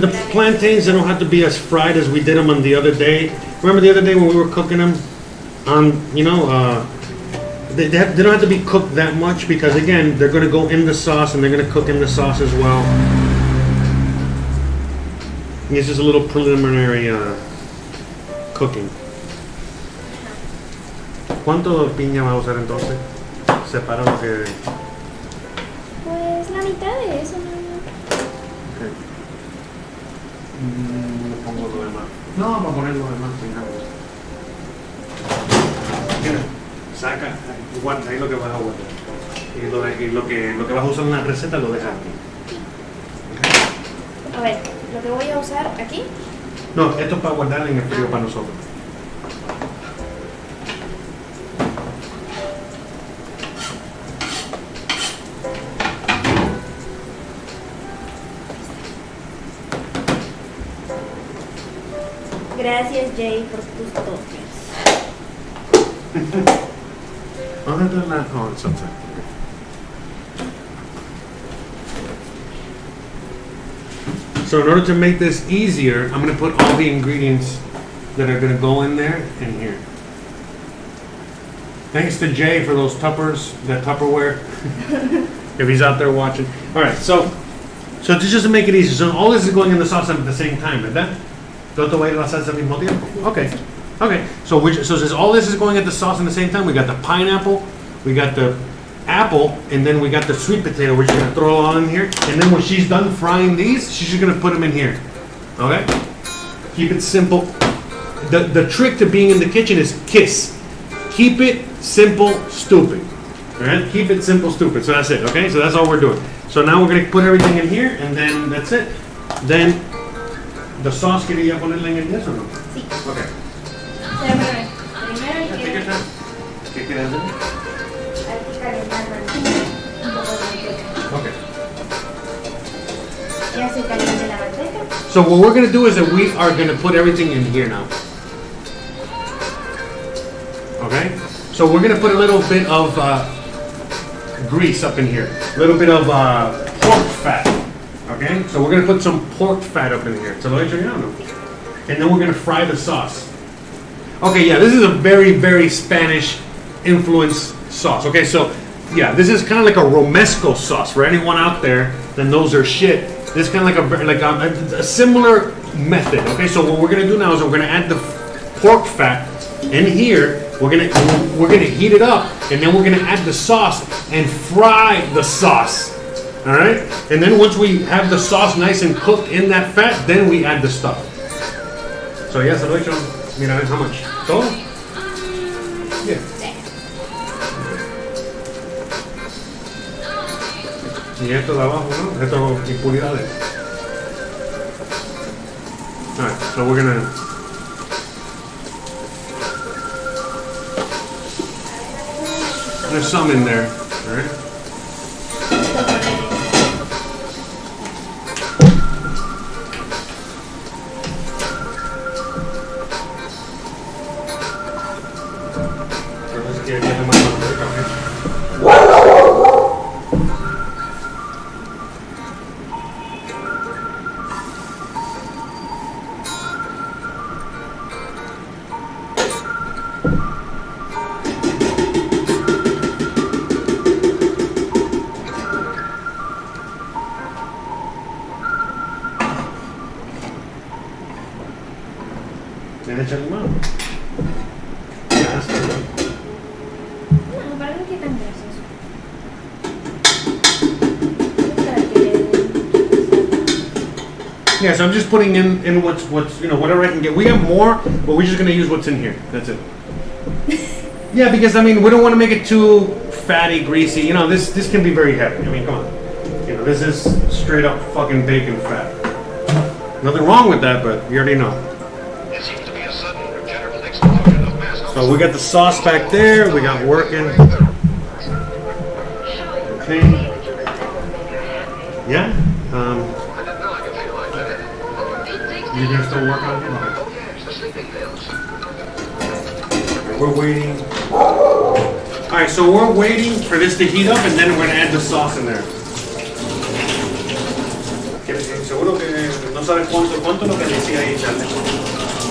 S1: the plantains, they don't have to be as fried as we did them on the other day. Remember the other day when we were cooking them? They don't have to be cooked that much because again, they're going to go in the sauce and they're going to cook in the sauce as well. And it's just a little preliminary cooking. ¿Cuánto piña va a usar entonces? Separa lo que...
S2: Pues la mitad de eso, ¿no?
S1: Okay. Le pongo lo demás. No, para poner lo demás, fíjate. Mira, saca, guarda ahí lo que vas a guardar. Y lo que vas a usar en la receta lo dejas aquí.
S2: A ver, lo que voy a usar aquí.
S1: No, esto es para guardar en el frío para nosotros.
S2: Gracias, Jay, por tus toques.
S1: ¿Dónde está la...? Oh, it's outside. Okay. So in order to make this easier, I'm going to put all the ingredients that are going to go in there in here. Thanks to Jay for those that Tupperware, if he's out there watching. All right, so just to make it easy, so all this is going in the sauce at the same time, ¿verdad? Todo va a ir a la salsa al mismo tiempo. Okay. So since all this is going at the sauce at the same time, we got the pineapple, we got the apple, and then we got the sweet potato, which we're gonna throw all in here. And then when she's done frying these, she's just gonna put them in here. Okay? Keep it simple. The trick to being in the kitchen is KISS. Keep it simple, stupid. All right? Keep it simple, stupid. So that's it. Okay? So that's all we're doing. So now we're gonna put everything in here, and then that's it. Then the sauce, ¿quería ponerle en el yeso o no?
S2: Sí.
S1: Okay.
S2: Primero
S1: Take your time. ¿Qué quieres hacer?
S2: hay que calentar un poco de manteca.
S1: Okay.
S2: Ya se caliente la manteca.
S1: So what we're gonna do is that we are gonna put everything in here now. Okay? So we're gonna put a little bit of grease up in here. A little bit of pork fat. Okay? So we're gonna put some pork fat up in here. ¿Se lo he hecho ya o no? And then we're gonna fry the sauce. Okay, yeah, this is a very, very Spanish influenced sauce. Okay, so yeah, this is kind of like a romesco sauce. For anyone out there that knows their shit, this is kind of like a similar method. Okay, so what we're gonna do now is we're gonna add the pork fat in here. We're gonna heat it up, and then we're gonna add the sauce and fry the sauce. All right, and then once we have the sauce nice and cooked in that fat, then we add the stuff. So yeah, se lo he hecho. Mira, how much? ¿Todo? Yeah. Y esto de abajo, ¿no? Esto impunidades. Alright, so we're gonna... There's some in there, alright? ¿Tienes echar limón? Ya, está bien.
S2: No, para no que tan grasoso.
S1: Yeah, so I'm just putting in what's whatever I can get. We got more, but we're just gonna use what's in here. That's it. Yeah, because I mean we don't want to make it too fatty, greasy. You know, this can be very heavy. I mean, come on. You know, this is straight up fucking bacon fat. Nothing wrong with that, but you already know.
S3: It seems to be a sudden general explosion of mass.
S1: So we got the sauce back there. We got working. Okay. Yeah.
S3: I didn't know I could feel like that.
S1: You're gonna still work on it?
S3: Oh yeah, it's the sleeping pills.
S1: We're waiting. Alright, so we're waiting for this to heat up and then we're gonna add the sauce in there. Seguro que no sabes cuánto lo que decía ahí, Charlie.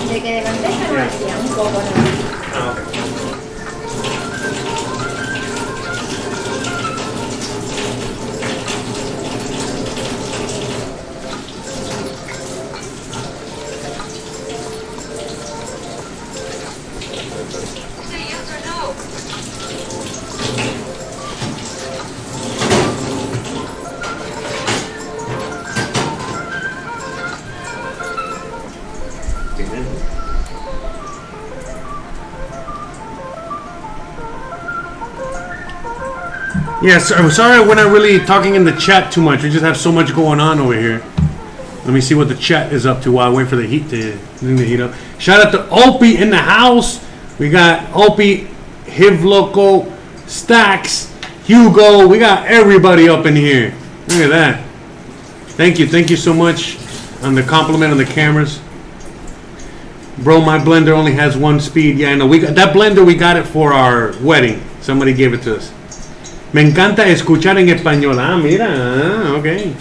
S2: De que de bandeja no hacía un poco, ¿no?
S1: Ah, okay.
S3: Say yes or no.
S1: Yes, I'm sorry we're not really talking in the chat too much. We just have so much going on over here. Let me see what the chat is up to while I wait for the heat to heat up. Shout out to Opie in the house. We got Opie, Hivloco, Stacks, Hugo. We got everybody up in here. Look at that. Thank you so much on the compliment on the cameras. Bro, my blender only has one speed. Yeah, I know. We got that blender. We got it for our wedding. Somebody gave it to us. Me encanta escuchar en español. Ah, mira. Ah, ok.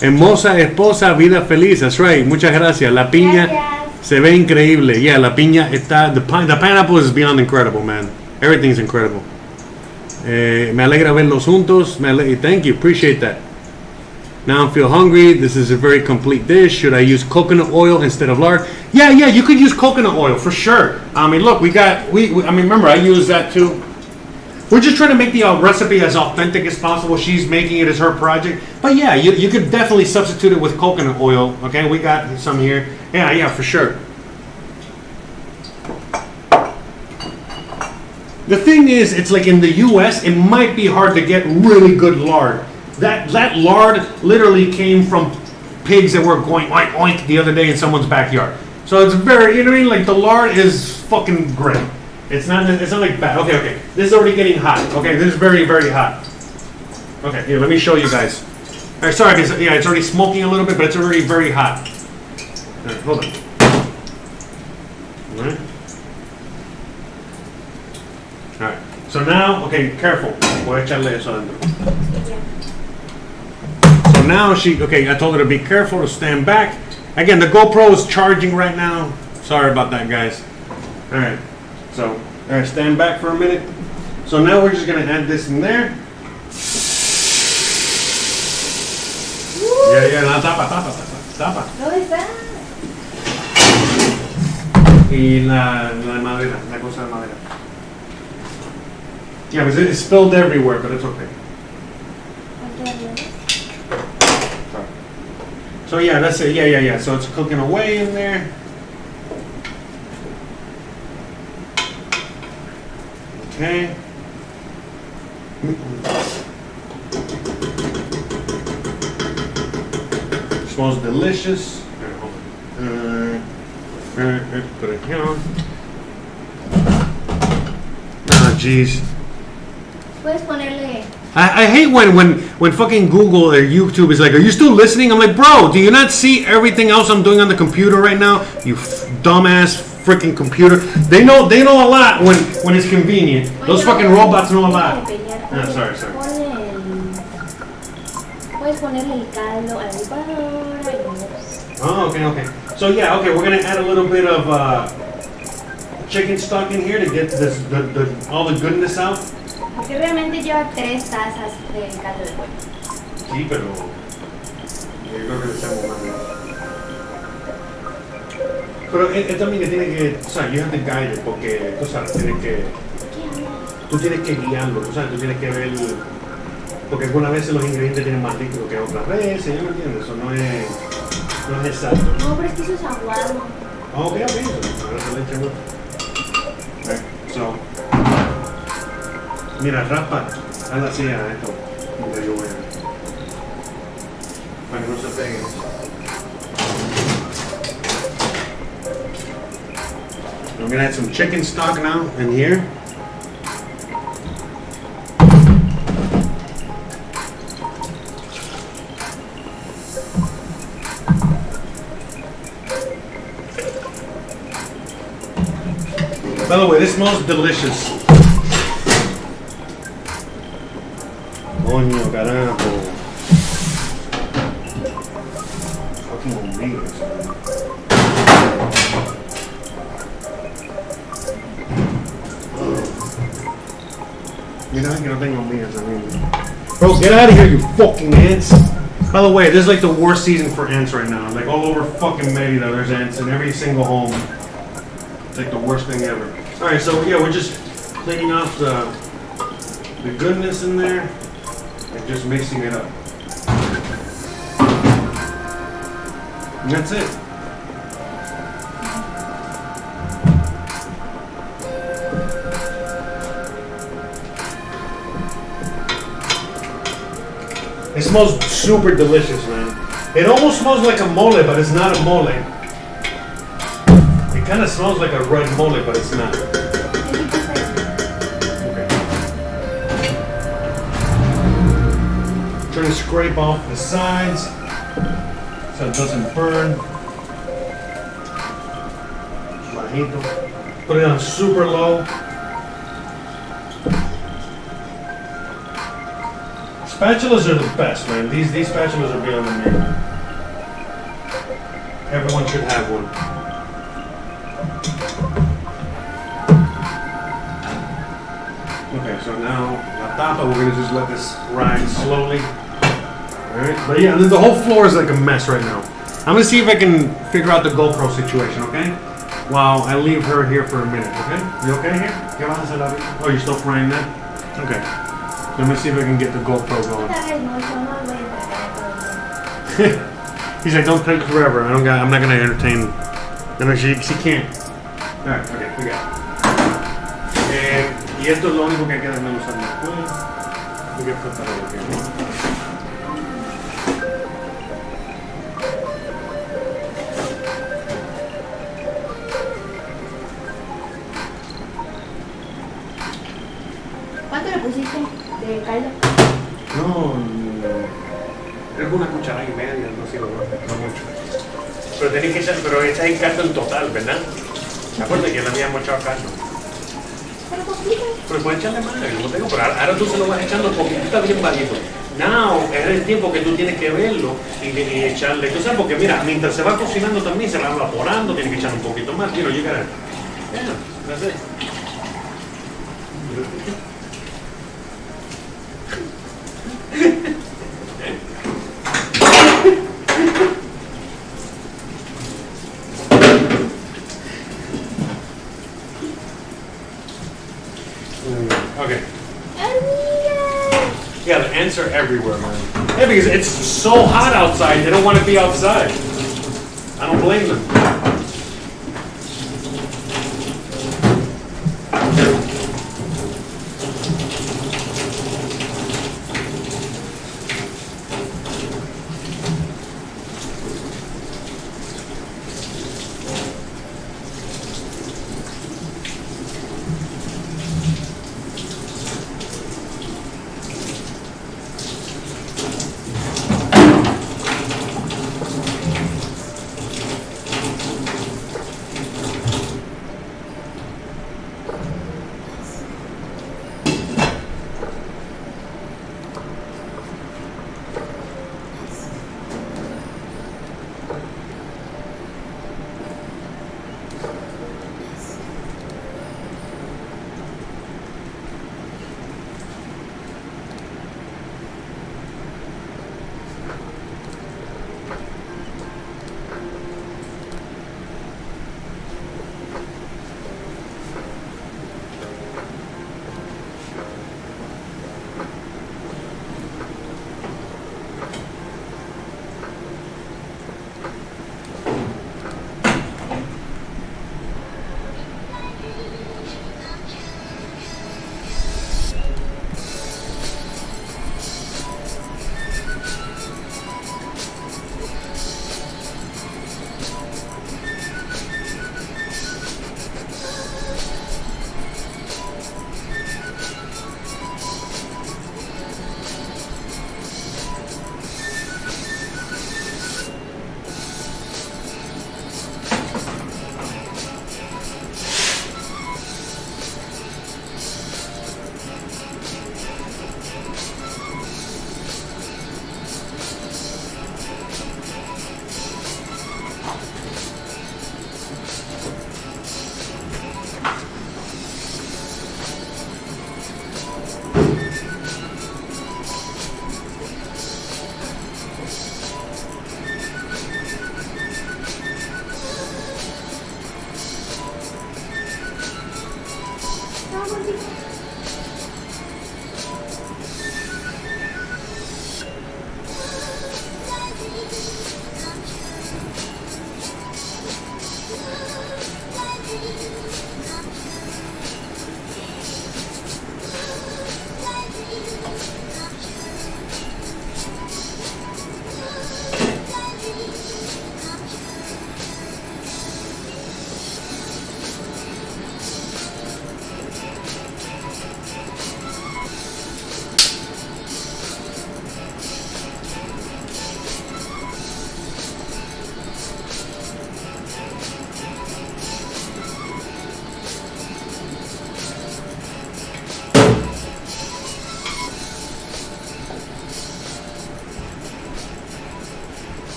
S1: Hermosa esposa, vida feliz. That's right. Muchas gracias. La piña se ve increíble. Yeah, la piña está. The pineapple is beyond incredible, man. Everything's incredible. Me alegra verlos juntos. Thank you. Appreciate that. Now I feel hungry. This is a very complete dish. Should I use coconut oil instead of lard? Yeah, you could use coconut oil for sure. I mean, look, we remember I use that too. We're just trying to make the recipe as authentic as possible. She's making it as her project. But yeah, you could definitely substitute it with coconut oil. Okay, we got some here. Yeah, for sure. The thing is, it's like in the US, it might be hard to get really good lard. That lard literally came from pigs that were going oink oink the other day in someone's backyard. So it's very, you know what I mean? Like the lard is fucking great. It's not like bad. Okay. This is already getting hot. Okay, this is very, very hot. Okay, here, let me show you guys. All right, sorry, because yeah, it's already smoking a little bit, but it's already very hot. All right, hold on. All right. So now, okay, careful. Voy a echarle eso adentro. So now I told her to be careful, to stand back. Again, the GoPro is charging right now. Sorry about that, guys. All right. So, all right, stand back for a minute. So now we're just gonna add this in there. Yeah, no, tapa.
S2: ¿Dónde está?
S1: Y la madera, la cosa de madera. Yeah, because it spilled everywhere, but it's okay. Sorry. So yeah, that's it. Yeah. So it's cooking away in there. Okay. Smells delicious. Put it here. Ah, jeez.
S2: Puedes ponerle.
S1: I hate when fucking Google or YouTube is like, are you still listening? I'm like, bro, do you not see everything else I'm doing on the computer right now? You dumbass freaking computer. They know a lot when it's convenient. Those fucking robots know a lot. Sorry.
S2: Puedes ponerle el caldo a la licuadora.
S1: Oh, okay. So yeah, okay, we're gonna add a little bit of chicken stock in here to get this all the goodness out.
S2: Porque realmente lleva 3 tazas de caldo de pollo.
S1: Sí, pero yo creo que le echamos más. Pero él también que tiene que, o sea, you have to guide it, porque tú sabes, tú tienes que guiarlo, tú sabes, tú tienes que ver, porque algunas veces los ingredientes tienen más líquido que otras veces, ¿ya me entiendes? Eso no es exacto.
S2: No, pero es que eso es aguado.
S1: Ok, ahora se le echamos. Right, so, mira, raspa, hazla así a esto, donde yo voy a, para que no se pegue. I'm gonna add some chicken stock now in here. By the way, this smells delicious. Coño, carajo. Fucking hormigas. Mira que no tengo hormigas también. Bro, get out of here, you fucking ants. By the way, this is like the worst season for ants right now. Like all over fucking Mérida, there's ants in every single home. It's like the worst thing ever. Alright, so yeah, we're just cleaning off the goodness in there and just mixing it up. And that's it. It smells super delicious, man. It almost smells like a mole, but it's not a mole. It kind of smells like a red mole, but it's not. Okay. Trying to scrape off the sides so it doesn't burn. Bajito. Put it on super low. Spatulas are the best, man. These spatulas are beyond me. Everyone should have one. Okay, so now la tapa, we're gonna just let this ride slowly. Alright, but yeah, the whole floor is like a mess right now. I'm gonna see if I can figure out the GoPro situation, okay? While I leave her here for a minute, okay? You okay here? ¿Qué vas a hacer ahorita? Oh, you're still frying that? Okay. Let me see if I can get the GoPro going. He's like, don't take forever. I'm not gonna entertain. No, she can't. Alright, okay, we got it. Y esto es lo único que queda en usar después. We can put that over here.
S2: ¿Cuánto le pusiste de caldo?
S1: No, creo que una cucharada y media, no sé, no mucho. Pero tenés que echar, pero echas el caldo en total, ¿verdad? Acuérdate que ya le habíamos echado caldo.
S2: Pero poquito.
S1: Pero puedes echarle más, como tengo, pero ahora tú se lo vas echando poquito, está bien bajito. Now, es el tiempo que tú tienes que verlo y echarle, tú sabes, porque mira, mientras se va cocinando también se va evaporando, tienes que echarle un poquito más, quiero llegar a... no sé. Okay. Yeah, the ants are everywhere, man. Yeah, because it's so hot outside, they don't want to be outside. I don't blame them.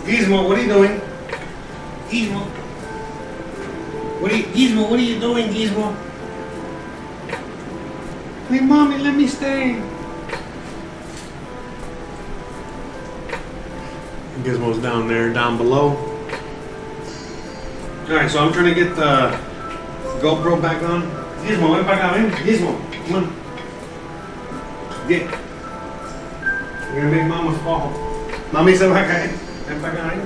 S1: Gizmo, what are you doing? Gizmo. Gizmo, what are you doing, Gizmo? Hey, mommy, let me stay. Gizmo's down there, down below. Alright, so I'm trying to get the GoPro back on. Gizmo, ven para acá, ven. Gizmo, come on. Get. You're gonna make mama's fall. Mami se va a caer. Ven para acá, ven.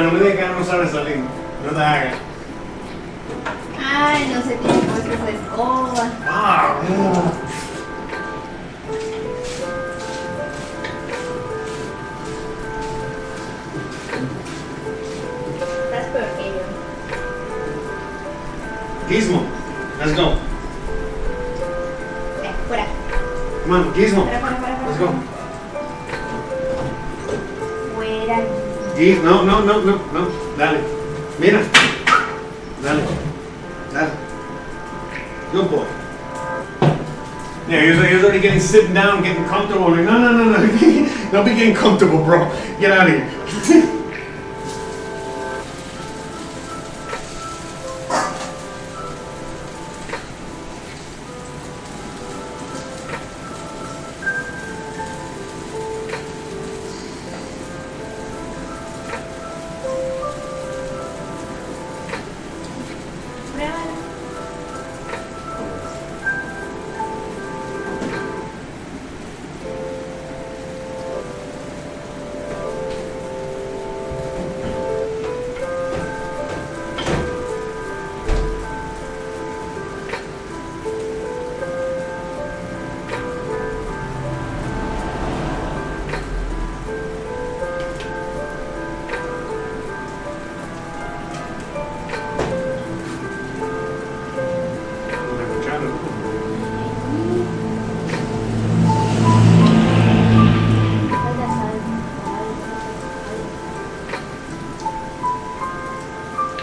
S1: No me digas que no sabe salir. No te hagas.
S2: Ay, no sé cómo es que se escoba.
S1: Ah,
S2: Estás peor que yo.
S1: Gizmo, let's go.
S2: Fuera.
S1: Come on, Gizmo.
S2: Fuera.
S1: Let's go.
S2: Fuera.
S1: No. Dale. Mira. Dale. Good boy. Yeah, he was already sitting down, getting comfortable. Like, no. Don't be getting comfortable, bro. Get out of here.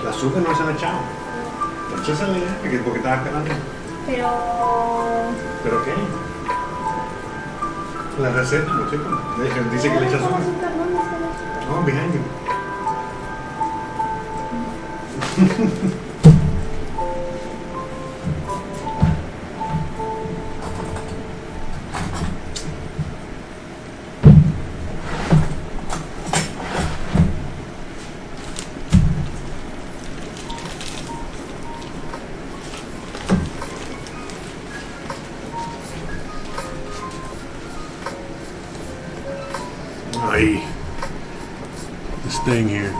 S1: La azúcar no se la ha echado. Échasela ya, porque estaba esperando. ¿Pero qué? La receta, no sé cómo. Dice que le echa azúcar. Oh, behind you. Ahí. This thing here.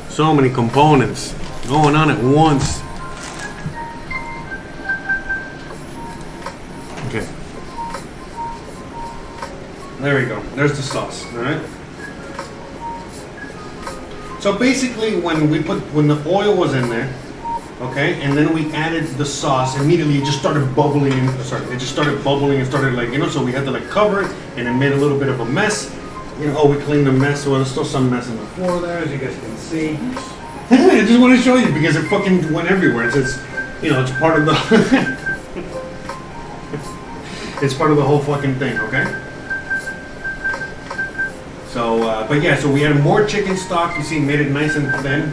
S1: So many components going on at once. Okay. There we go. There's the sauce. All right. So basically, when the oil was in there, okay, and then we added the sauce, immediately it just started bubbling. It just started bubbling and started like, so we had to like cover it, and it made a little bit of a mess. We cleaned the mess. Well, there's still some mess on the floor there, as you guys can see. I just want to show you because it fucking went everywhere. It's it's part of the it's part of the whole fucking thing, okay? So, but yeah, so we added more chicken stock. You see, made it nice and thin.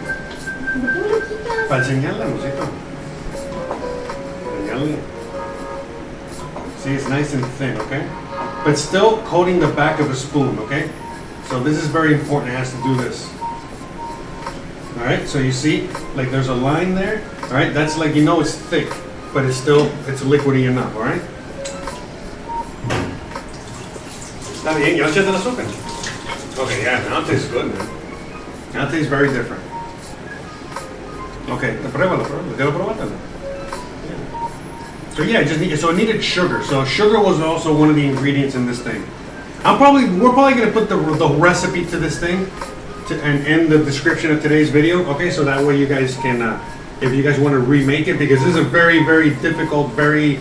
S1: Para enseñarle, Rosito. Enseñarle. See, it's nice and thin, okay? But still coating the back of a spoon, okay? So this is very important. It has to do this. All right, so you see, like there's a line there. All right, that's like, it's thick, but it's liquidy enough, all right? Está bien, ya echaste el azúcar. Okay, yeah, now it tastes good, man. Now it tastes very different. Okay, pruébalo. Quiero probártelo. So yeah, it needed sugar. So sugar was also one of the ingredients in this thing. We're probably gonna put the recipe to this thing and in the description of today's video. Okay, so that way you guys can, if you guys want to remake it, because this is a very, very difficult, very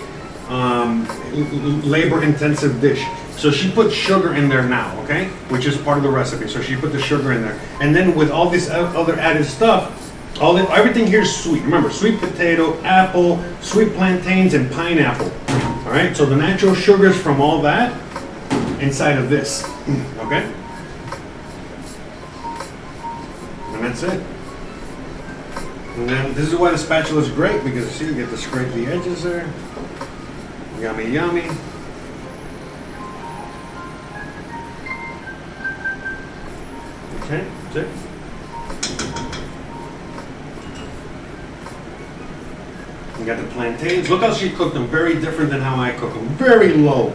S1: labor-intensive dish. So she put sugar in there now, okay, which is part of the recipe. So she put the sugar in there, and then with all this other added stuff. Everything here is sweet. Remember, sweet potato, apple, sweet plantains, and pineapple. All right, so the natural sugars from all that inside of this. Okay, and that's it. And then this is why the spatula is great, because see, you get to scrape the edges there. Yummy, yummy. Okay, that's it. You got the plantains. Look how she cooked them. Very different than how I cook them. Very low.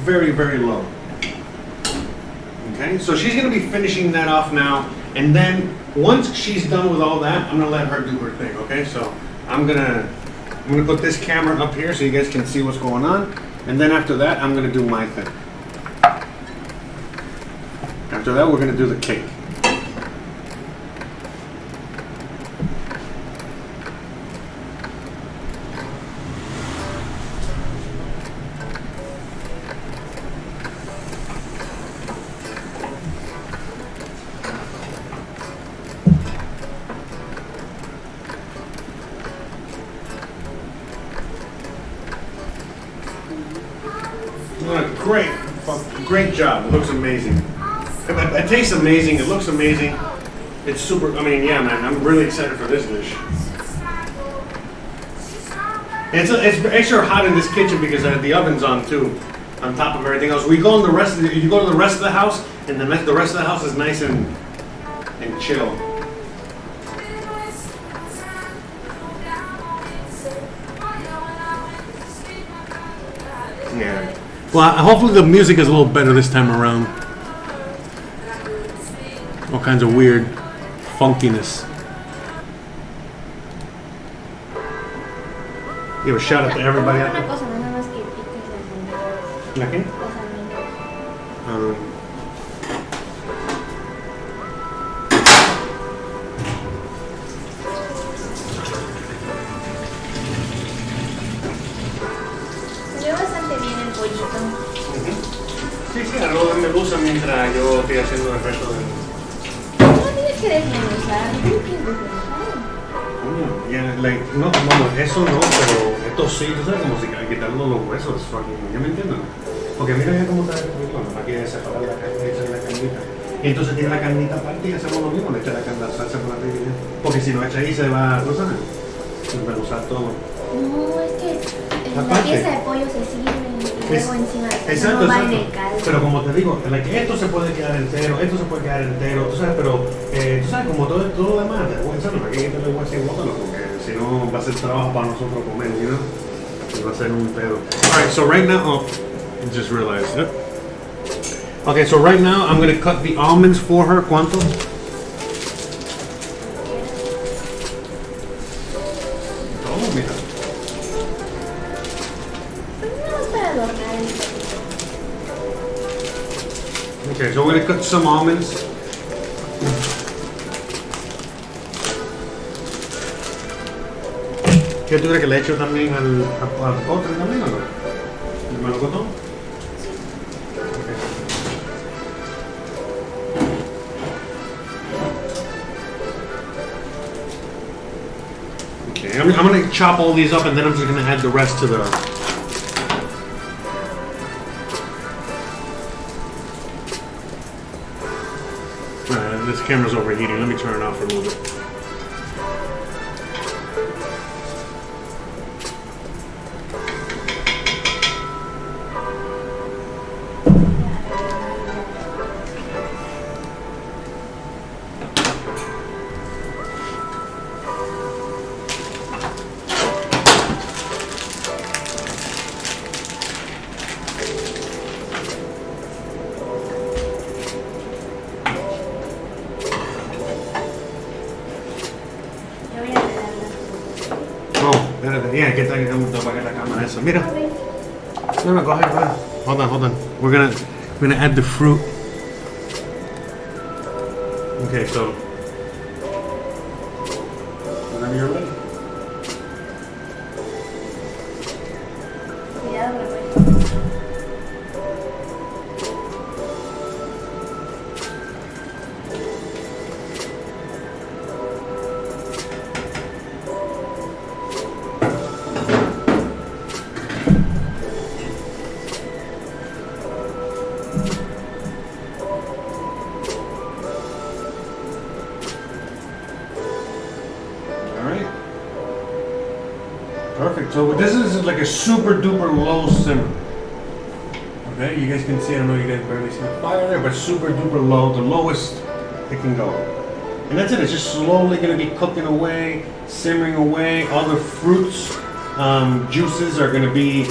S1: Very, very low. Okay, so she's going to be finishing that off now. And then once she's done with all that, I'm going to let her do her thing. Okay, so I'm going to put this camera up here so you guys can see what's going on. And then after that, I'm going to do my thing. After that, we're going to do the cake. Great job. It looks amazing. It tastes amazing. It looks amazing. It's super. I mean, yeah, man. I'm really excited for this dish. And it's extra hot in this kitchen because the oven's on too, on top of everything else. You go to the rest of the house, and the rest of the house is nice and chill. Yeah. Well, hopefully the music is a little better this time around. All kinds of weird funkiness. Give a shout out to everybody out there. ¿La qué? Sí, algo me gusta mientras yo estoy haciendo el resto de...
S2: No tienes que desmenuzar, no tienes que desmenuzar.
S1: No, vamos, eso no, pero esto sí, tú sabes, como si quitando los huesos, ¿ya me entiendes? Porque mira ya cómo está el bueno, aquí hay que separar la carne y echar la carnita. Y entonces tiene la carnita aparte y hacemos lo mismo, le echa la salsa por arriba. Porque si no echa ahí se va, ¿tú sabes? Se va a usar todo.
S2: No, es que la pieza de pollo se sirve. Luego encima de
S1: exacto,
S2: no va en el caldo.
S1: Pero como te digo, esto se puede quedar entero, esto se puede quedar entero, tú sabes, pero tú sabes, como todo lo demás, bueno, aquí te lo voy a decir, bótalo, porque si no va a ser trabajo para nosotros comer, you know? Va a ser un pedo. Alright, so right now, I just realized it. Okay, so right now I'm going to cut the almonds for her. ¿Cuánto? Todo, mira. Okay, so we're going to cut some almonds. ¿Qué tú crees que le echo también al postre también o no? ¿El melocotón? Okay, I'm gonna chop all these up and then I'm just gonna add the rest to the. This camera's overheating. Let me turn it off for a little bit. Yeah, get that la cámara esa. Mira. No, go ahead, go ahead. Hold on. We're gonna add the fruit. Okay, so whenever you're ready. Perfect. So this is like a super duper low simmer. Okay, you guys can see, I don't know, you guys barely see the fire there, but super duper low, the lowest it can go. And that's it, it's just slowly gonna be cooking away, simmering away. All the fruits, juices are gonna be,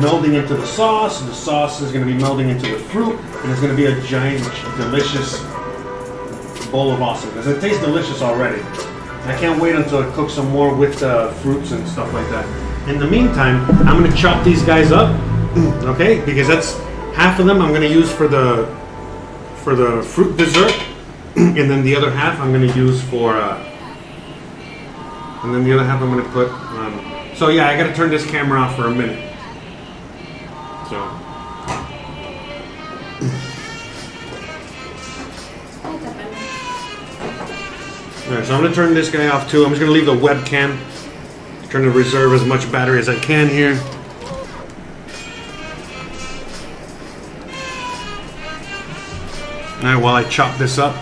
S1: melding into the sauce. The sauce is gonna be melding into the fruit, and it's gonna be a giant, delicious bowl of awesomeness. It tastes delicious already. I can't wait until I cook some more with the fruits and stuff like that. In the meantime, I'm gonna chop these guys up, okay? Because that's half of them I'm gonna use for the fruit dessert, and then the other half I'm gonna use for, and then the other half I'm gonna put. So yeah, I gotta turn this camera off for a minute. So. Alright, so I'm going to turn this guy off too. I'm just going to leave the webcam. Trying to reserve as much battery as I can here. Alright, while I chop this up.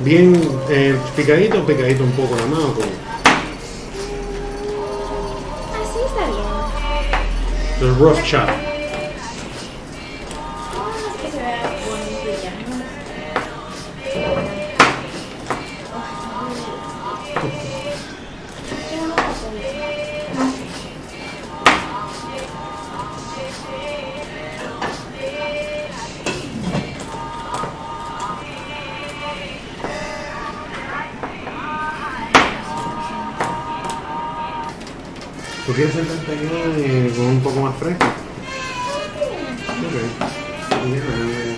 S1: Bien picadito un poco la mano.
S2: Así está bien.
S1: The rough chop.
S2: Es que se vea bonito y ya.
S1: ¿Tú quieres sentarte aquí con un poco más fresco? Okay. Yeah.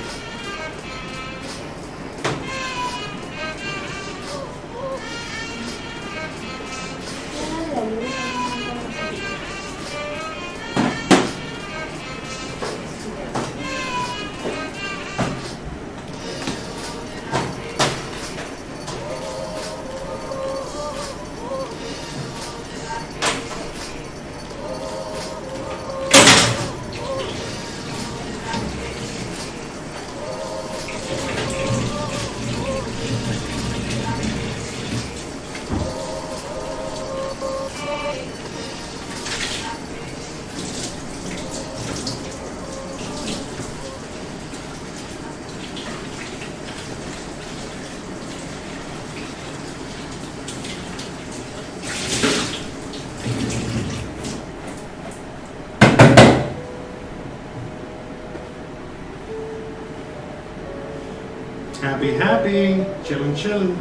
S1: Happy, happy. Chillin', chillin'.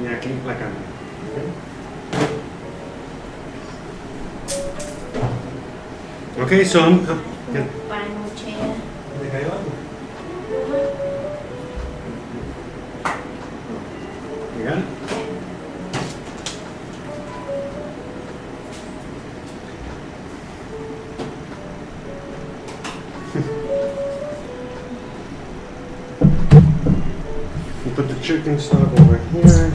S1: Y aquí la cámara. Okay, so I'm
S2: Para noche.
S1: ¿Me cayó algo? You got it? You put the chicken stock over here.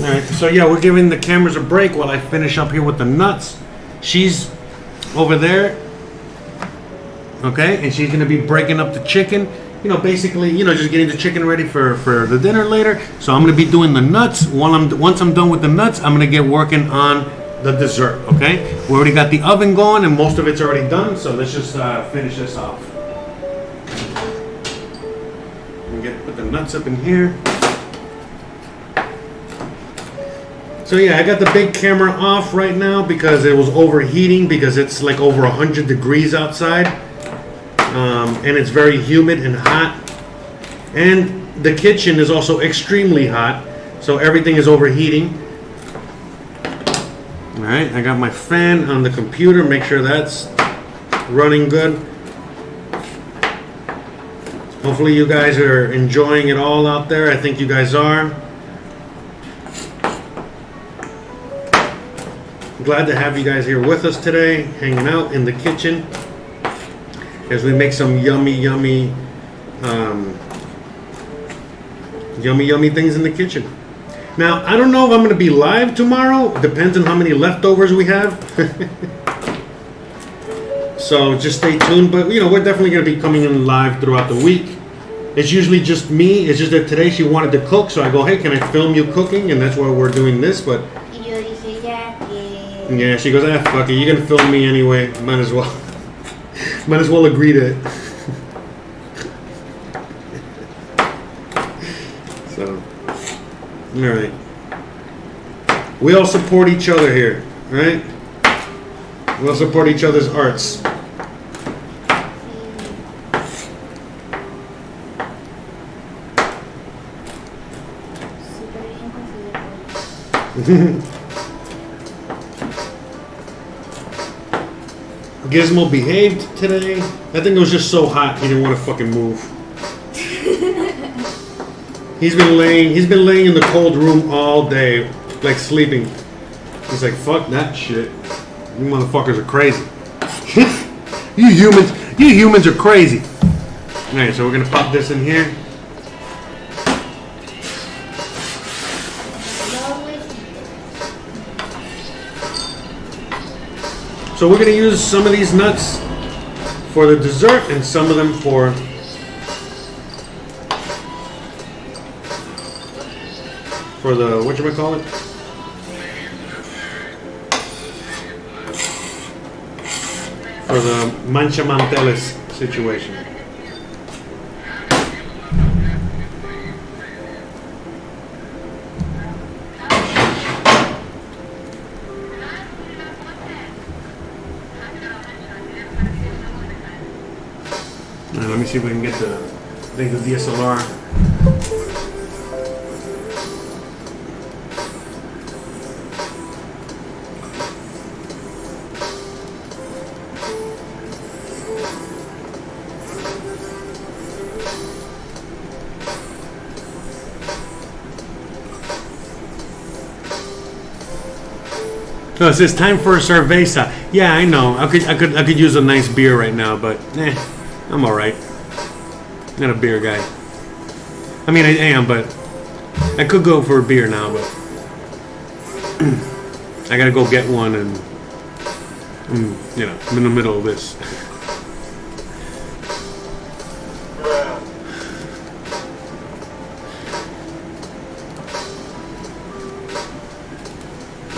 S1: Alright, so yeah, we're giving the cameras a break while I finish up here with the nuts. She's over there, okay, and she's gonna be breaking up the chicken. You know, basically, you know, just getting the chicken ready for the dinner later. So I'm gonna be doing the nuts. Once I'm done with the nuts, I'm gonna get working on the dessert, okay? We already got the oven going and most of it's already done, so let's just finish this off. Put the nuts up in here. So yeah, I got the big camera off right now because it was overheating because it's like over 100 degrees outside. And it's very humid and hot. And the kitchen is also extremely hot. So everything is overheating. Alright, I got my fan on the computer. Make sure that's running good. Hopefully you guys are enjoying it all out there. I think you guys are. Glad to have you guys here with us today, hanging out in the kitchen as we make some yummy things in the kitchen. Now, I don't know if I'm going to be live tomorrow. Depends on how many leftovers we have. So just stay tuned. But, you know, we're definitely going to be coming in live throughout the week. It's usually just me. It's just that today she wanted to cook. So I go, hey, can I film you cooking? And that's why we're doing this. But yeah, she goes, fuck it, you're gonna film me anyway. Might as well. Might as well agree to it. So, all right. We all support each other here, right? We all support each other's arts. Gizmo behaved today. I think it was just so hot he didn't want to fucking move. He's been laying in the cold room all day, like sleeping. He's like, fuck that shit. You motherfuckers are crazy. You humans are crazy. Alright, so we're gonna pop this in here. So we're going to use some of these nuts for the dessert and some of them for the, whatchamacallit? For the Manchamanteles situation. Let me see if we can get the DSLR. Oh, it says time for a cerveza. Yeah, I know. I could use a nice beer right now, but I'm all right. Not a beer guy. I mean, I am, but I could go for a beer now, but I gotta go get one, and you know, I'm in the middle of this.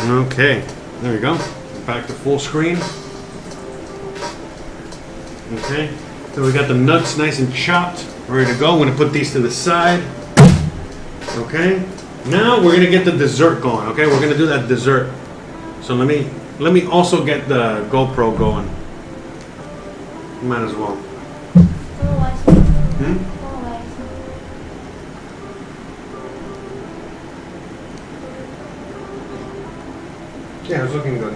S1: Okay, there we go. Back to full screen. Okay. So we got the nuts nice and chopped. Ready to go. I'm gonna put these to the side. Okay. Now we're gonna get the dessert going. Okay, we're gonna do that dessert. So let me also get the GoPro going. Might as well.
S2: ¿Cómo va eso?
S1: Hmm?
S2: ¿Cómo va eso?
S1: Yeah, it's looking good.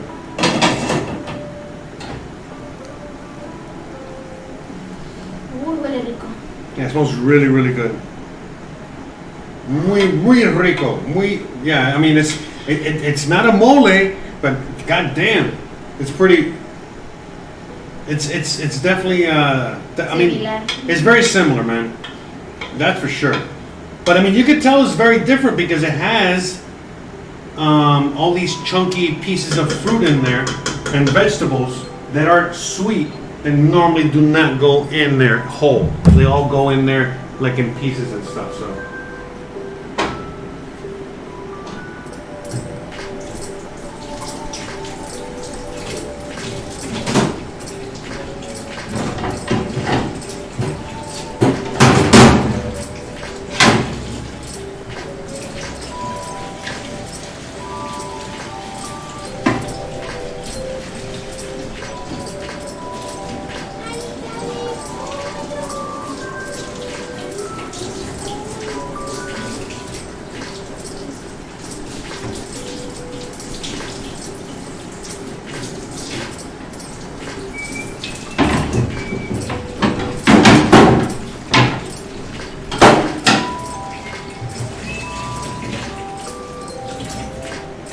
S2: Huele rico.
S1: Yeah, it smells really, really good. Muy rico. Yeah, I mean, it's not a mole, but goddamn, it's pretty. It's definitely. I mean,
S2: Similar.
S1: it's very similar, man. That's for sure. But I mean, you could tell it's very different because it has all these chunky pieces of fruit in there and vegetables that are sweet and normally do not go in there whole. They all go in there like in pieces and stuff. So.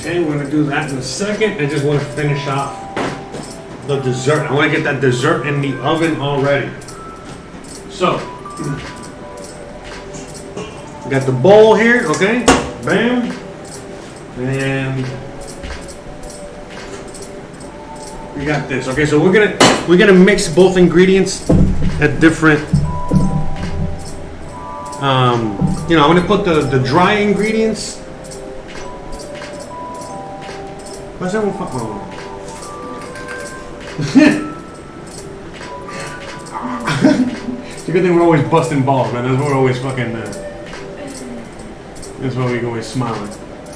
S1: Okay, we're gonna do that in a second. I just want to finish off the dessert. I want to get that dessert in the oven already. So, got the bowl here, okay? Bam. And we got this. Okay, so we're gonna mix both ingredients at different. I'm gonna put the dry ingredients. What's that one? Oh. It's a good thing we're always busting balls, man. That's what we're always fucking. That's why we always smiling.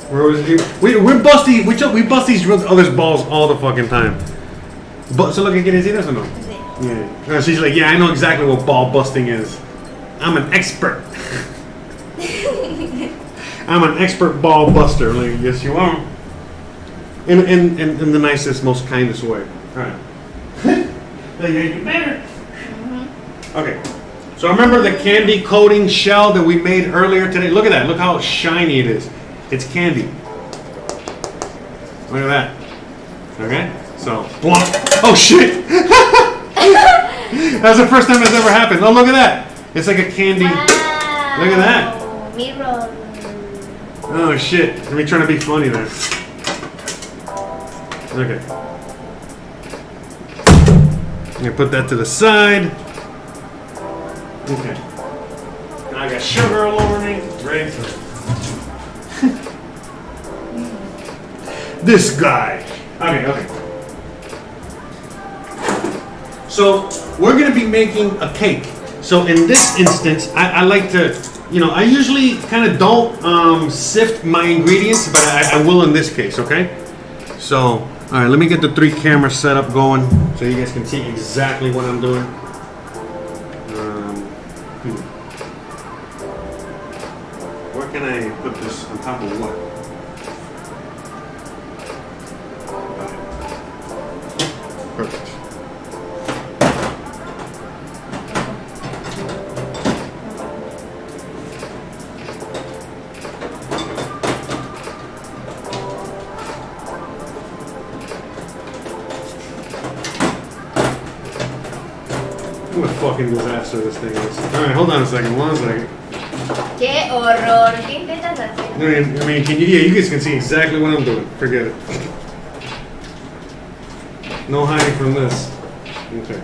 S1: We're always we're busty. We bust these others balls all the fucking time. But so look, ¿quieres decir eso no?
S2: Sí.
S1: Yeah. She's like, yeah, I know exactly what ball busting is. I'm an expert. I'm an expert ball buster. Like, yes, you are. In the nicest, most kindest way. All right. Okay. So remember the candy coating shell that we made earlier today? Look at that. Look how shiny it is. It's candy. Look at that. Okay. So. Oh shit! That's the first time it's ever happened. Oh, look at that. It's like a candy.
S2: Wow.
S1: Look at that.
S2: Mirror.
S1: Oh shit. Let me try to be funny there. Okay. I'm gonna put that to the side. Okay. Now I got sugar all over me. Ready for this guy. Okay. So we're gonna be making a cake. So in this instance, I like to, I usually kind of don't sift my ingredients, but I will in this case. Okay. So, all right, let me get the 3 camera setup going so you guys can see exactly what I'm doing. Where can I put this on top of what? Perfect. What a fucking disaster this thing is. Alright, hold on a second. 1 second.
S2: ¡Qué horror! ¿Qué intentas hacer?
S1: I mean, you guys can see exactly what I'm doing. Forget it. No hiding from this. Okay.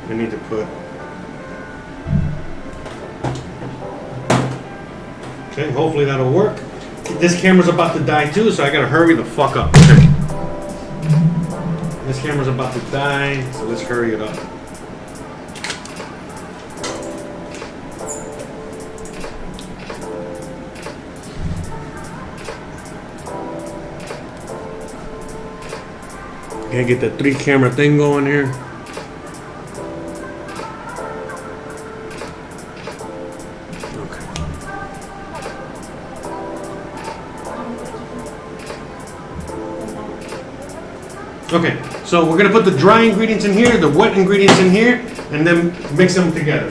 S1: I need to put. Okay, hopefully that'll work. This camera's about to die too, so I gotta hurry the fuck up. Okay. This camera's about to die, so let's hurry it up. Gotta get the 3-camera thing going here. Okay, so we're gonna put the dry ingredients in here, the wet ingredients in here, and then mix them together.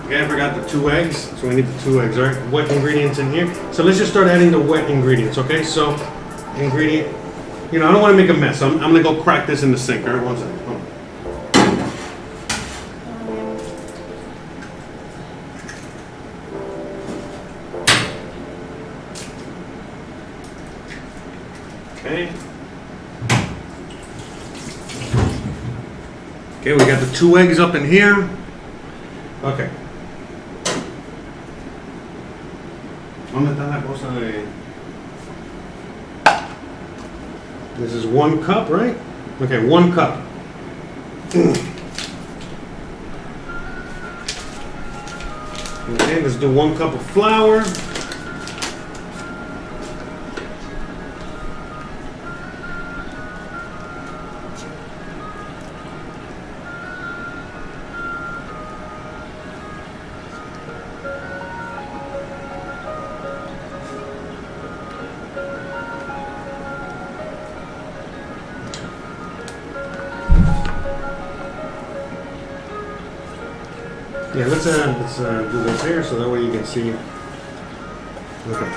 S1: Okay, I forgot the 2 eggs, so we need the 2 eggs, right? Wet ingredients in here. So let's just start adding the wet ingredients, okay? So, ingredient, I don't want to make a mess. So I'm gonna go crack this in the sink, all right? One second. Hold on. Okay. Okay, we got the 2 eggs up in here. Okay. ¿Dónde está la cosa de? This is 1 cup, right? Okay, 1 cup. Okay, let's do 1 cup of flour. Yeah, let's do this here so that way you can see. Okay.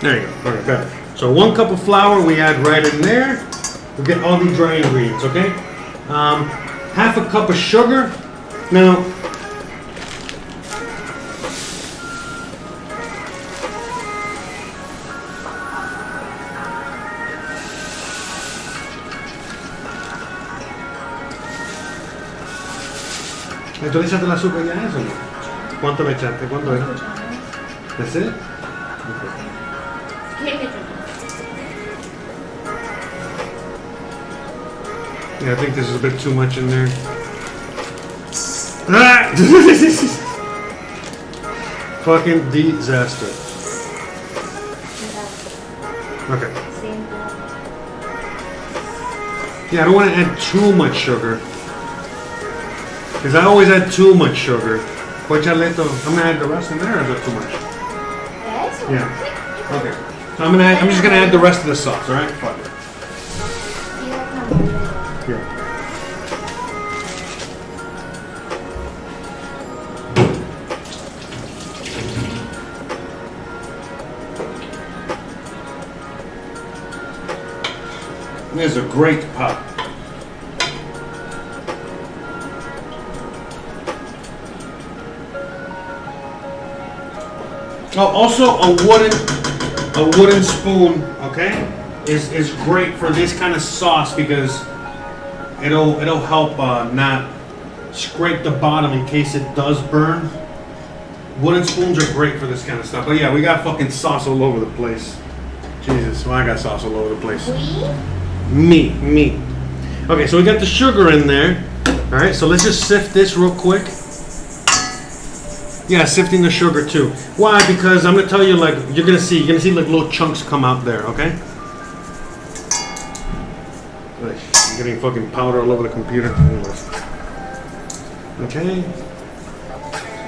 S1: There you go. Okay, better. So 1 cup of flour we add right in there. We get all the dry ingredients, okay? Half a cup of sugar. Now, ¿tú le echaste el azúcar ya a eso? ¿Cuánto le echaste? ¿Cuánto era? ¿That's it? Yeah, I think this is a bit too much in there. Ah! Fucking disaster. Okay. Yeah, I don't want to add too much sugar. Because I always add too much sugar. I'm going to add the rest in there, or is that too much? Yeah. Okay. So I'm just going to add the rest of the sauce, alright? Fuck it. Yeah. There's a great pot. Oh, also a wooden spoon, okay, is great for this kind of sauce because it'll help not scrape the bottom in case it does burn. Wooden spoons are great for this kind of stuff. But yeah, we got fucking sauce all over the place. Jesus, well, I got sauce all over the place. Me. Okay, so we got the sugar in there. All right, so let's just sift this real quick. Yeah, sifting the sugar too. Why? Because I'm gonna tell you, like, you're gonna see like little chunks come out there. Okay. Like, I'm getting fucking powder all over the computer. Okay.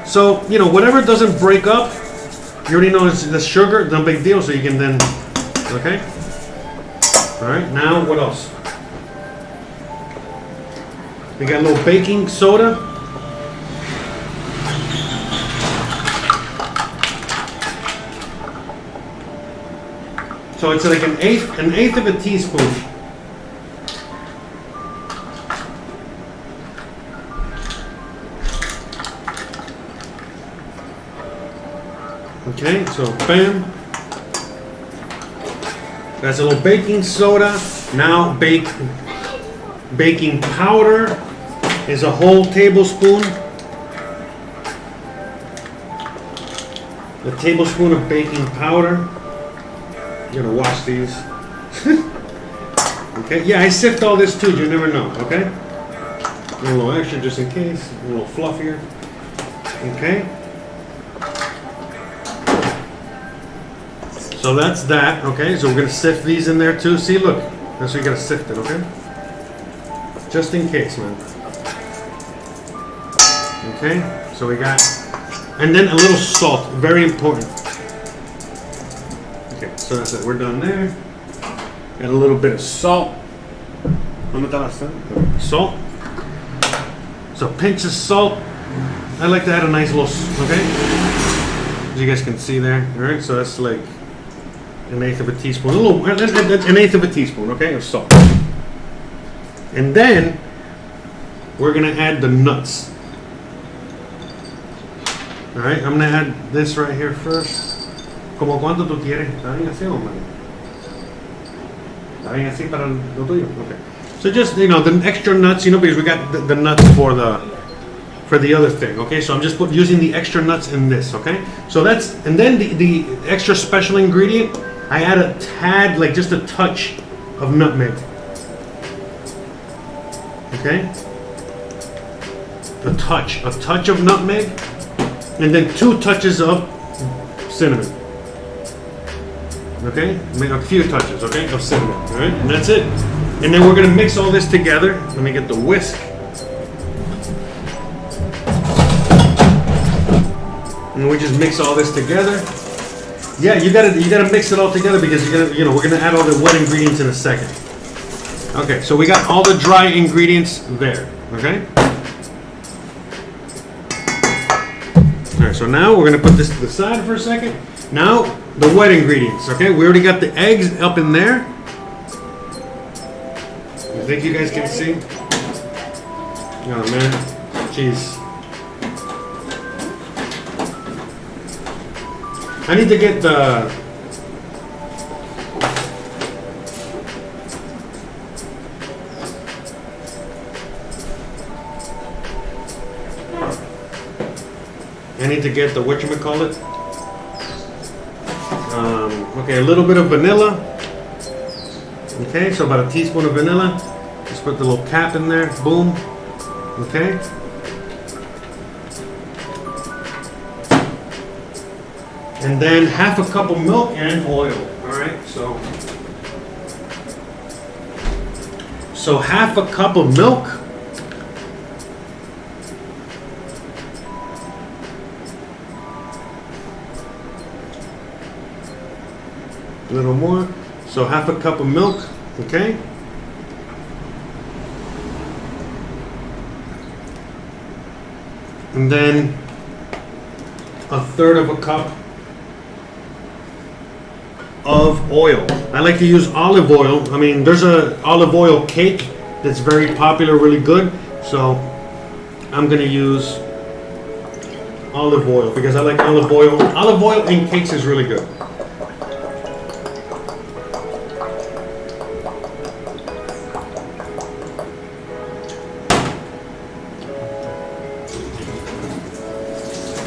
S1: So whatever doesn't break up, you already know it's the sugar. No big deal. So you can then. Okay. All right. Now what else? We got a little baking soda. So it's like an eighth of a teaspoon. Okay, so bam. That's a little baking soda. Now baking powder is a whole tablespoon. A tablespoon of baking powder. You're gonna wash these. Okay, yeah, I sift all this too, you never know, okay? A little extra just in case, a little fluffier. Okay. So that's that, okay? So we're gonna sift these in there too. See, look, that's what you gotta sift it, okay? Just in case, man. Okay, so we got, and then a little salt, very important. Okay, so that's it, we're done there. Got a little bit of salt. Salt. So pinch of salt. I like to add a nice little, okay? As you guys can see there, all right? So that's like an eighth of a teaspoon, an eighth of a teaspoon, okay, of salt. And then we're gonna add the nuts. All right, I'm gonna add this right here first. ¿Como cuánto tú quieres? ¿Está bien así o mal? ¿Está bien así para lo tuyo? Okay. So just, you know, the extra nuts, you know, because we got the nuts for the other thing, okay? So I'm just using the extra nuts in this, okay? So that's, and then the extra special ingredient, I add a tad, like just a touch of nutmeg. Okay? A touch of nutmeg, and then 2 touches of cinnamon. Okay? A few touches, okay, of cinnamon, all right? And that's it. And then we're gonna mix all this together. Let me get the whisk. And we just mix all this together. Yeah, you gotta mix it all together because we're gonna add all the wet ingredients in a second. Okay, so we got all the dry ingredients there. Okay. All right, so now we're gonna put this to the side for a second. Now the wet ingredients. Okay, we already got the eggs up in there. I think you guys can see. Oh man, jeez. I need to get the whatchamacallit. Okay, a little bit of vanilla. Okay, so about a teaspoon of vanilla. Just put the little cap in there. Boom. Okay. And then half a cup of milk and oil. All right, so half a cup of milk. A little more. So half a cup of milk, okay? And then a third of a cup of oil. I like to use olive oil. I mean, there's a olive oil cake that's very popular, really good. So I'm gonna use olive oil because I like olive oil. Olive oil in cakes is really good.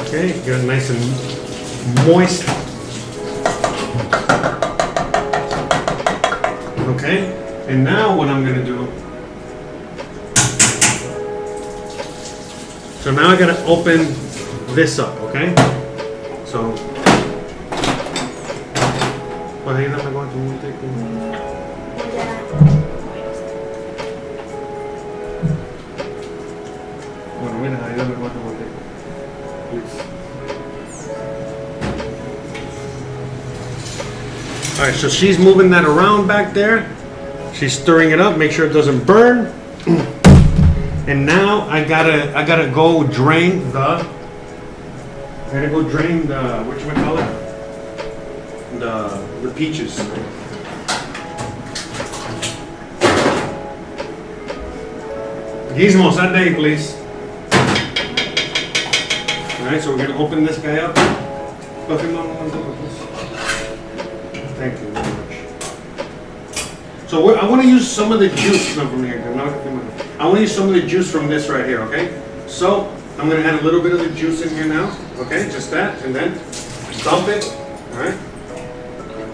S1: Okay, get it nice and moist. Okay, and now what I'm gonna do, so now I gotta open this up, okay? So, bueno, mira, ahí dame cuatro manteca, please. All right, so she's moving that around back there. She's stirring it up, make sure it doesn't burn. And now I gotta go drain the whatchamacallit? The peaches. Gizmo, that day, please. All right, so we're gonna open this guy up. Thank you very much. So I want to use some of the juice. No, from here. I want to use some of the juice from this right here, okay? So I'm going to add a little bit of the juice in here now, okay? Just that, and then dump it. All right.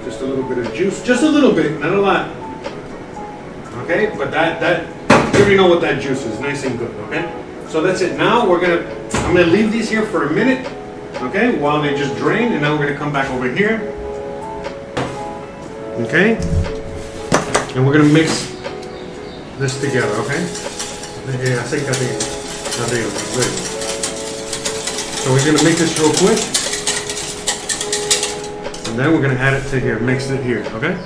S1: Just a little bit of juice. Just a little bit, not a lot. Okay, but that you already know what that juice is. Nice and good. Okay. So that's it. Now I'm gonna leave these here for a minute. Okay, while they just drain, and now we're gonna come back over here. Okay. And we're gonna mix this together. Okay. Yeah, acércate. Arriba. Good. So we're gonna mix this real quick. And then we're gonna add it to here, mix it here, okay?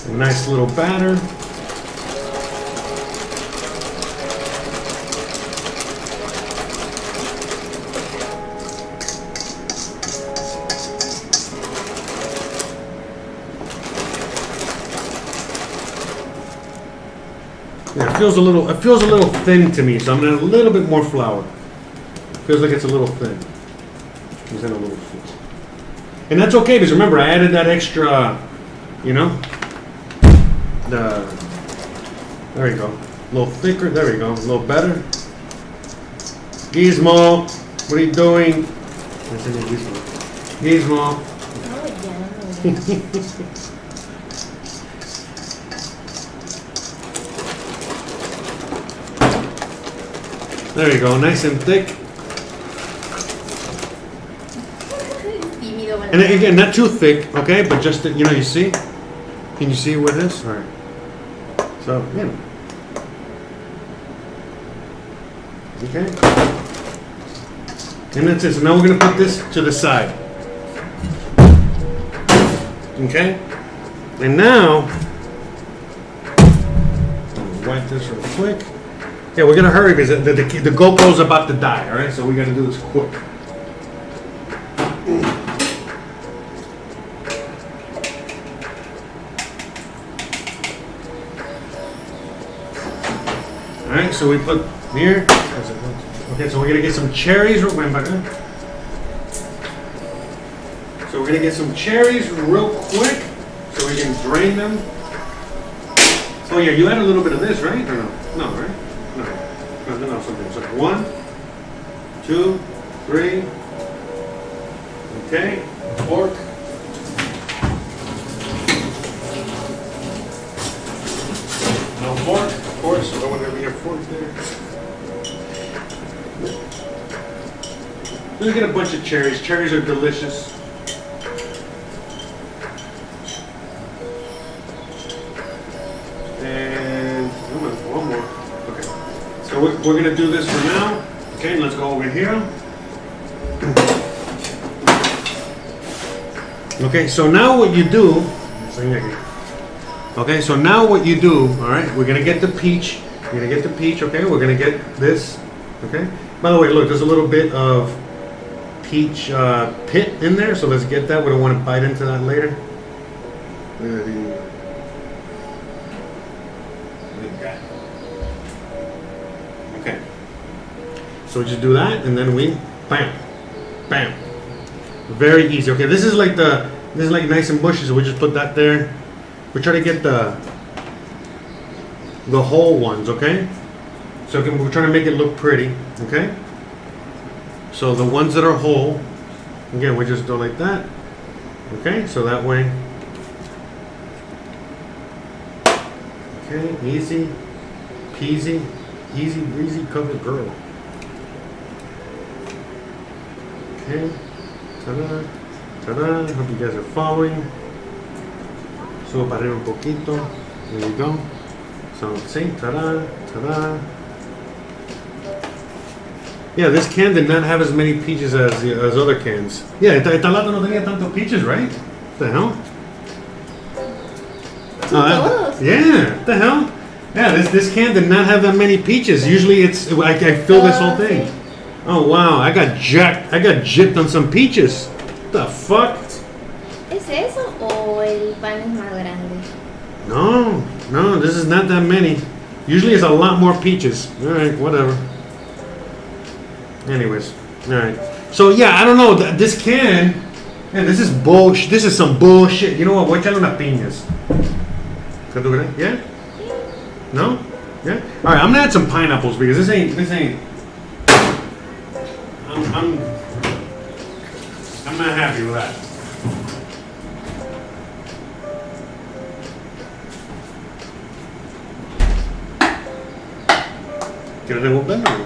S1: A nice little batter. Yeah, it feels a little thin to me, so I'm gonna add a little bit more flour. Feels like it's a little thin. It's in a little thin. And that's okay, because remember, I added that extra, you know, there you go. A little thicker, there we go, a little better. Gizmo, what are you doing? Gizmo. There you go, nice and thick. And again, not too thick, okay? But just, you know, you see? Can you see with this? All right. So, you know. Okay. And that's it. So now we're going to put this to the side. Okay? And now, wipe this real quick. Yeah, we're gonna hurry because the GoPro's about to die. All right, so we gotta do this quick. All right, so we put here. Okay, so we're gonna get some cherries. So we're gonna get some cherries real quick so we can drain them. Oh yeah, you had a little bit of this, right? Or no? No, right? No, something. So 1, 2, 3. Okay, fork. No fork, of course. So I don't want to have your fork there. Let's get a bunch of cherries. Cherries are delicious. And one more. Okay. So we're going to do this for now. Okay, let's go over here. Okay, so now what you do, okay, so now what you do, all right, we're going to get the peach. You're going to get the peach, okay, we're going to get this, okay. By the way, look, there's a little bit of peach pit in there, so let's get that. We don't want to bite into that later. Okay. So we just do that, and then we bam, bam. Very easy. Okay, this is like nice and bushy, so we just put that there. We try to get the whole ones, okay? So we're trying to make it look pretty, okay? So the ones that are whole, again, we just do it like that, okay? So that way, okay, easy peasy, easy breezy, covered girl. Okay, ta-da, ta-da. Hope you guys are following. Subo para arriba un poquito. There you go. So, see, ta-da, ta-da. Yeah, this can did not have as many peaches as other cans. Yeah, esta lata no tenía tanto peaches, right? What the hell? Yeah, what the hell? Yeah, this can did not have that many peaches. Usually it's, I fill this whole thing. Oh wow, I got gypped on some peaches. What the fuck?
S2: ¿Es eso o el pan es más grande?
S1: No, this is not that many. Usually it's a lot more peaches. Alright, whatever. Anyways, all right. So yeah, I don't know. This can. Man, this is bullshit. This is some bullshit. You know what? Voy a echarle unas piñas. ¿Qué tú crees? Yeah? No? Yeah? All right. I'm gonna add some pineapples because this ain't. I'm not happy with that. ¿Quieres revolverlo?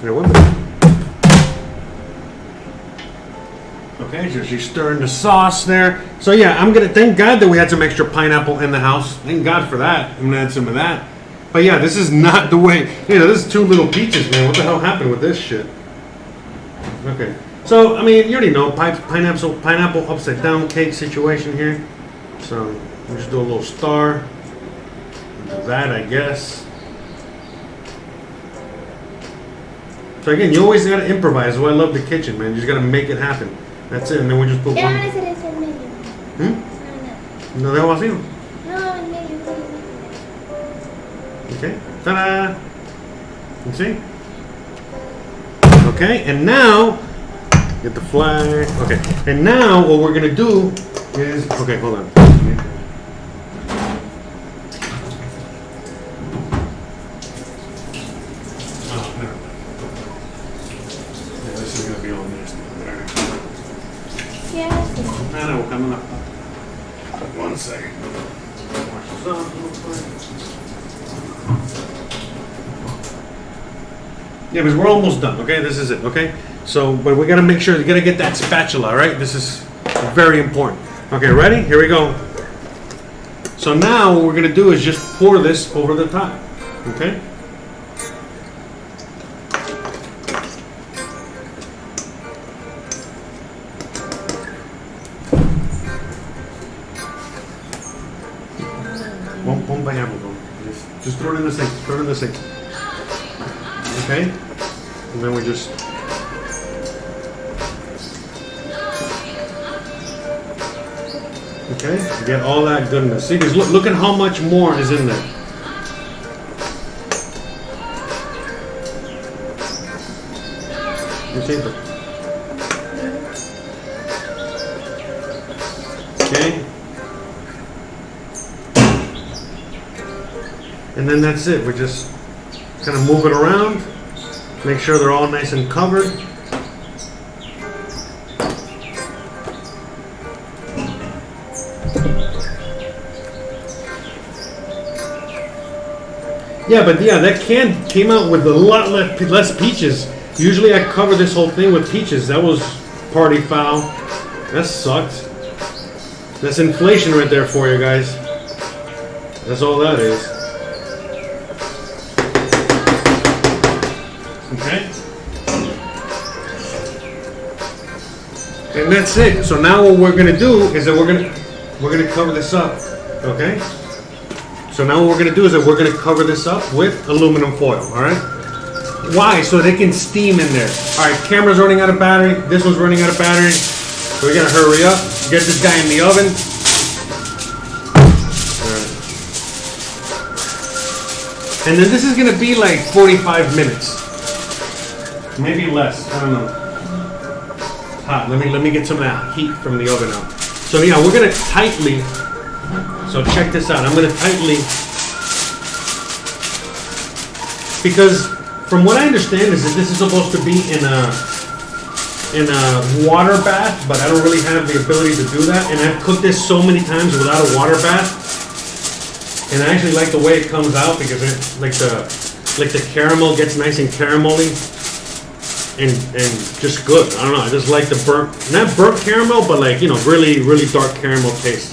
S1: Revuelve. Okay, so she's stirring the sauce there. So yeah, I'm gonna thank God that we had some extra pineapple in the house. Thank God for that. I'm gonna add some of that. But yeah, this is not the way. You know, this is 2 little peaches, man. What the hell happened with this shit? Okay, so I mean, you already know pineapple upside down cake situation here. So we'll just do a little star. Do that, I guess. So again, you always gotta improvise. Well, I love the kitchen, man. You just gotta make it happen. That's it, and then we just put
S2: Ya
S1: one.
S2: van a hacer eso en medio.
S1: No dejo vacío.
S2: No, en medio.
S1: Okay. Ta-da! You see? Okay, and now get the flag. Okay, and now what we're gonna do is hold on. Oh, no. Yeah, this is gonna be all nasty.
S2: Yes.
S1: No, coming up. 1 second. Wash this off real quick. Yeah, because we're almost done, okay? This is it, okay? So, but we gotta make sure, you gotta get that spatula, all right? This is very important. Okay, ready? Here we go. So now what we're gonna do is just pour this over the top, okay? One pineapple, bro. Just throw it in the sink. Throw it in the sink. Okay? And then we just... Okay? Get all that goodness. See, because look at how much more is in there. You see? Okay? And then that's it. We just kind of move it around. Make sure they're all nice and covered. Yeah, but yeah, that can came out with a lot less peaches. Usually I cover this whole thing with peaches. That was party foul. That sucked. That's inflation right there for you guys. That's all that is. Okay. And that's it. So now what we're gonna do is that we're gonna cover this up. Okay. So now what we're gonna do is that we're gonna cover this up with aluminum foil. All right. Why? So they can steam in there. All right. Camera's running out of battery. This one's running out of battery. So we gotta hurry up. Get this guy in the oven. All right. And then this is gonna be like 45 minutes. Maybe less. I don't know. It's hot. Let me get some of that heat from the oven out. So yeah, we're gonna tightly. So check this out. I'm gonna tightly, because from what I understand is that this is supposed to be in a water bath, but I don't really have the ability to do that. And I've cooked this so many times without a water bath, and I actually like the way it comes out because it like the caramel gets nice and caramelly. And just good. I don't know. I just like the not burnt caramel, but like, you know, really, really dark caramel taste.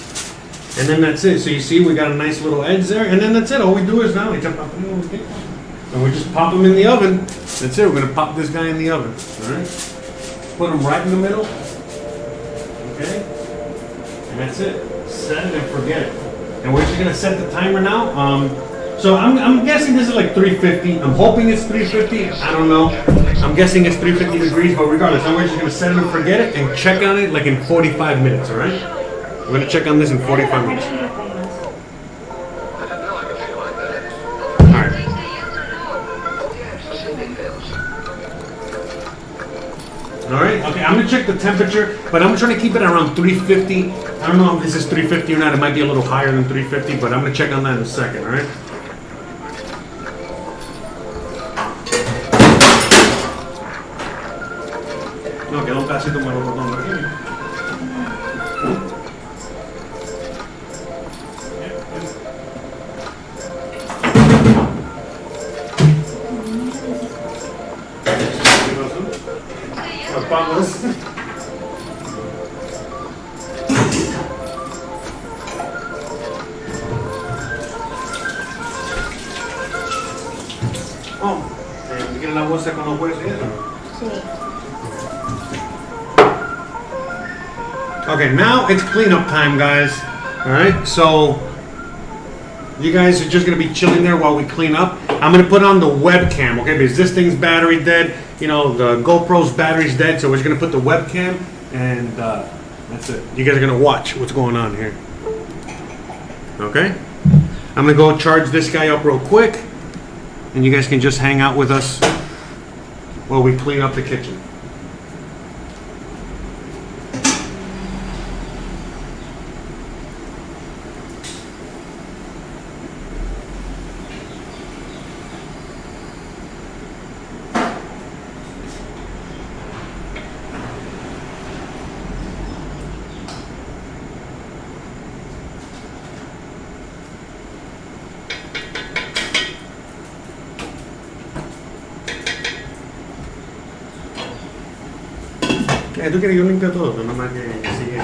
S1: And then that's it. So you see, we got a nice little edge there. And then that's it. All we do is now we jump up and we just pop them in the oven. That's it. We're gonna pop this guy in the oven. All right. Put him right in the middle. Okay. And that's it. Set it and forget it. And we're just gonna set the timer now. So I'm guessing this is like 350. I'm hoping it's 350. I don't know. I'm guessing it's 350 degrees, but regardless, I'm just gonna set it and forget it and check on it like in 45 minutes, all right? We're gonna check on this in 45 minutes. All right. All right. Okay. I'm gonna check the temperature, but I'm trying to keep it around 350. I don't know if this is 350 or not. It might be a little higher than 350, but I'm gonna check on that in a second. All right. No, quedó un pedacito más botón aquí. Los pavos. Oh, ¿quieres la bolsa con los huesos y eso?
S2: Sí.
S1: Okay, now it's cleanup time, guys. All right, so you guys are just gonna be chilling there while we clean up. I'm gonna put on the webcam, okay? Because this thing's battery dead. You know, the GoPro's battery's dead, so we're just gonna put the webcam, and that's it. You guys are gonna watch what's going on here. Okay? I'm gonna go charge this guy up real quick, and you guys can just hang out with us while we clean up the kitchen. Tú quieres que yo limpie todo, no más que sigue.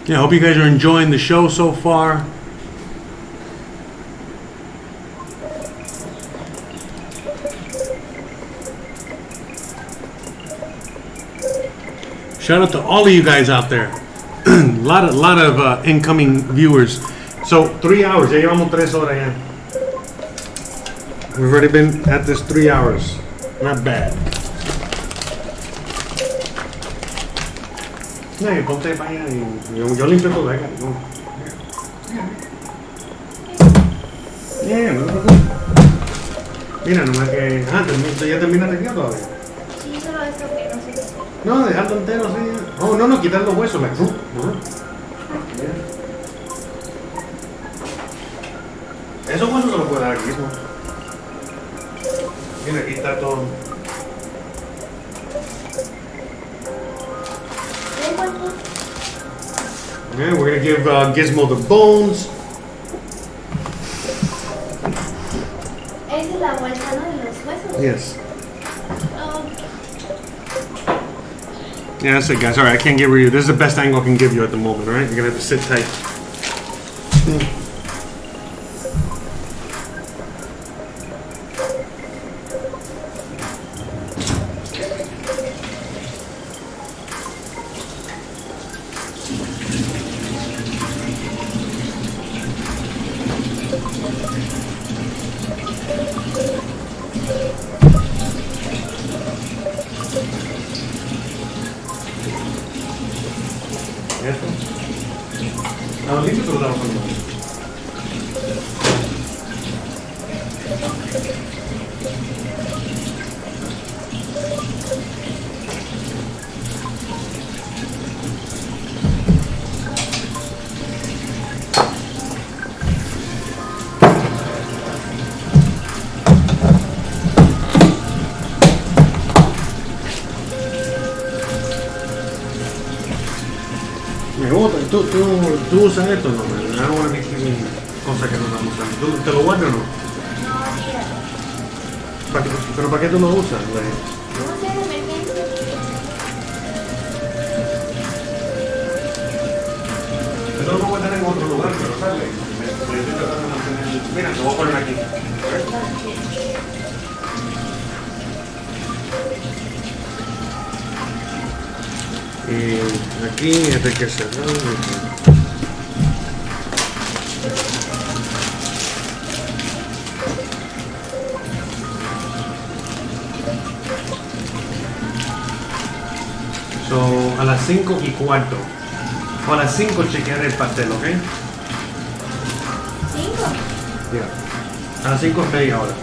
S1: Yeah, I hope you guys are enjoying the show so far. Shout out to all of you guys out there. lot of incoming viewers. So 3 hours. Ya llevamos 3 horas ya. We've already been at this 3 hours. Not bad. No, ponte para allá y yo limpio todo acá. No. Yeah, no te preocupes. Mira, nomás que... ya terminaste aquí todavía.
S2: Sí, solo esto que no sé qué.
S1: No, dejarlo entero así. Oh, no, quitar los huesos, like, esos huesos se los puede dar aquí mismo. Mira, aquí está todo. Okay, we're gonna give Gizmo the bones.
S2: Esa es la vuelta, ¿no? De los huesos.
S1: Yes.
S2: Oh.
S1: Yeah, that's it, guys. All right, I can't give you. This is the best angle I can give you at the moment. All right, you're gonna have to sit tight. ¿Esto? ¿Estamos limpios o lo estamos haciendo? Me gusta. ¿Tú usas esto o no? I don't want to make cosas que no vamos a usar. ¿Te lo guardas o no?
S2: No, mira.
S1: ¿Pero para qué tú lo usas?
S2: No sé, de emergencia.
S1: Esto lo puedo guardar en otro lugar, pero sale. Estoy tratando de mantener. Mira, te voy a poner aquí. Y aquí este hay que cerrar. So, a las 5:15. O a las 5 chequear el pastel, ¿ok?
S2: 5.
S1: Yeah. A las 5:30 ahora.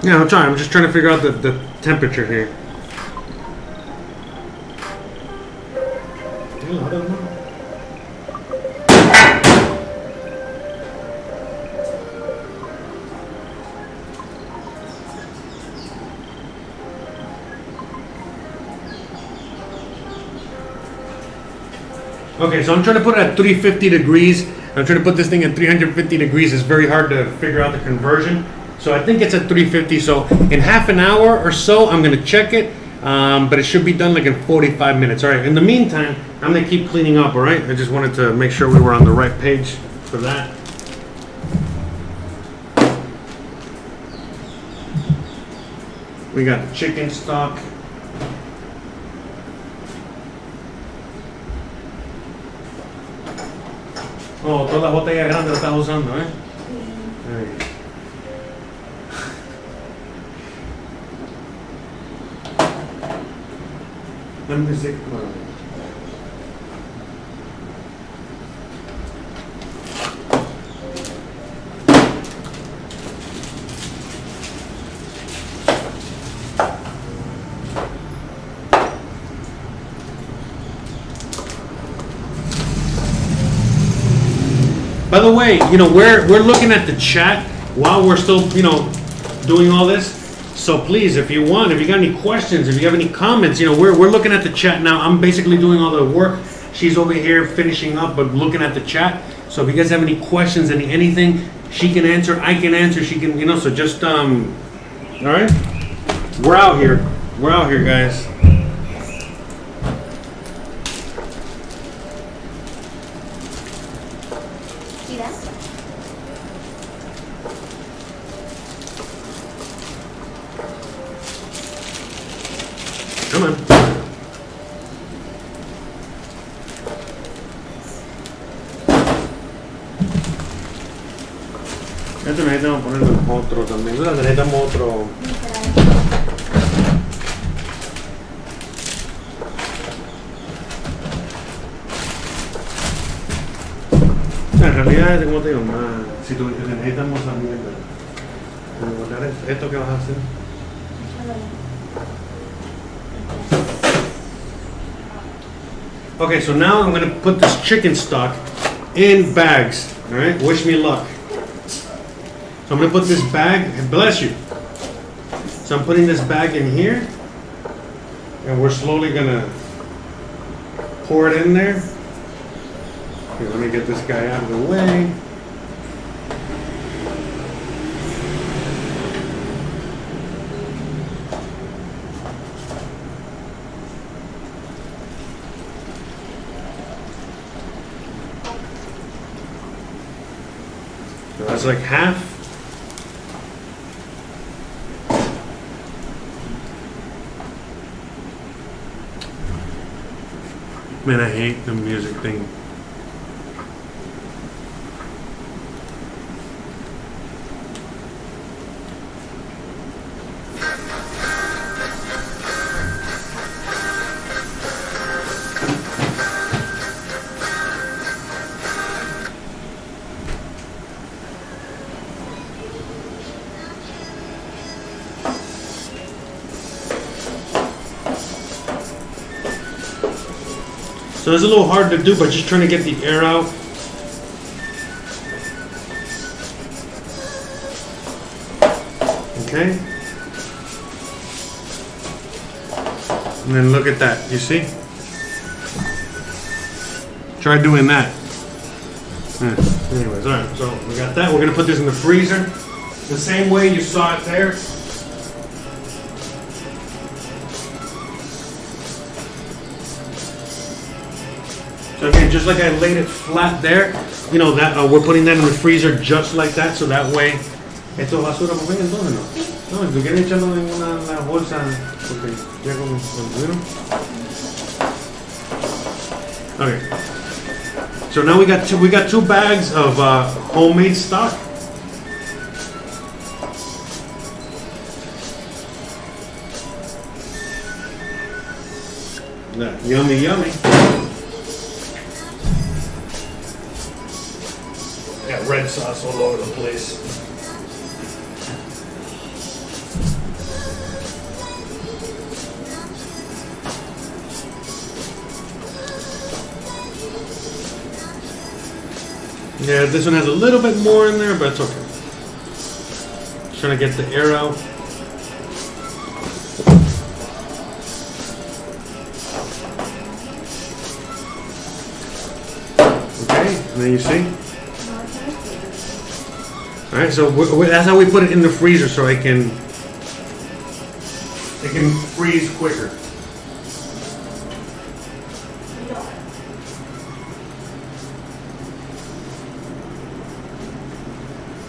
S1: Yeah, I'll try. I'm just trying to figure out the temperature here. Okay, so I'm trying to put it at 350 degrees. I'm trying to put this thing at 350 degrees. It's very hard to figure out the conversion. So I think it's at 350. So in half an hour or so, I'm gonna check it. But it should be done like in 45 minutes. All right, in the meantime, I'm gonna keep cleaning up, all right? I just wanted to make sure we were on the right page for that. We got the chicken stock. Oh, toda la botella grande la estás usando, ¿eh? Ahí. Let me see. By the way, you know, we're looking at the chat while we're still, you know, doing all this. So please, if you want, if you got any questions, if you have any comments, you know, we're looking at the chat now. I'm basically doing all the work. She's over here finishing up, but looking at the chat. So if you guys have any questions, anything, she can answer, I can answer, she can, you know, so just, all right? We're out here. We're out here, guys.
S2: See that?
S1: Come on. Esto necesitamos ponerle otro también. Necesitamos otro. En realidad, como te digo, más, si tú necesitamos también esto que vas a hacer. Okay, so now I'm going to put this chicken stock in bags. All right, wish me luck. So I'm going to put this bag, bless you. So I'm putting this bag in here, and we're slowly going to pour it in there. Okay, let me get this guy out of the way. So that's like half. Man, I hate the music thing. So it's a little hard to do, but just trying to get the air out. Okay. And then look at that, you see? Try doing that. Anyways, all right, so we got that. We're gonna put this in the freezer. The same way you saw it there. So again, just like I laid it flat there, you know, that we're putting that in the freezer just like that, so that way, esto es basura, pues venga, entonces no. No, si tú quieres echarlo en la bolsa, porque ya con ¿vieron? Okay. So now we got two bags of homemade stock. Yeah, yummy, yummy. Got red sauce all over the place. Yeah, this one has a little bit more in there, but it's okay. Just trying to get the air out. Okay, and then you see. All right, so that's how we put it in the freezer, so it can freeze quicker.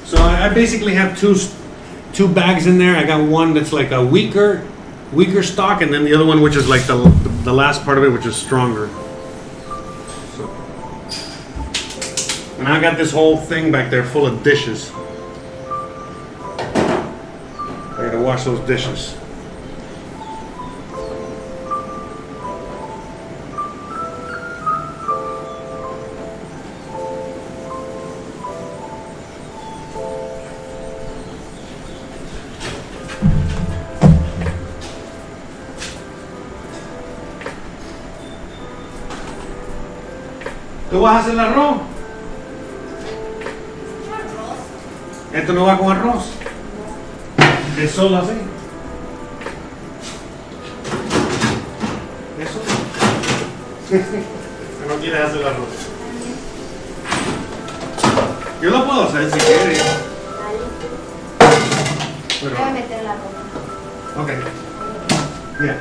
S1: So I basically have two bags in there. I got one that's like a weaker stock, and then the other one which is like the last part of it, which is stronger. So, and I got this whole thing back there full of dishes. I gotta wash those dishes. ¿Tú vas a hacer el arroz? ¿Esto no va con arroz? ¿Es solo así? ¿Eso? No quieres hacer el arroz. Yo lo puedo hacer si quieres.
S2: Voy a meter la ropa.
S1: Okay. Yeah.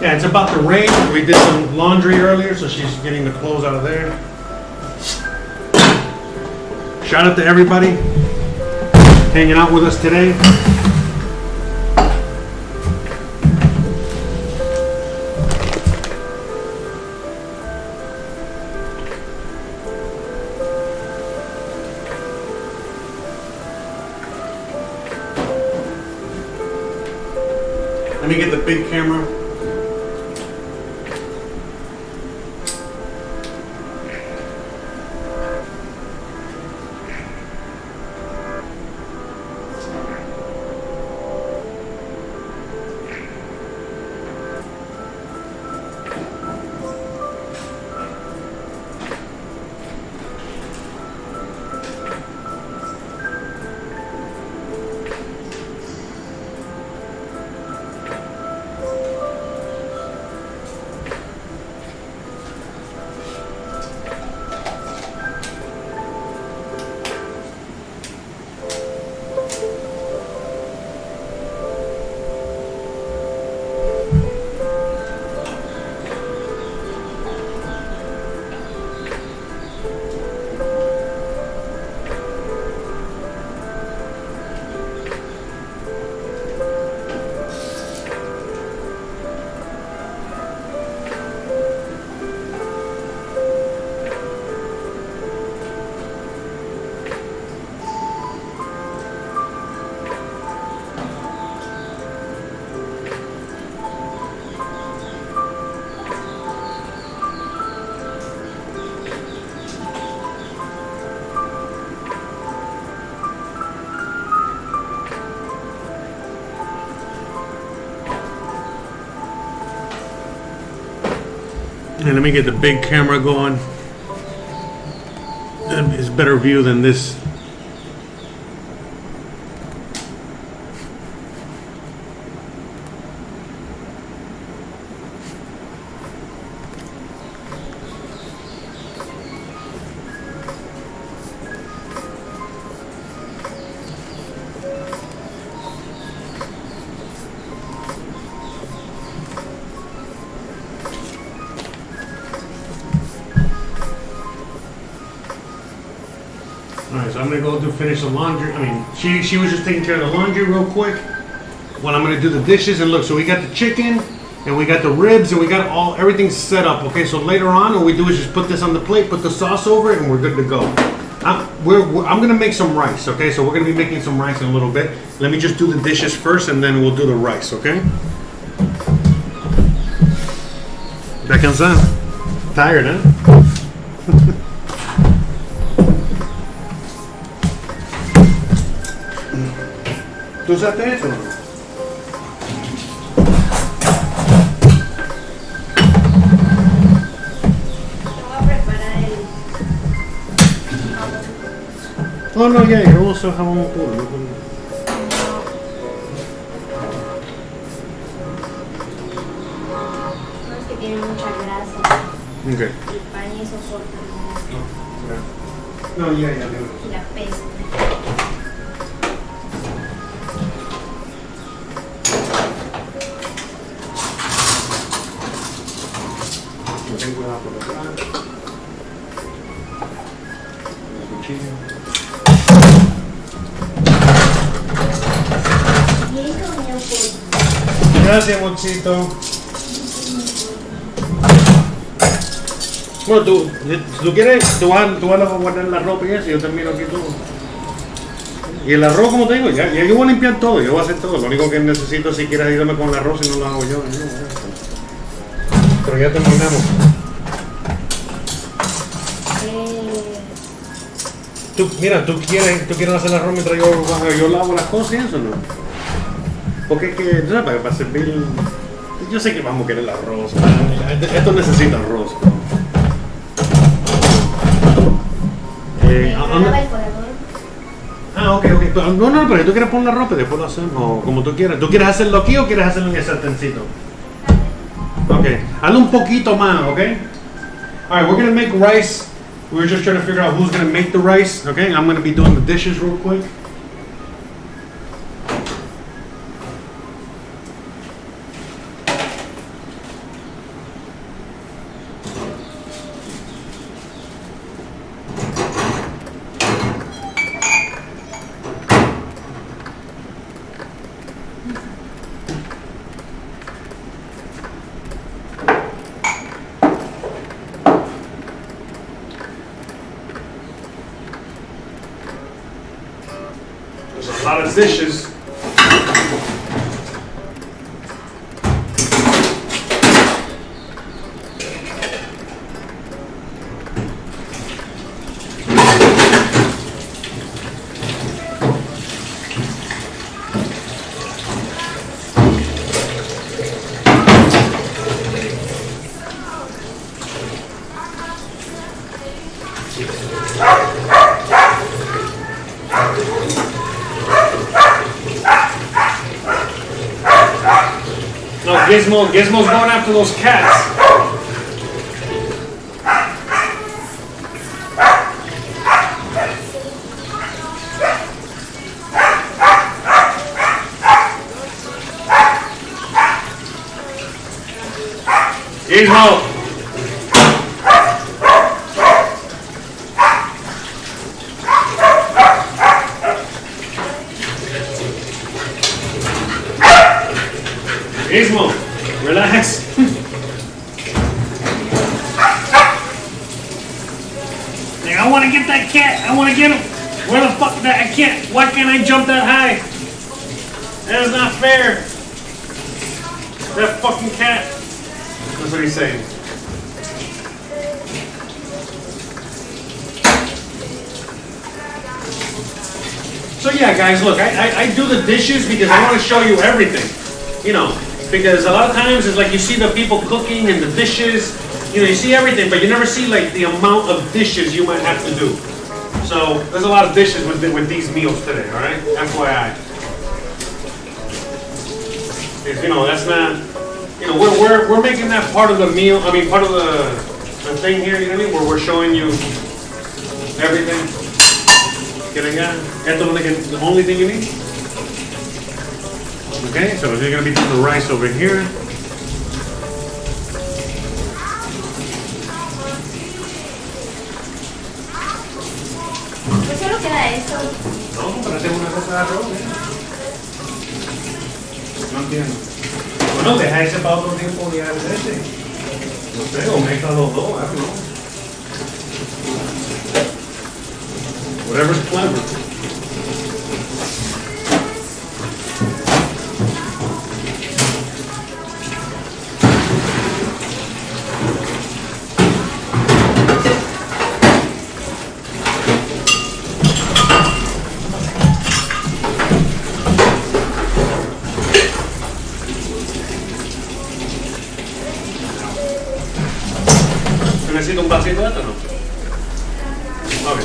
S1: Yeah, it's about to rain. We did some laundry earlier, so she's getting the clothes out of there. Shout out to everybody hanging out with us today. Let me get the big camera. And let me get the big camera going. It's better view than this. So I'm gonna go finish the laundry. I mean, she was just taking care of the laundry real quick. Well, I'm gonna do the dishes, and look, so we got the chicken, and we got the ribs, and we got everything set up. Okay, so later on, all we do is just put this on the plate, put the sauce over it, and we're good to go. I'm gonna make some rice. Okay, so we're gonna be making some rice in a little bit. Let me just do the dishes first, and then we'll do the rice. Okay. ¿Estás cansado? Tired, huh? ¿Tú usaste eso? Oh, no, ya, yo uso jamón puro.
S2: No, es que tiene mucha grasa.
S1: Okay.
S2: El pan y eso corta.
S1: No, ya.
S2: Y la pesta.
S1: Ten cuidado por atrás. El cuchillo. Gracias, Mochito. Bueno, tú quieres, tú vas a guardar la ropa y eso, yo termino aquí todo. Y el arroz, como te digo, ya yo voy a limpiar todo, yo voy a hacer todo. Lo único que necesito, si quieres ayudarme con el arroz, si no lo hago yo. Pero ya terminamos. Mira, ¿tú quieres hacer el arroz mientras yo lavo las cosas y eso, no? Porque es que, para servir, yo sé que vamos a querer el arroz. Esto necesita arroz. Ok. No, pero tú quieres poner la ropa y después lo hacemos como tú quieras. ¿Tú quieres hacerlo aquí o quieres hacerlo en el sartencito? Ok, hazlo un poquito más, ok? Alright, we're gonna make rice. We were just trying to figure out who's gonna make the rice, okay? I'm gonna be doing the dishes real quick. There's a lot of dishes. No, Gizmo's going after those cats. Gizmo! Gizmo! Relax. Like, I want to get that cat. I want to get him. Where the fuck that? I can't. Why can't I jump that high? That is not fair. That fucking cat. That's what he's saying. So yeah, guys, look, I do the dishes because I want to show you everything. You know. Because a lot of times it's like you see the people cooking and the dishes, you know, you see everything, but you never see like the amount of dishes you might have to do. So there's a lot of dishes with these meals today, all right? FYI. Because, you know, that's not, you know, we're making that part of the meal. I mean, part of the thing here. You know what I mean? Where we're showing you everything. Esto es the only thing you need. Okay, so you're going to be doing the rice over here.
S2: Pues solo queda
S1: No, compraste una cosa de arroz, No entiendo. Bueno, deja ese para otro tiempo y haz ese. No sé, o mezcla los dos, I don't know. Whatever's clever. ¿Necesito un vasito de esto o no? Ok.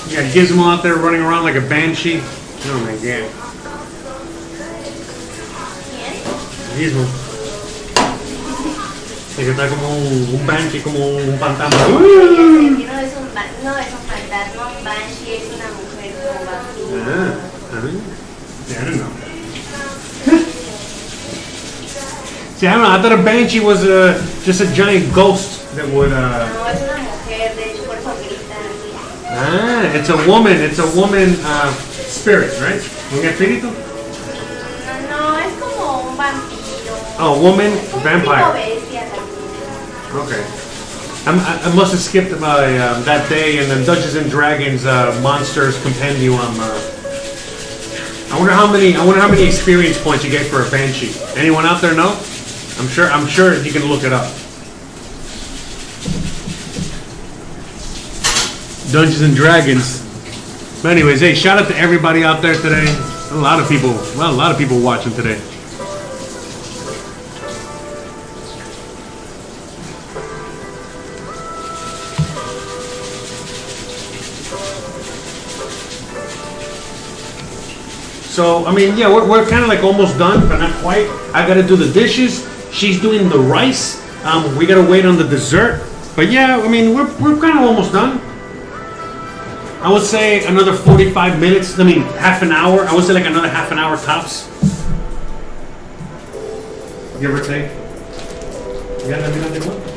S1: You got Gizmo out there running around like a banshee. Oh my god. Gizmo. Es que está como un banshee, como un fantasma.
S2: No es un fantasma, un banshee es una mujer como vampiro.
S1: Yeah, I don't know. See, I don't know. I thought a banshee was just a giant ghost that would.
S2: No, es una mujer, de hecho por eso grita.
S1: It's a woman. It's a woman spirit, right? Un espíritu.
S2: No, es como un vampiro.
S1: Oh, woman,
S2: Es como
S1: vampire.
S2: tipo bestia también.
S1: Okay. I must have skipped my that day in the Dungeons and Dragons Monsters Compendium. I wonder how many experience points you get for a banshee. Anyone out there know? I'm sure you can look it up. Dungeons and Dragons. But anyways, hey, shout out to everybody out there today. A lot of people watching today. So, I mean, yeah, we're kind of like almost done, but not quite. I got to do the dishes. She's doing the rice. We got to wait on the dessert. But yeah, I mean, we're kind of almost done. I would say another 45 minutes. I mean, half an hour. I would say like another half an hour tops. Give or take. Yeah, let me know what.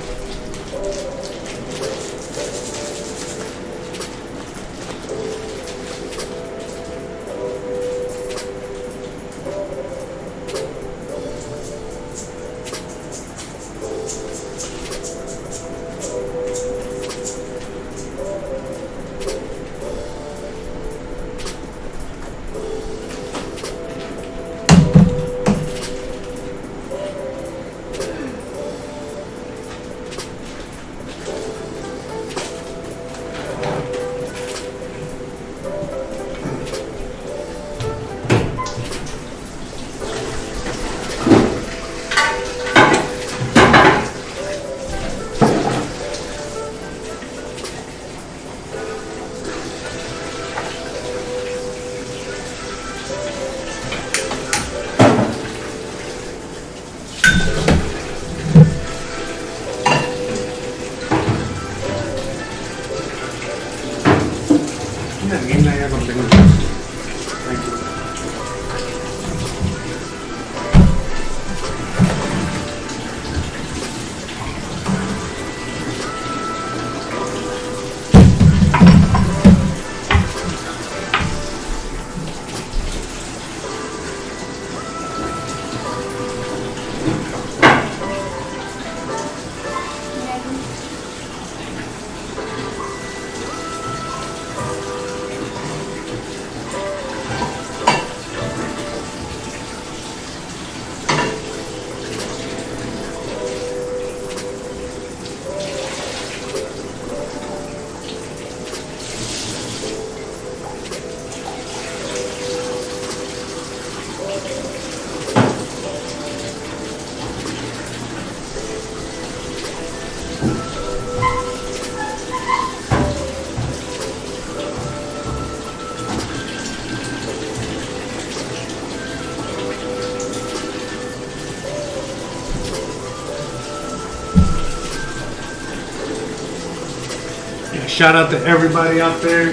S1: shout out to everybody out there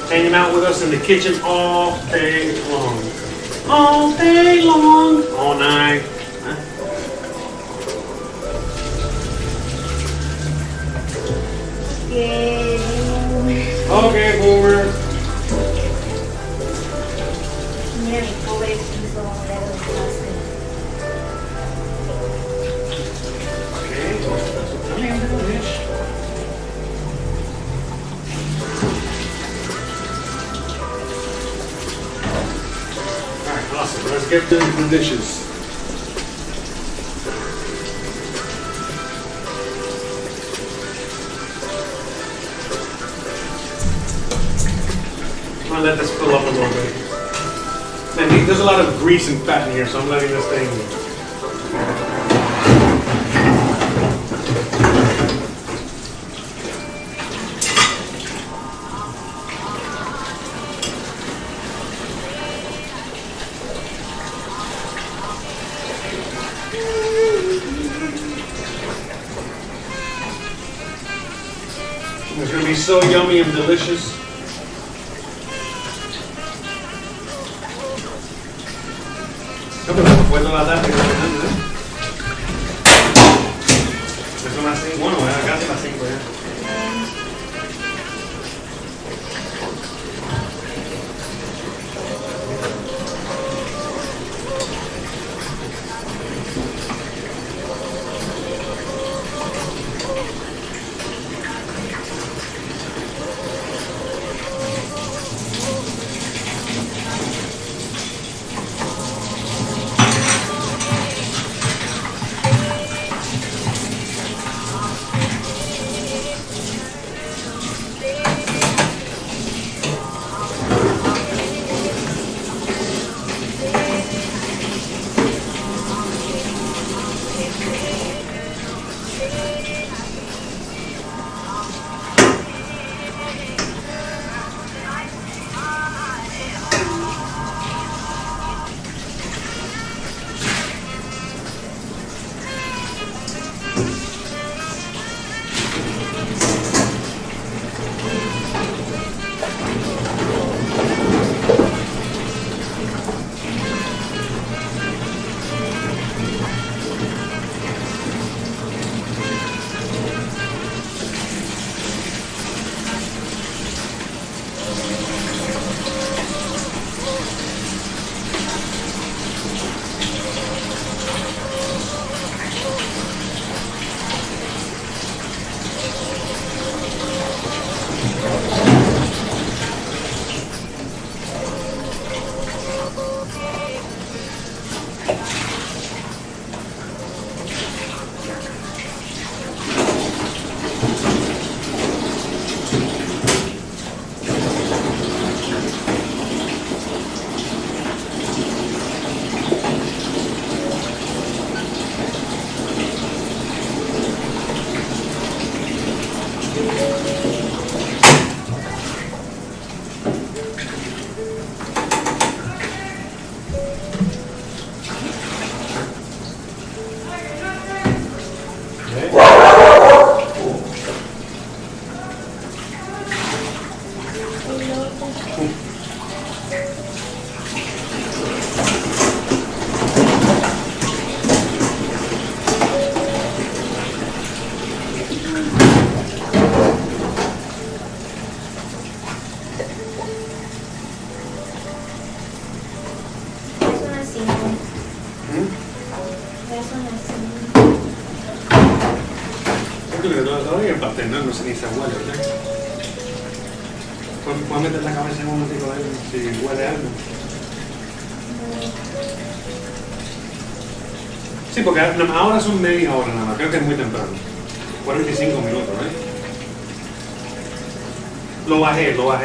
S1: hanging out with us in the kitchen all day long. All day long. All night. Huh? Okay, Boomer.
S2: Mira mi pobre piso de desastre.
S1: Okay, that's what I'm doing. Alright, awesome. Let's get to the dishes. I'm gonna let this fill up a little bit. Man, there's a lot of grease and fat in here, so I'm letting this thing. It's gonna be so yummy and delicious. ¿Puedo latar? ¿Eso las 5? Bueno, casi las 5 ya. Todavía el pastel no sé ni se huele, ¿verdad? ¿Puedes meter la cabeza en un momentico de él si huele algo? Sí, porque ahora son media hora nada más, creo que es muy temprano. 45 minutos, ¿eh? Lo bajé, ¿ok?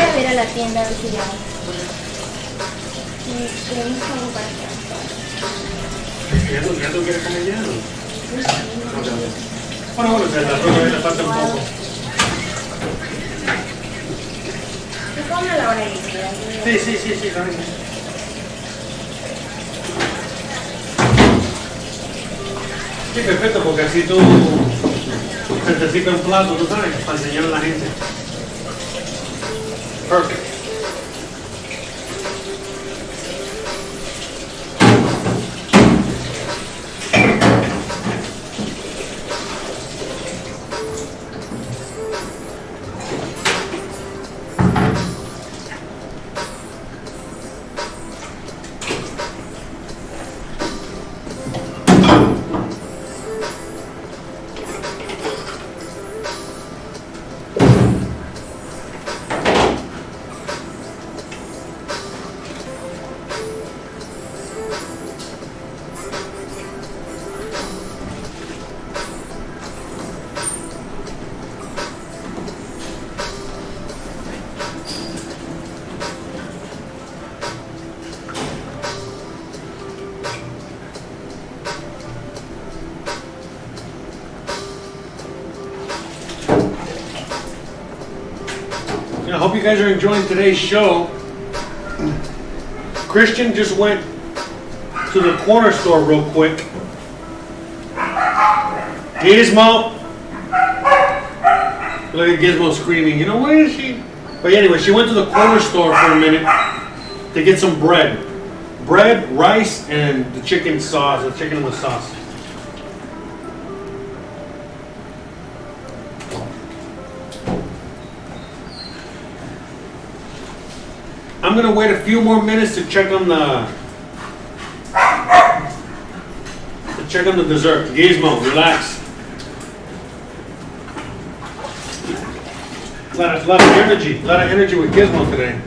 S2: a ver a la tienda a ver si ya. Queremos algo para
S1: ¿Ya tú quieres comer ya? Bueno, o sea, la ropa le falta un poco.
S2: ¿Tú come a la hora de
S1: Sí, también. Sí, perfecto, porque así tú necesitas un plato, tú sabes, para enseñar a la gente. Perfect. I hope you guys are enjoying today's show. Christian just went to the corner store real quick. Gizmo! Look at Gizmo screaming. You know, where is she? But anyway, she went to the corner store for a minute to get some bread. Bread, rice, and the chicken sauce, the chicken with sauce. I'm gonna wait a few more minutes to check on the dessert. Gizmo, relax. A lot of energy with Gizmo today.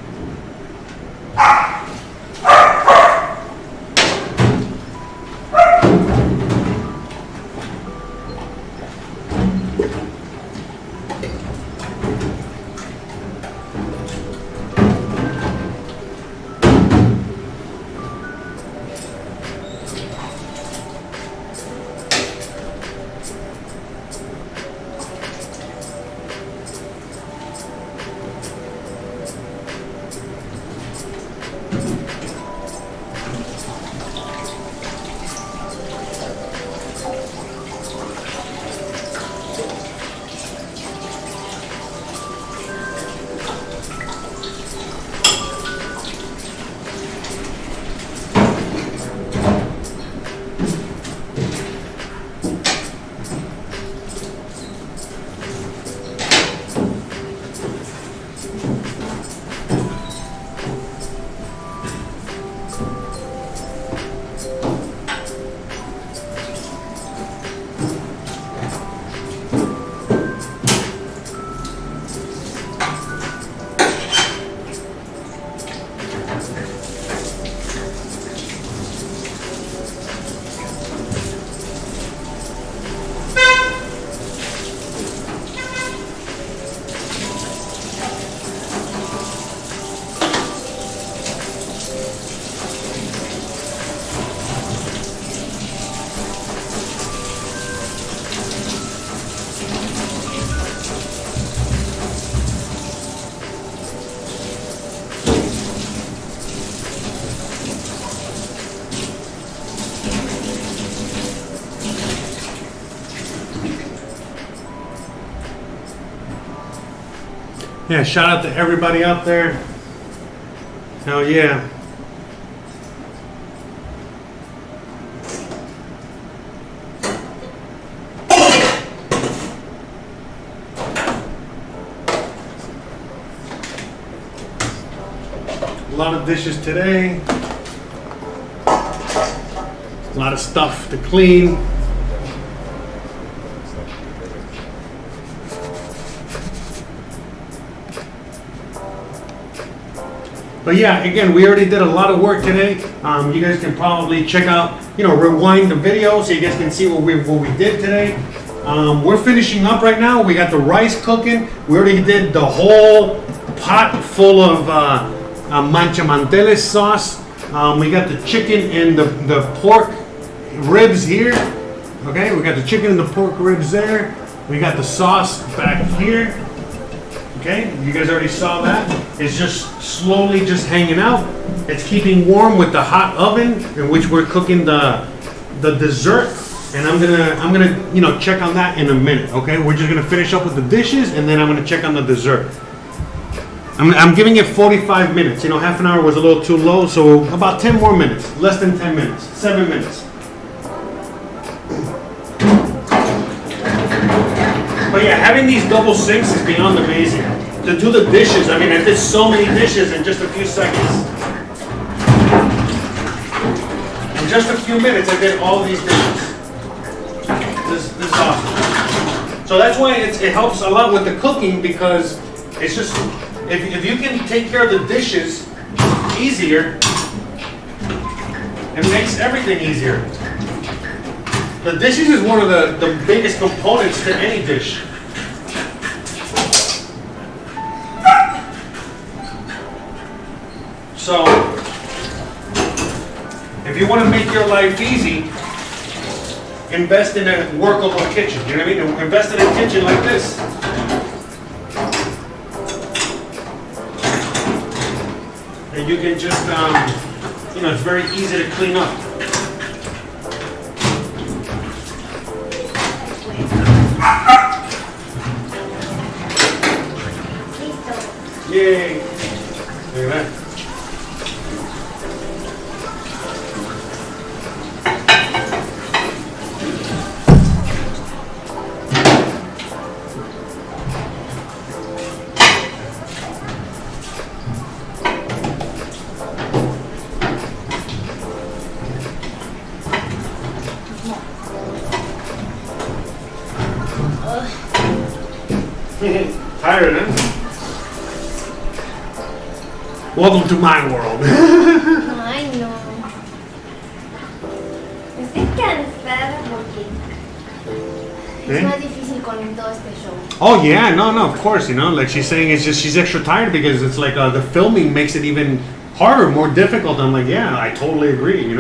S1: Yeah, shout out to everybody out there. Hell yeah. A lot of dishes today. A lot of stuff to clean. But yeah, again, we already did a lot of work today. You guys can probably check out, rewind the video so you guys can see what we did today. We're finishing up right now. We got the rice cooking. We already did the whole pot full of Manchamanteles sauce. We got the chicken and the pork ribs here. Okay, we got the chicken and the pork ribs there. We got the sauce back here. Okay, you guys already saw that. It's just slowly just hanging out. It's keeping warm with the hot oven in which we're cooking the dessert. And I'm gonna check on that in a minute. Okay, we're just gonna finish up with the dishes and then I'm gonna check on the dessert. I'm giving it 45 minutes. Half an hour was a little too low, so about 10 more minutes. Less than 10 minutes. 7 minutes. But yeah, having these double sinks is beyond amazing. To do the dishes, I did so many dishes in just a few seconds. In just a few minutes, I did all these dishes. This is awesome. So that's why it helps a lot with the cooking, because it's just, if you can take care of the dishes easier, it makes everything easier. The dishes is one of the biggest components to any dish. So, if you want to make your life easy, invest in a workable kitchen. You know what I mean? Invest in a kitchen like this. And you can just, it's very easy to clean up. Yay! Look at that. Tired, huh? Welcome to my world.
S2: Ay, no. Estoy cansada porque es más difícil con todo este show.
S1: Oh yeah, no, of course, like she's saying, it's just she's extra tired because it's like the filming makes it even harder, more difficult. I'm like, yeah, I totally agree.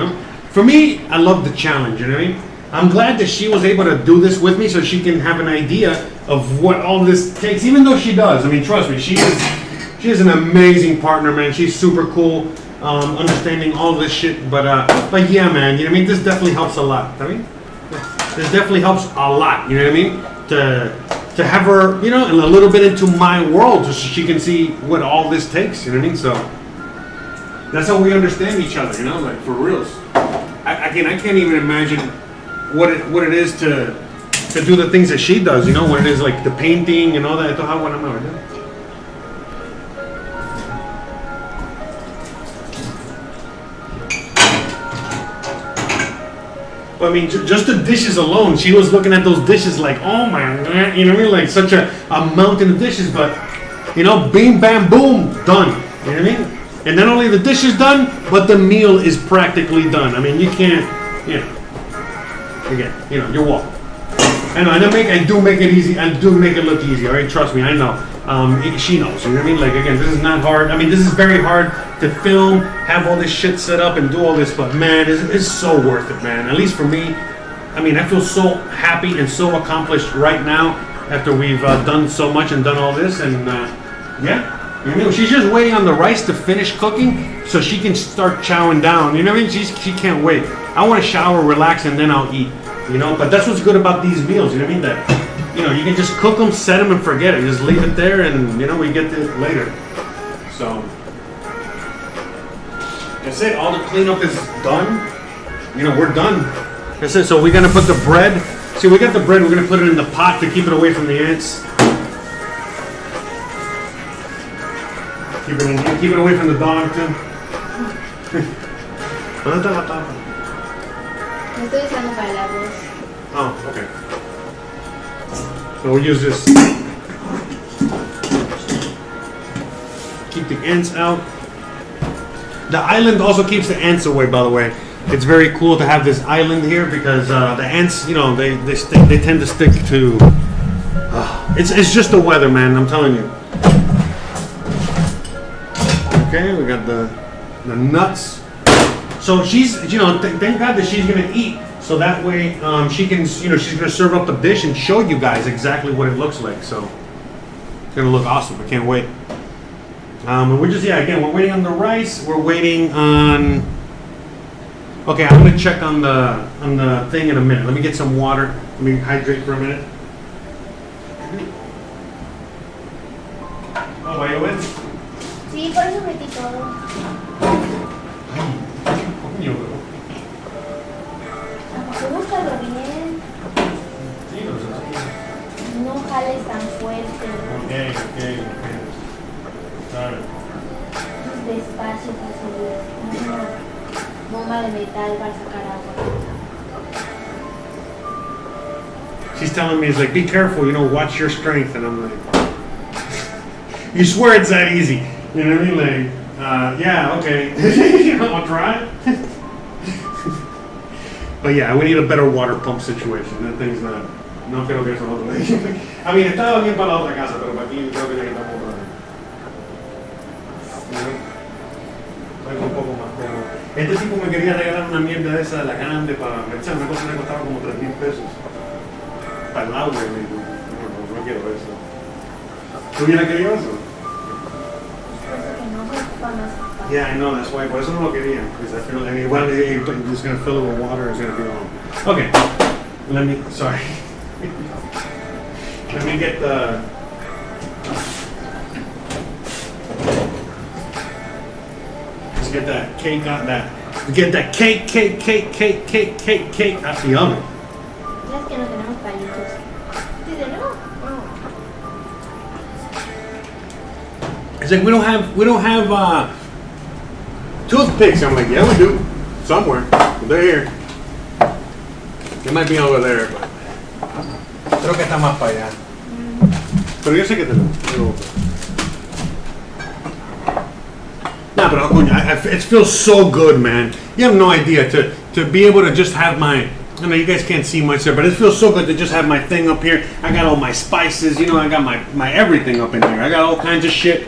S1: For me, I love the challenge. You know what I mean? I'm glad that she was able to do this with me so she can have an idea of what all this takes, even though she does. Trust me, she is an amazing partner, man. She's super cool, understanding all this shit. But yeah, man, this definitely helps a lot. This definitely helps a lot. You know what I mean? To have her, and a little bit into my world, so she can see what all this takes. You know what I mean? So that's how we understand each other. Like for reals. I can't even imagine what it is to do the things that she does, when it is like the painting and all that. But just the dishes alone, she was looking at those dishes like, oh my God, like such a mountain of dishes, but bing, bam, boom, done. You know what I mean? And not only the dishes done, but the meal is practically done. You can't, again, you're welcome. I do make it easy. I do make it look easy. All right, trust me. I know. She knows. You know what I mean? Like again, this is not hard. This is very hard to film, have all this shit set up, and do all this. But man, it's so worth it, man. At least for me. I feel so happy and so accomplished right now after we've done so much and done all this. And yeah. She's just waiting on the rice to finish cooking so she can start chowing down. You know what I mean? She can't wait. I want to shower, relax, and then I'll eat. But that's what's good about these meals. You know what I mean? That you can just cook them, set them, and forget it. Just leave it there, and we get to it later. So that's it. All the cleanup is done. We're done. That's it. So we're gonna put the bread. See, we got the bread. We're gonna put it in the pot to keep it away from the ants. Keep it away from the dog too.
S2: Estoy usando para el arroz.
S1: Oh, okay. So we'll use this. Keep the ants out. The island also keeps the ants away, by the way. It's very cool to have this island here because the ants, they tend to stick to. It's just the weather, man. I'm telling you. Okay, we got the nuts. So she's, thank God that she's gonna eat, so that way she can, she's gonna serve up a dish and show you guys exactly what it looks like. So it's gonna look awesome. I can't wait. And we're just, again, we're waiting on the rice. We're waiting on. Okay, I'm gonna check on the thing in a minute. Let me get some water. Let me hydrate for a minute. Oh, ¿va a llover?
S2: Sí, por eso metí todo.
S1: Ay, coño, bro.
S2: Búscalo bien.
S1: Sí, no sé.
S2: No jales tan fuerte.
S1: Ok. Sorry.
S2: Despacio para subir. Una bomba de metal para sacar agua.
S1: She's telling me, it's like, be careful, watch your strength. And I'm like, you swear it's that easy. You know what I mean? Like, yeah, okay. I'll try. But yeah, we need a better water pump situation. That thing's not. No creo que eso no. I mean, estaba bien para la otra casa, pero para aquí creo que necesitamos otra. Algo un poco más cómodo. Este tipo me quería regalar una mierda de esa de la grande para echar una cosa que me costaba como 3,000 pesos. Para el agua, y digo, no quiero eso. ¿Tú hubieras querido eso? Yeah, I know, that's why. Por eso no lo quería. Because I feel like, it's just going to fill it with water, it's going to be wrong. Okay, sorry. Let me get the. Let's get that cake out that. Get that cake out the oven.
S2: Es que no tenemos palitos. ¿Sí tenemos? No.
S1: It's like we don't have toothpicks. I'm like, yeah, we do. Somewhere. But they're here. It might be over there, but creo que está más para allá. Pero yo sé que tenemos. Nah, but coño, it feels so good, man. You have no idea to be able to just have my. I know you guys can't see much there, but it feels so good to just have my thing up here. I got all my spices, I got my everything up in here. I got all kinds of shit,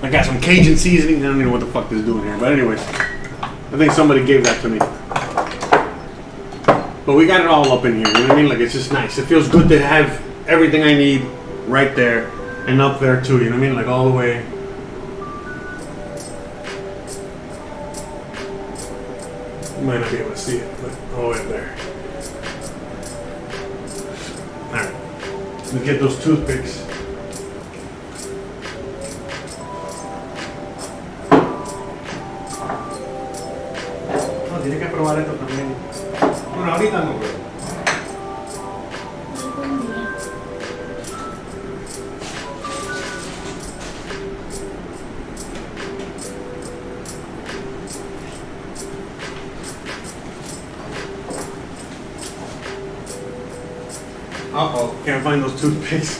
S1: I got some Cajun seasoning. I don't even know what the fuck this is doing here, but anyways, I think somebody gave that to me. But we got it all up in here, you know what I mean? Like, it's just nice. It feels good to have everything I need right there and up there too, you know what I mean? Like all the way. You might not be able to see it, but all the way up there. Alright. Let's get those toothpicks. No, tiene que probar esto también. Bueno, ahorita no, pero. Uh-oh, can't find those toothpicks.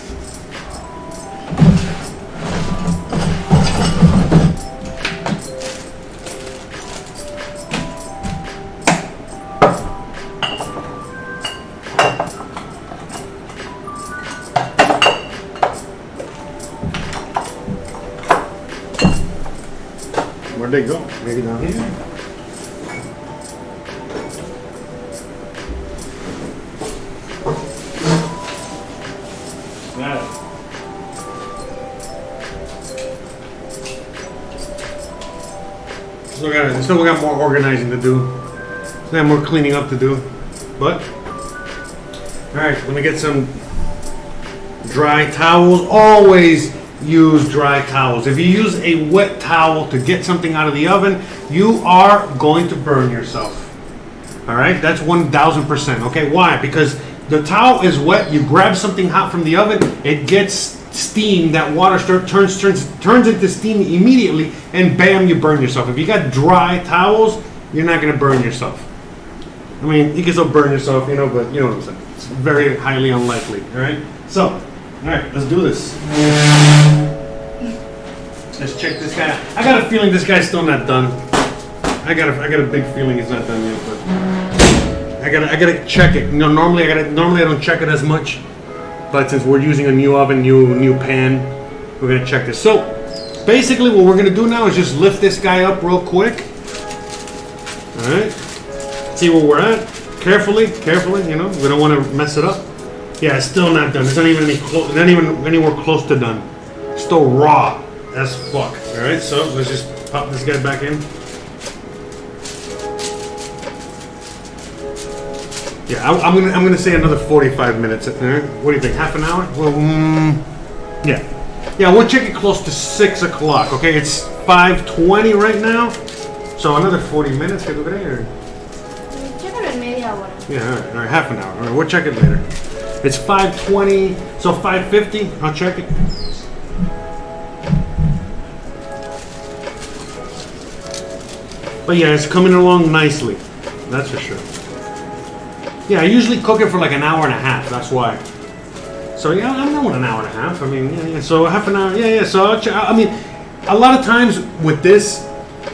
S1: Where'd they go? Maybe down here? Still we got more organizing to do. Still got more cleaning up to do. But alright, let me get some dry towels. Always use dry towels. If you use a wet towel to get something out of the oven, you are going to burn yourself. Alright, that's 1000%. Okay, why? Because the towel is wet, you grab something hot from the oven, it gets steam, that water turns into steam immediately, and bam, you burn yourself. If you got dry towels, you're not going to burn yourself. I mean, you can still burn yourself, but you know what I'm saying. It's very highly unlikely, all right? So, all right, let's do this. Let's check this guy out. I got a feeling this guy's still not done. I got a big feeling he's not done yet, but I gotta check it. Normally I don't check it as much. But since we're using a new oven, new pan, we're gonna check this. So, basically what we're gonna do now is just lift this guy up real quick. All right. See where we're at. Carefully, you know. We don't want to mess it up. Yeah, it's still not done. It's not even anywhere close to done. It's still raw as fuck. All right. So let's just pop this guy back in. Yeah, I'm gonna say another 45 minutes. All right. What do you think? Half an hour? Well, yeah. Yeah, we'll check it close to 6 o'clock. Okay, it's 5:20 right now. So another 40 minutes. ¿Qué tú crees? Or-
S2: Chécalo en media hora.
S1: Yeah, all right, half an hour. All right, we'll check it later. It's 5:20, so 5:50. I'll check it. But yeah, it's coming along nicely. That's for sure. Yeah, I usually cook it for like an hour and a half. That's why. So yeah, I'm going an hour and a half. I mean, yeah. So half an hour. Yeah. So I mean, a lot of times with this,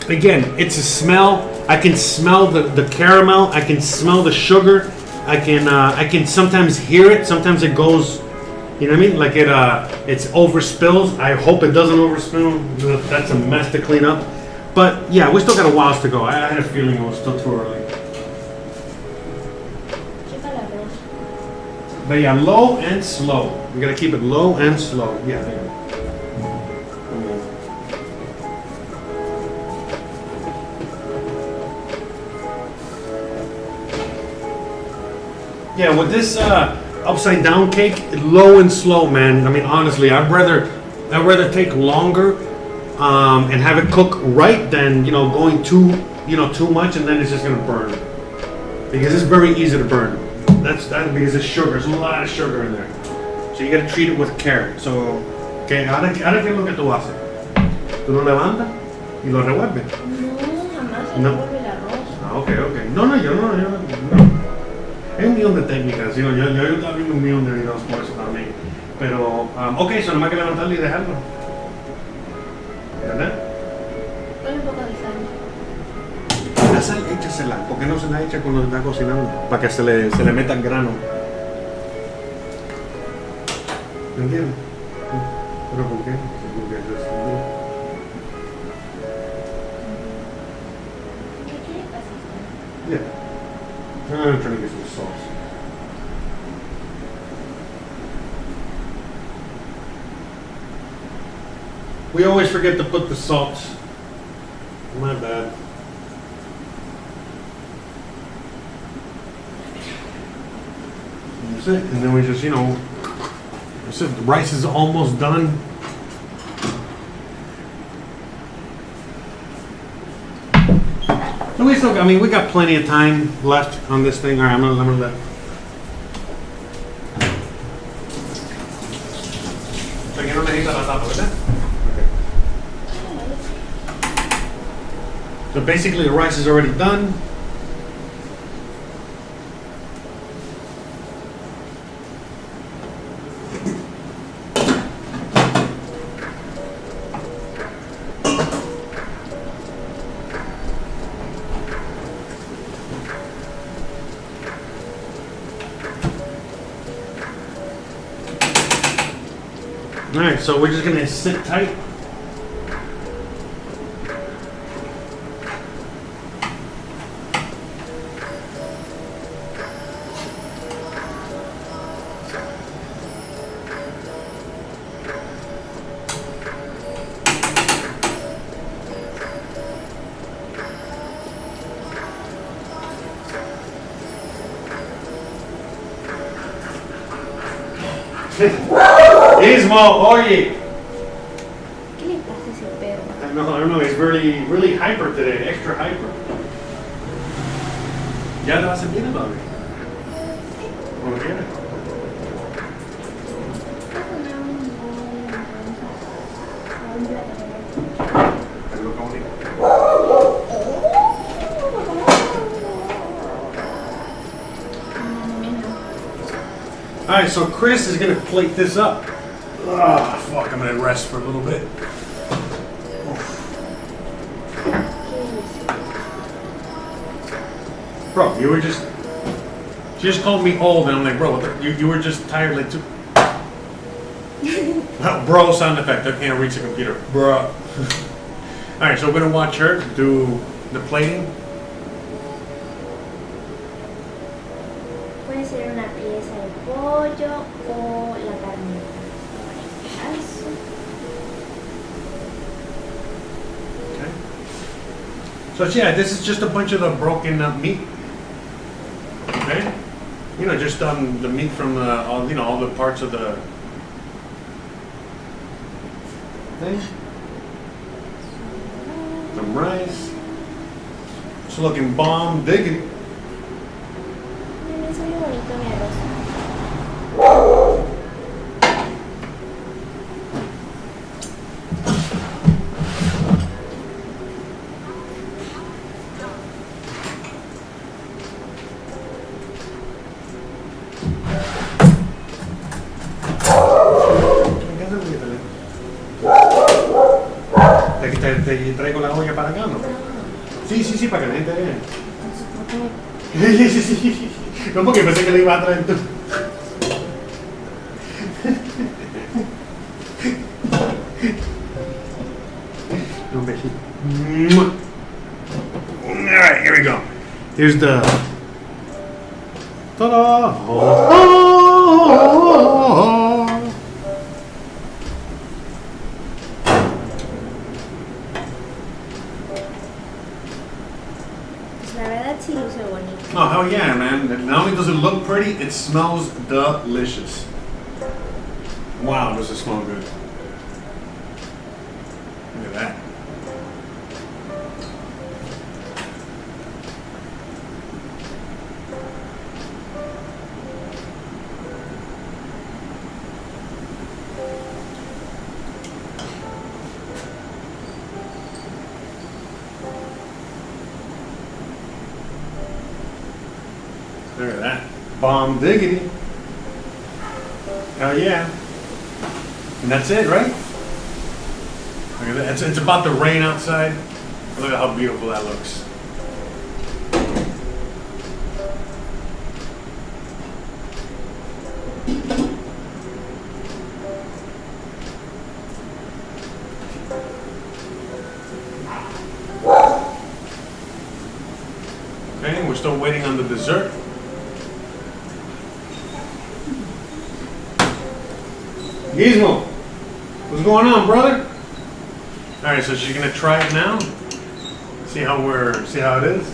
S1: again, it's a smell. I can smell the caramel. I can smell the sugar. I can sometimes hear it. Sometimes it goes, you know what I mean? Like it's overspills. I hope it doesn't overspill. That's a mess to clean up. But yeah, we still got a while to go. I had a feeling it was still too early.
S2: Chécala arroz.
S1: But yeah, low and slow. We gotta keep it low and slow. Yeah, there you go. Yeah, with this upside down cake, low and slow, man. I mean, honestly, I'd rather take longer and have it cook right than going too much and then it's just gonna burn. Because it's very easy to burn. That's because it's sugar. There's a lot of sugar in there, so you gotta treat it with care. So, okay, ahora qué es lo que tú haces? Tú lo levantas y lo revuelves.
S2: No, jamás se
S1: No.
S2: revuelve el arroz.
S1: Ah, ok. No, yo no. Hay un millón de técnicas, yo estaba viendo un millón de videos por eso también. Pero, ok, so nomás que levantarlo y dejarlo. ¿Verdad?
S2: Ponle un poco de sal.
S1: La sal, échasela. ¿Por qué no se la echa cuando está cocinando? Para que se le meta el grano. ¿Me entiendes? ¿Pero por qué? Porque eso es duro.
S2: ¿Qué quiere pasar?
S1: Yeah. I'm trying to get some sauce. We always forget to put the salt. My bad. That's it. And then we just, that's it. The rice is almost done. We got plenty of time left on this thing. All right, I'm gonna let. So you don't necesita la tapa, ¿verdad? Okay. So basically, the rice is already done. Alright, so we're just gonna sit tight. Ismo, oye.
S2: ¿Qué le pasa a ese perro?
S1: I don't know, he's really hyper today, extra hyper. Ya te vas a sentir, Bobby. Cuando quieras. Alright, so Chris is gonna plate this up. Ah, fuck, I'm gonna rest for a little bit. Bro, you just called me old, and I'm like, bro, what the, you were just tired like two. Bro sound effect. I can't reach the computer. Bro. Alright, so we're gonna watch her do the plating.
S2: Puede ser una pieza de pollo o la carne. Caso.
S1: Okay. So yeah, this is just a bunch of the broken up meat. Okay. You know, just the meat from all all the parts of the thing. Some rice. It's looking bomb diggity.
S2: Me salió bonito mi arroz.
S1: Te traigo la olla para acá, ¿no? Sí, sí, sí, para que la gente vea.
S2: Entonces, ¿por qué me
S1: No, porque pensé que le iba a traer tú. Un besito. Alright, here we go. Here's the. Ta-da!
S2: La verdad sí luce bonito.
S1: Oh, hell yeah, man. Not only does it look pretty, it smells delicious. Wow, does it smell good. Look at that. Look at that. Bomb diggity. Hell yeah. And that's it, right? Look at that. It's about to rain outside. Look at how beautiful that looks. Okay, we're still waiting on the dessert. Gizmo, what's going on, brother? All right, so she's gonna try it now. See how it is.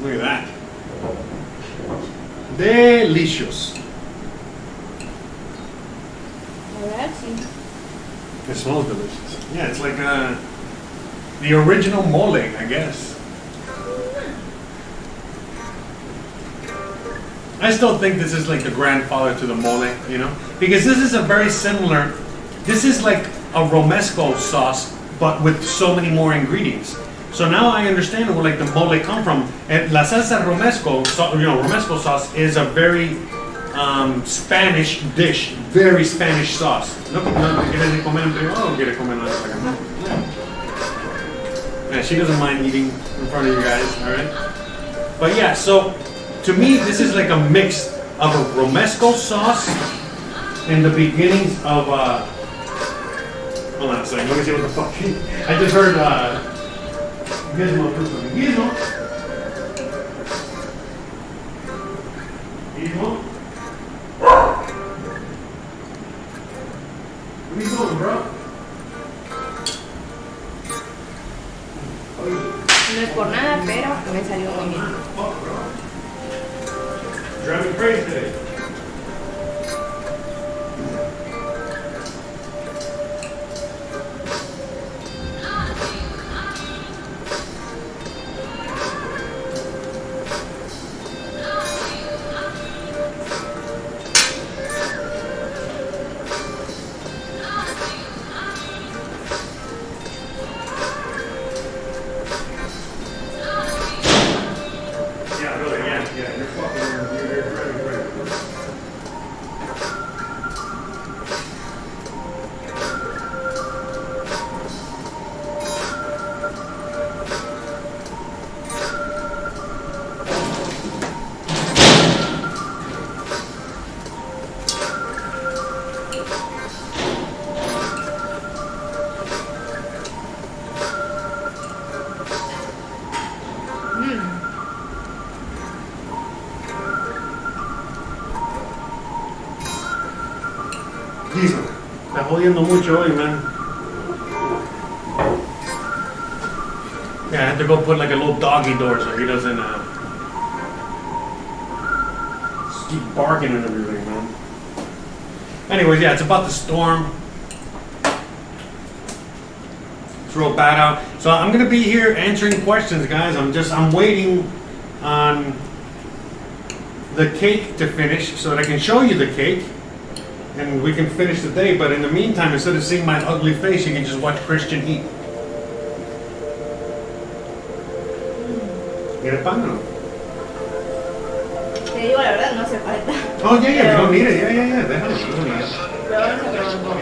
S1: Look at that. Delicious.
S2: La verdad sí.
S1: It smells delicious. Yeah, it's like the original mole, I guess. I still think this is like the grandfather to the mole, you know? Because this is a very similar, this is like a romesco sauce, but with so many more ingredients. So now I understand where like the mole come from. And la salsa romesco, romesco sauce is a very Spanish dish, very Spanish sauce. No, ¿quieres comer en privado o quieres comer en la casa? Yeah, she doesn't mind eating in front of you guys, all right? But yeah, so to me, this is like a mix of a romesco sauce and the beginnings of hold on a second, let me see what the fuck. I just heard Gizmo. Gizmo. Gizmo. What are you doing, bro?
S2: No es por nada, pero me salió muy bien.
S1: Fuck, bro. Driving crazy today. Yeah, really, yeah, you're fucking, you're driving crazy. jodiendo mucho hoy, man. Yeah, I have to go put like a little doggy door so he doesn't just keep barking and everything, man. Anyways, yeah, it's about the storm. It's real bad out. So I'm gonna be here answering questions, guys. I'm waiting on the cake to finish so that I can show you the cake and we can finish the day. But in the meantime, instead of seeing my ugly face, you can just watch Christian eat. ¿Quieres pan o no?
S2: Te digo la verdad, no hace falta.
S1: Oh, yeah, we don't need it. Yeah. Déjalo.
S2: Pero vamos a probar un poco.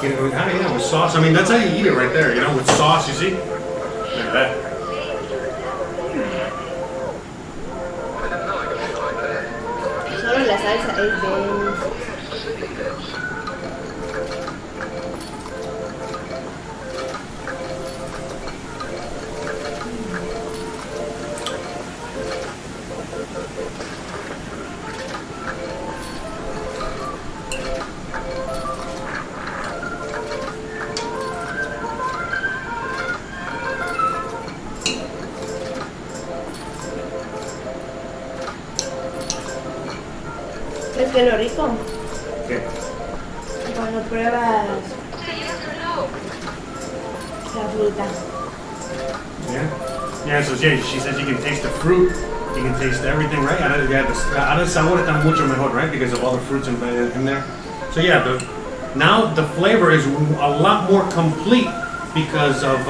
S1: Yeah, with sauce. I mean, that's how you eat it right there, you know, with sauce, you see? Like that.
S2: Solo la salsa es deliciosa. Es que lo rico
S1: ¿Qué?
S2: cuando pruebas la fruta.
S1: Yeah, so yeah, she says you can taste the fruit, you can taste everything, right? Ahora el sabor está mucho mejor, right? Because of all the fruits in there. So yeah, now the flavor is a lot more complete because of,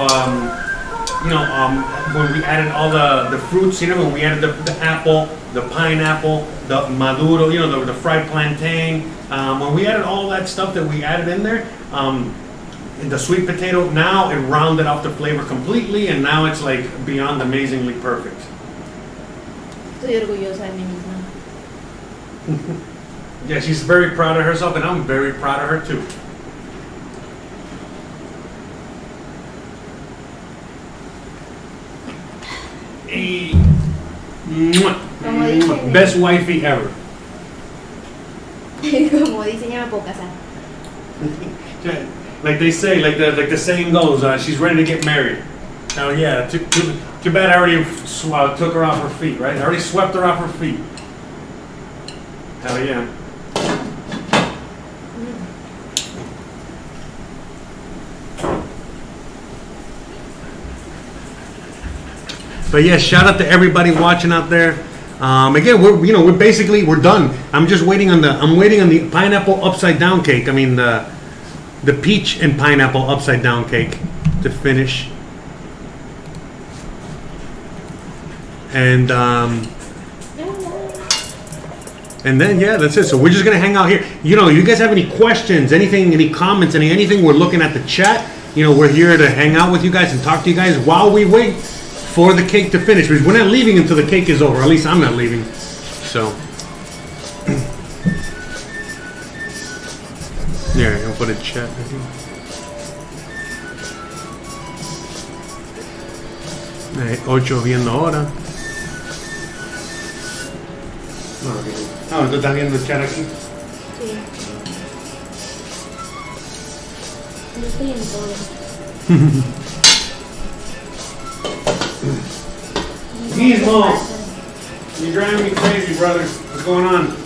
S1: when we added all the fruits, when we added the apple, the pineapple, the maduro, the fried plantain. When we added all that stuff that we added in there, the sweet potato, now it rounded out the flavor completely, and now it's like beyond amazingly perfect.
S2: Estoy orgullosa de mí misma.
S1: Yeah, she's very proud of herself, and I'm very proud of her too. Hey. Best wifey ever.
S2: Como dicen, ya me puedo casar.
S1: Like they say, like the saying goes, she's ready to get married. Oh yeah, too bad I already took her off her feet, right? I already swept her off her feet. Hell yeah. But yeah, shout out to everybody watching out there. Again, we're done. I'm waiting on the pineapple upside down cake. I mean the peach and pineapple upside down cake to finish. And then yeah, that's it. So we're just gonna hang out here. You guys have any questions, any comments, anything? We're looking at the chat. We're here to hang out with you guys and talk to you guys while we wait for the cake to finish, because we're not leaving until the cake is over. At least I'm not leaving. So, yeah, I'll put a chat. Hay 8 viendo ahora. No, ¿tú estás viendo el chat aquí?
S2: Sí. Yo estoy en todo.
S1: Gizmo, you're driving me crazy, brother. What's going on?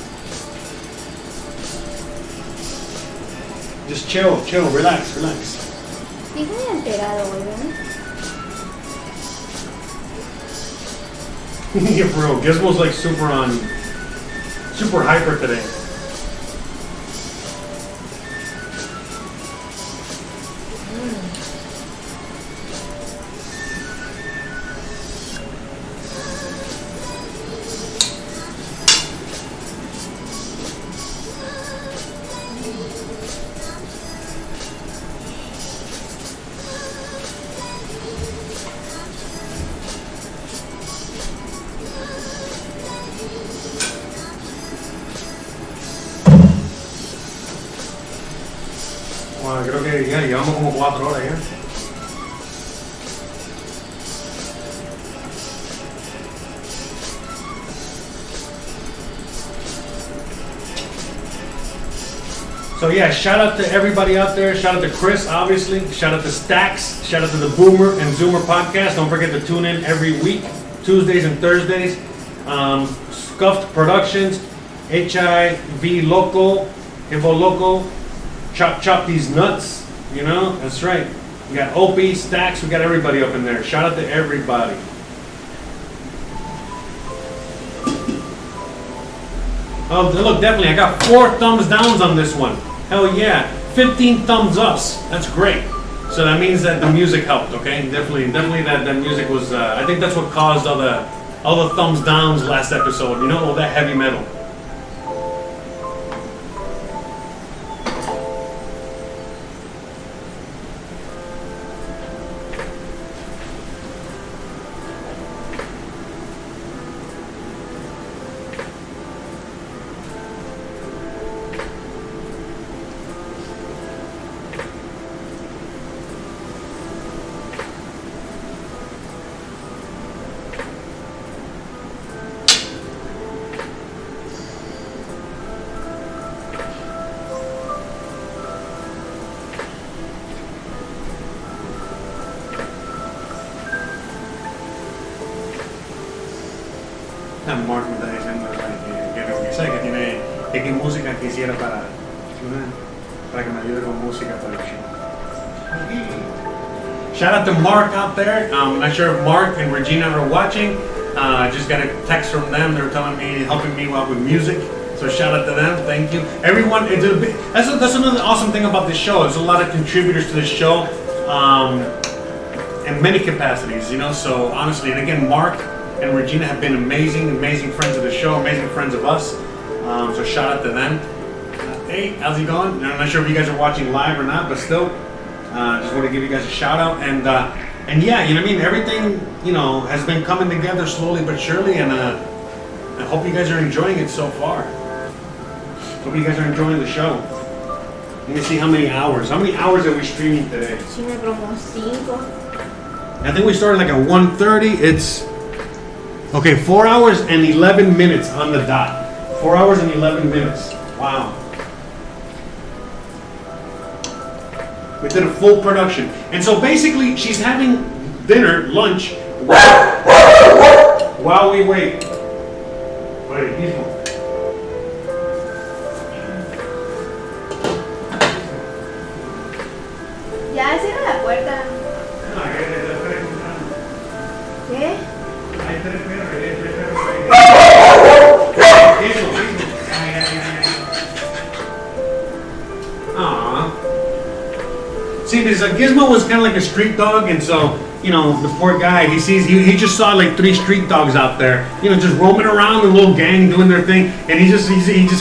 S1: Just chill, relax.
S2: Sí, muy alterado, güey.
S1: Yeah, for real. Gizmo's like super hyper today. Creo que ya llevamos como 4 horas ya. So yeah, shout out to everybody out there. Shout out to Chris, obviously. Shout out to Stacks. Shout out to the Boomer and Zoomer podcast. Don't forget to tune in every week, Tuesdays and Thursdays. Scuffed Productions, HIV Local, Hivo Local, Chop these nuts. You know, that's right. We got Opie, Stacks. We got everybody up in there. Shout out to everybody. Oh, look, definitely. I got 4 thumbs downs on this one. Hell yeah. 15 thumbs ups. That's great. So that means that the music helped, okay? Definitely that music was, I think that's what caused all the thumbs downs last episode. You know, all that heavy metal. Mark me está diciendo que sé que tiene qué música quisiera para que me ayude con música para el show. Shout out to Mark out there. I'm not sure if Mark and Regina are watching. I just got a text from them. They were telling me, helping me out with music. So shout out to them. Thank you, everyone. That's another awesome thing about this show. There's a lot of contributors to this show, in many capacities. You know, so honestly, and again, Mark and Regina have been amazing friends of the show, amazing friends of us. So shout out to them. Hey, how's it going? I'm not sure if you guys are watching live or not, but still, just want to give you guys a shout out. And yeah, you know what I mean? Everything, you know, has been coming together slowly but surely, and I hope you guys are enjoying it so far. Hope you guys are enjoying the show. Let me see how many hours. How many hours are we streaming today? I think we started like at 1:30. It's okay, 4 hours and 11 minutes on the dot. 4 hours and 11 minutes. Wow. We did a full production. And so basically, she's having dinner, lunch, while we wait. Wait, he's home.
S2: Ya, cierra la puerta. ¿Qué?
S1: See, this Gizmo was kind of like a street dog, and so, you know, the poor guy, he just saw like 3 street dogs out there, you know, just roaming around, a little gang doing their thing, and he just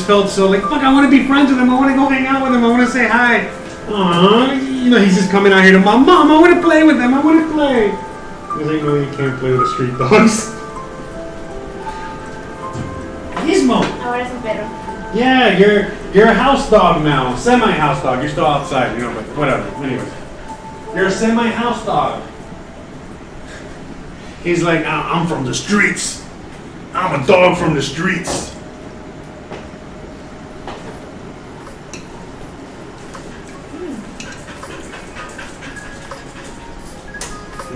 S1: felt so like, fuck, I want to be friends with him, I want to go hang out with him, I want to say hi. Aww, you know, he's just coming out here to Mom, I want to play with them, I want to play. Because like, no, you can't play with the street dogs. Gizmo!
S2: Ahora es un perro.
S1: Yeah, you're a house dog now. Semi-house dog. You're still outside, you know, but whatever. Anyways. You're a semi-house dog. He's like, I'm from the streets. I'm a dog from the streets.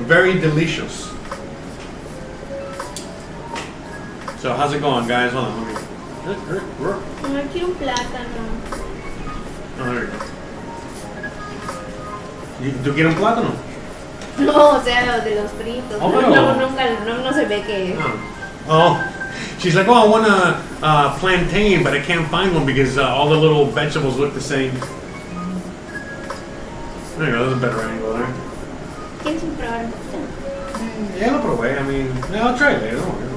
S1: Very delicious. So how's it going, guys? Hold on, let me...
S2: No quiero un plátano.
S1: Oh, there you go. ¿Tú quieres un plátano?
S2: No, o sea, de los fritos.
S1: Oh,
S2: No se ve que...
S1: Oh, she's like, I want a plantain, but I can't find one because all the little vegetables look the same. There you go, that's a better angle there.
S2: ¿Quieres probar un poquito?
S1: Yeah, lo probé. I mean, yeah, I'll try it later. Don't worry.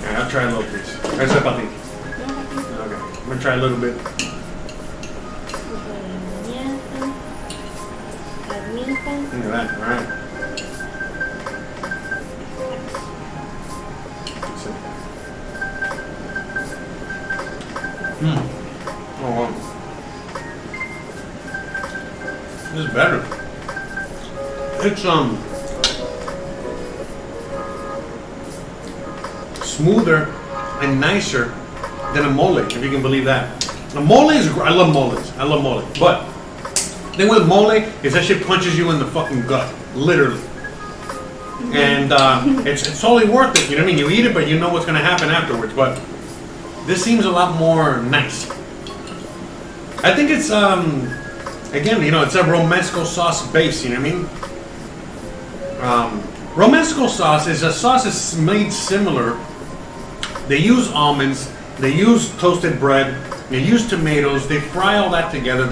S1: Yeah, I'll try a little piece. That's it, Pati. Okay, I'm gonna try a little bit. Look at that, alright. Oh wow. This is better. It's smoother and nicer than a mole, if you can believe that. A mole is, I love moles. I love mole. But the thing with mole is that shit punches you in the fucking gut, literally. And it's totally worth it. You know what I mean? You eat it, but you know what's gonna happen afterwards. But this seems a lot more nice. I think it's again, you know, it's a romesco sauce base. You know what I mean? Romesco sauce is a sauce that's made similar. They use almonds, they use toasted bread, they use tomatoes, they fry all that together.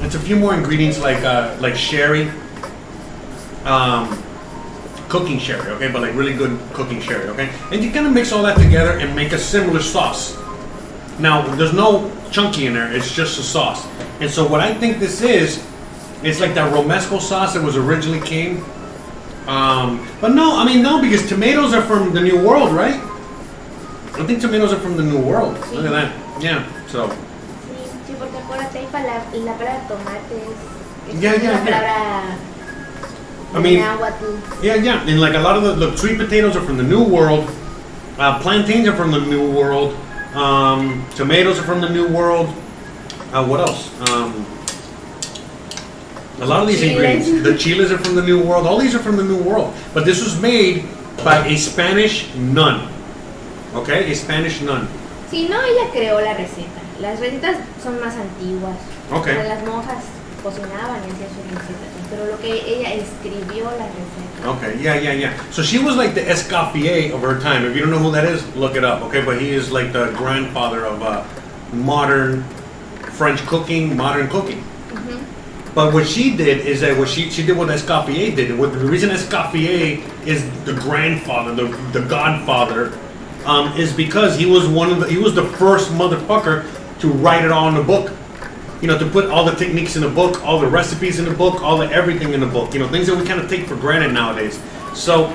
S1: It's a few more ingredients like sherry, cooking sherry, okay, but like really good cooking sherry, okay. And you kind of mix all that together and make a similar sauce. Now there's no chunky in there; it's just a sauce. And so what I think this is, it's like that romesco sauce that was originally came. But no, I mean no, because tomatoes are from the New World, right? I think tomatoes are from the New World. Sí. Look at that. Yeah, so.
S2: Sí, porque acuérdate, la palabra tomate es
S1: yeah.
S2: palabra
S1: I mean,
S2: náhuatl.
S1: Yeah, and like a lot of the sweet potatoes are from the New World. Plantains are from the New World. Tomatoes are from the New World. What else? A lot of these ingredients, the chiles are from the New World. All these are from the New World. But this was made by a Spanish nun. Okay, a Spanish nun.
S2: Sí, no, ella creó la receta. Las recetas son más antiguas.
S1: Okay.
S2: Las monjas cocinaban y hacían sus recetas, pero lo que ella escribió la receta.
S1: Okay, yeah. So she was like the escoffier of her time. If you don't know who that is, look it up. Okay, but he is like the grandfather of modern French cooking, modern cooking. But what she did is that what she did what Escoffier did. The reason Escoffier is the grandfather, the godfather, is because he was the first motherfucker to write it all in the book. You know, to put all the techniques in the book, all the recipes in the book, all the everything in the book. You know, things that we kind of take for granted nowadays. So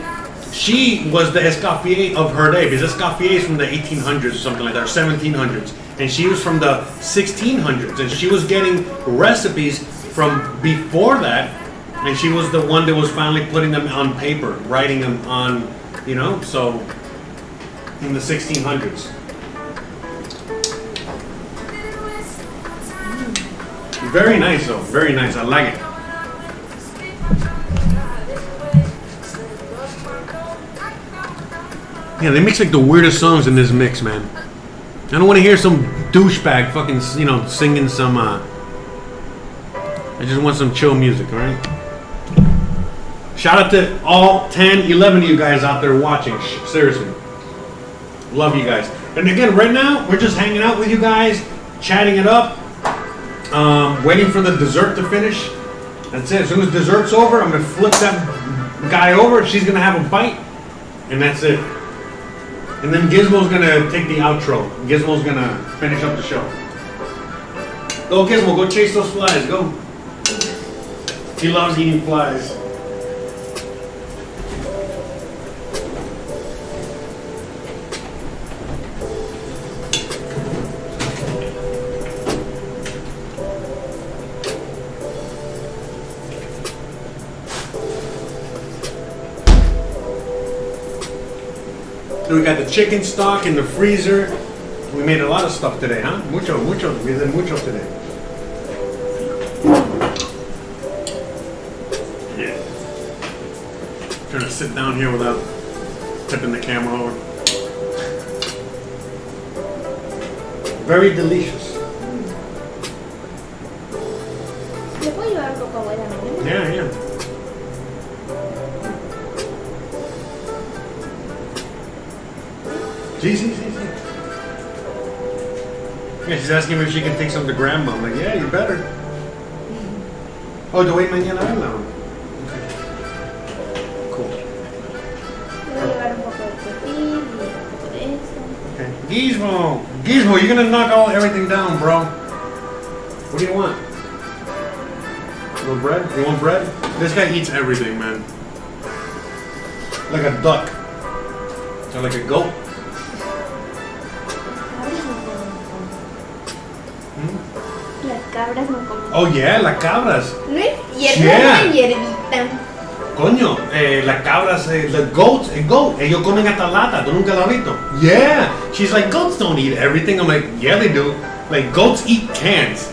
S1: she was the Escoffier of her day, because Escoffier is from the 1800s or something like that, or 1700s, and she was from the 1600s, and she was getting recipes from before that, and she was the one that was finally putting them on paper, writing them on, you know, so in the 1600s. Very nice though, very nice, I like it. Yeah, they mix like the weirdest songs in this mix, man. I don't want to hear some douchebag fucking, you know, singing some, I just want some chill music, alright? Shout out to all 10, 11 of you guys out there watching. Seriously. Love you guys. And again, right now, we're just hanging out with you guys, chatting it up, waiting for the dessert to finish. That's it. As soon as dessert's over, I'm going to flip that guy over. She's going to have a bite. And that's it. And then Gizmo's going to take the outro. Gizmo's going to finish up the show. Go, Gizmo. Go chase those flies. Go. He loves eating flies. So we got the chicken stock in the freezer. We made a lot of stuff today, huh? Mucho. We did mucho today. Trying to sit down here without tipping the camera over. Very delicious.
S2: ¿Le puedo llevar un poco a abuela, no?
S1: Yeah. Sí. Yeah, she's asking me if she can take some to grandma. I'm like, yeah, you better. Oh, te voy mañana a verla. Gizmo, you're gonna knock everything down, bro. What do you want? A little bread? You want bread? This guy eats everything, man. Like a duck. Or like a goat.
S2: Las cabras no comen.
S1: Oh yeah, las cabras.
S2: No es cierto, yeah. Una hierbita.
S1: coño, las cabras, the goats, ellos comen hasta lata, ¿tú nunca lo has visto? Yeah, she's like, goats don't eat everything. I'm like, yeah, they do. Like, goats eat cans.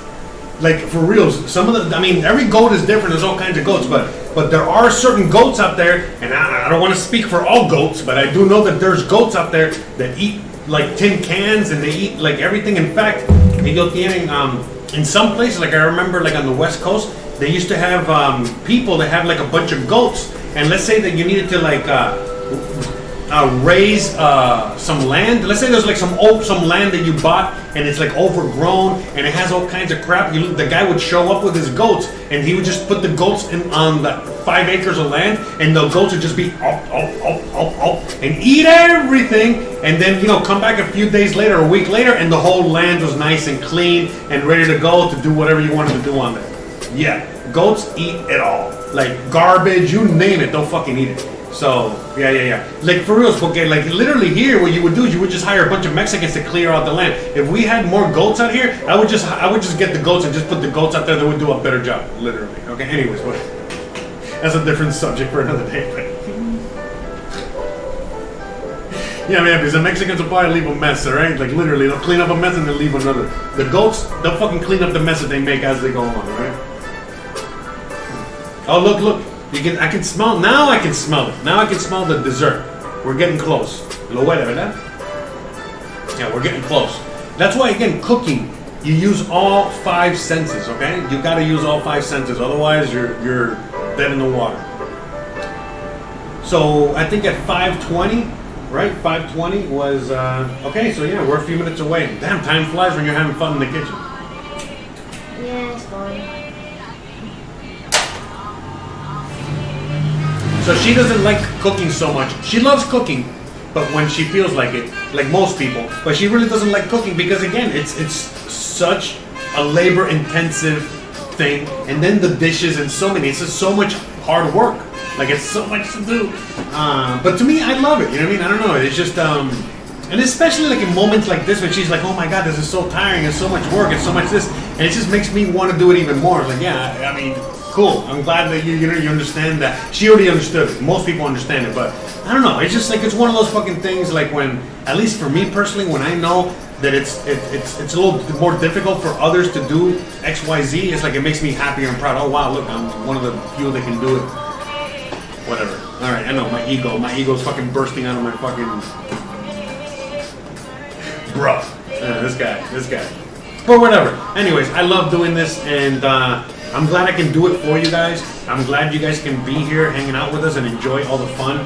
S1: Like, for real, some of the, I mean, every goat is different, there's all kinds of goats, but there are certain goats out there, and I don't want to speak for all goats, but I do know that there's goats out there that eat, like, tin cans, and they eat, like, everything. In fact, ellos tienen, in some places, like I remember, like on the West Coast, they used to have people that have, like, a bunch of goats, and let's say that you needed to, like, raise some land. Let's say there's like some land that you bought and it's like overgrown and it has all kinds of crap. The guy would show up with his goats and he would just put the goats on the 5 acres of land, and the goats would just be and eat everything, and then come back a few days later, a week later, and the whole land was nice and clean and ready to go to do whatever you wanted to do on there. Yeah, goats eat it all. Like garbage, you name it, they'll fucking eat it. So, yeah. Like, for real, porque, like, literally here, what you would do is you would just hire a bunch of Mexicans to clear out the land. If we had more goats out here, I would just get the goats and just put the goats out there that would do a better job, literally. Okay, anyways, that's a different subject for another day, but... Yeah, man, because the Mexicans will probably leave a mess, alright? Like, literally, they'll clean up a mess and they'll leave another. The goats, they'll fucking clean up the mess that they make as they go along, alright? Oh, look. I can smell it. Now I can smell the dessert. We're getting close. Lo huele, ¿verdad? Yeah, we're getting close. That's why, again, cooking, you use all 5 senses, okay? You gotta use all 5 senses, otherwise you're dead in the water. So, I think at 5:20, right? 5:20 was, okay, so yeah, we're a few minutes away. Damn, time flies when you're having fun in the kitchen.
S2: Yeah, it's fun.
S1: So she doesn't like cooking so much. She loves cooking, but when she feels like it, like most people. But she really doesn't like cooking because, again, it's such a labor-intensive thing. And then the dishes and it's just so much hard work. Like, it's so much to do. But to me, I love it. You know what I mean? I don't know. It's just, and especially like in moments like this when she's like, oh my God, this is so tiring. It's so much work. It's so much this. And it just makes me want to do it even more. Like, yeah, I mean... Cool. I'm glad that you understand that. She already understood it. Most people understand it, but I don't know. It's just like it's one of those fucking things. Like when, at least for me personally, when I know that it's a little more difficult for others to do X, Y, Z, it's like it makes me happier and proud. Oh wow, look, I'm one of the few that can do it. Whatever. All right, I know my ego's fucking bursting out of my fucking. Bruh. This guy. But whatever. Anyways, I love doing this, and I'm glad I can do it for you guys. I'm glad you guys can be here hanging out with us and enjoy all the fun.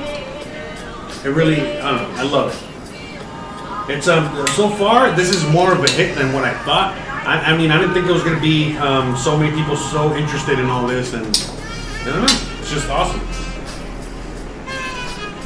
S1: It really, I don't know, I love it. It's so far, this is more of a hit than what I thought. I mean, I didn't think there was going to be so many people so interested in all this, and I don't know, it's just awesome.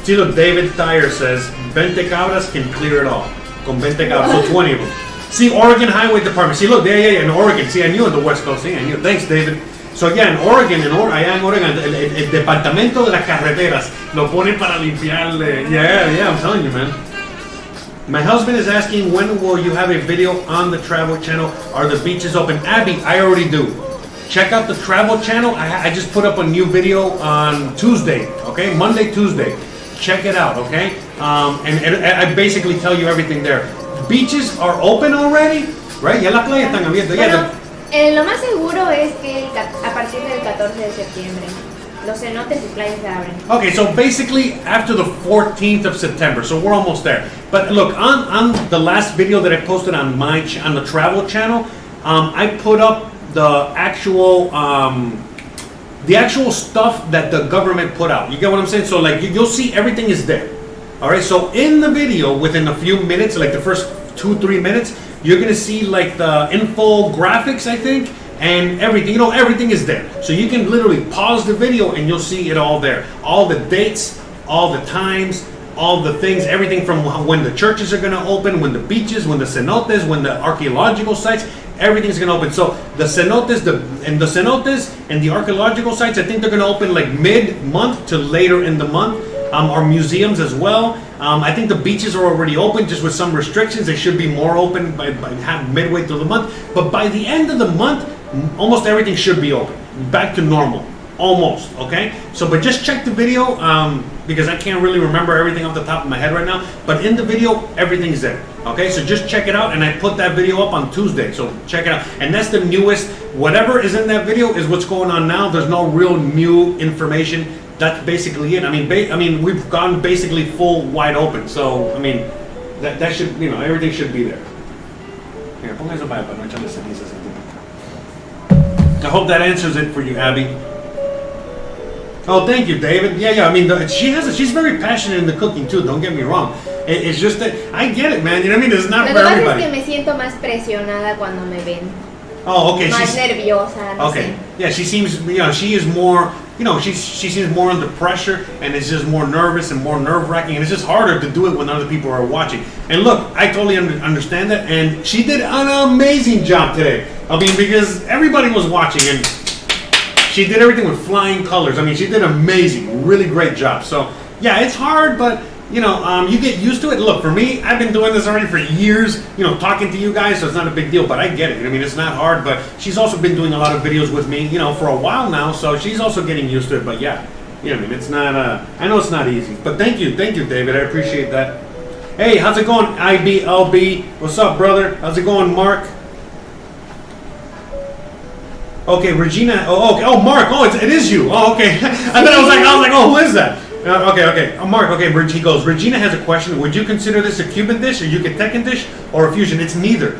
S1: See, look, David Tyre says, 20 cabras can clear it all. Con 20 cabras, so 20 of them. See, Oregon Highway Department. See, look, yeah, in Oregon. See, I knew in the West Coast. See, I knew. Thanks, David. So, yeah, in Oregon, allá en Oregon, el Departamento de las Carreteras lo pone para limpiarle. Yeah, I'm telling you, man. My husband is asking, when will you have a video on the Travel Channel? Are the beaches open? Abby, I already do. Check out the Travel Channel. I just put up a new video on Tuesday, okay? Monday, Tuesday. Check it out, okay? And I basically tell you everything there. Beaches are open already, right? Ya las playas están abiertas.
S2: Bueno, lo más seguro es que a partir del 14 de septiembre los cenotes y playas se abren.
S1: Okay, so basically after the 14th of September, so we're almost there. But look, on the last video that I posted on the Travel Channel, I put up the actual stuff that the government put out. You get what I'm saying? So like you'll see everything is there. All right, so in the video, within a few minutes, like the first 2-3 minutes, you're gonna see like the infographics, I think, and everything. Everything is there. So you can literally pause the video and you'll see it all there. All the dates, all the times, all the things, everything from when the churches are gonna open, when the beaches, when the cenotes, when the archaeological sites, everything's gonna open. So the cenotes and the archaeological sites, I think they're gonna open like mid-month to later in the month. Our museums as well. I think the beaches are already open, just with some restrictions. They should be more open by midway through the month. But by the end of the month, almost everything should be open, back to normal. Almost, okay? So, but just check the video, because I can't really remember everything off the top of my head right now. But in the video, everything's there, okay? So just check it out, and I put that video up on Tuesday, so check it out. And that's the newest, whatever is in that video is what's going on now. There's no real new information. That's basically it. I mean, we've gone basically full wide open. So, I mean, that should, you know, everything should be there. Here, ponga eso para no echarle cenizas encima. I hope that answers it for you, Abby. Oh, thank you, David. Yeah. I mean, she's very passionate in the cooking too. Don't get me wrong. It's just that I get it, man. You know what I mean? It's not for everybody.
S2: Lo que pasa es que me siento más presionada cuando me ven.
S1: Oh, okay.
S2: Más nerviosa. No
S1: okay.
S2: Sé.
S1: Yeah, she seems. You know, she is more. You know, she seems more under pressure, and it's just more nervous and more nerve-wracking, and it's just harder to do it when other people are watching. And look, I totally understand that, and she did an amazing job today. I mean, because everybody was watching, and she did everything with flying colors. I mean, she did amazing, really great job. So, yeah, it's hard, but, you know, you get used to it. Look, for me, I've been doing this already for years, you know, talking to you guys, so it's not a big deal, but I get it. I mean, it's not hard, but she's also been doing a lot of videos with me, you know, for a while now, so she's also getting used to it. But, yeah, you know, I mean, it's not, I know it's not easy. But thank you, David. I appreciate that. Hey, how's it going, IBLB? What's up, brother? How's it going, Mark? Okay, Regina. Oh, okay. Oh, Mark. Oh, it is you. Oh, okay. I was like, oh, who is that? Okay. Oh, Mark. Okay, he goes. Regina has a question. Would you consider this a Cuban dish, a Yucatecan dish, or a fusion? It's neither.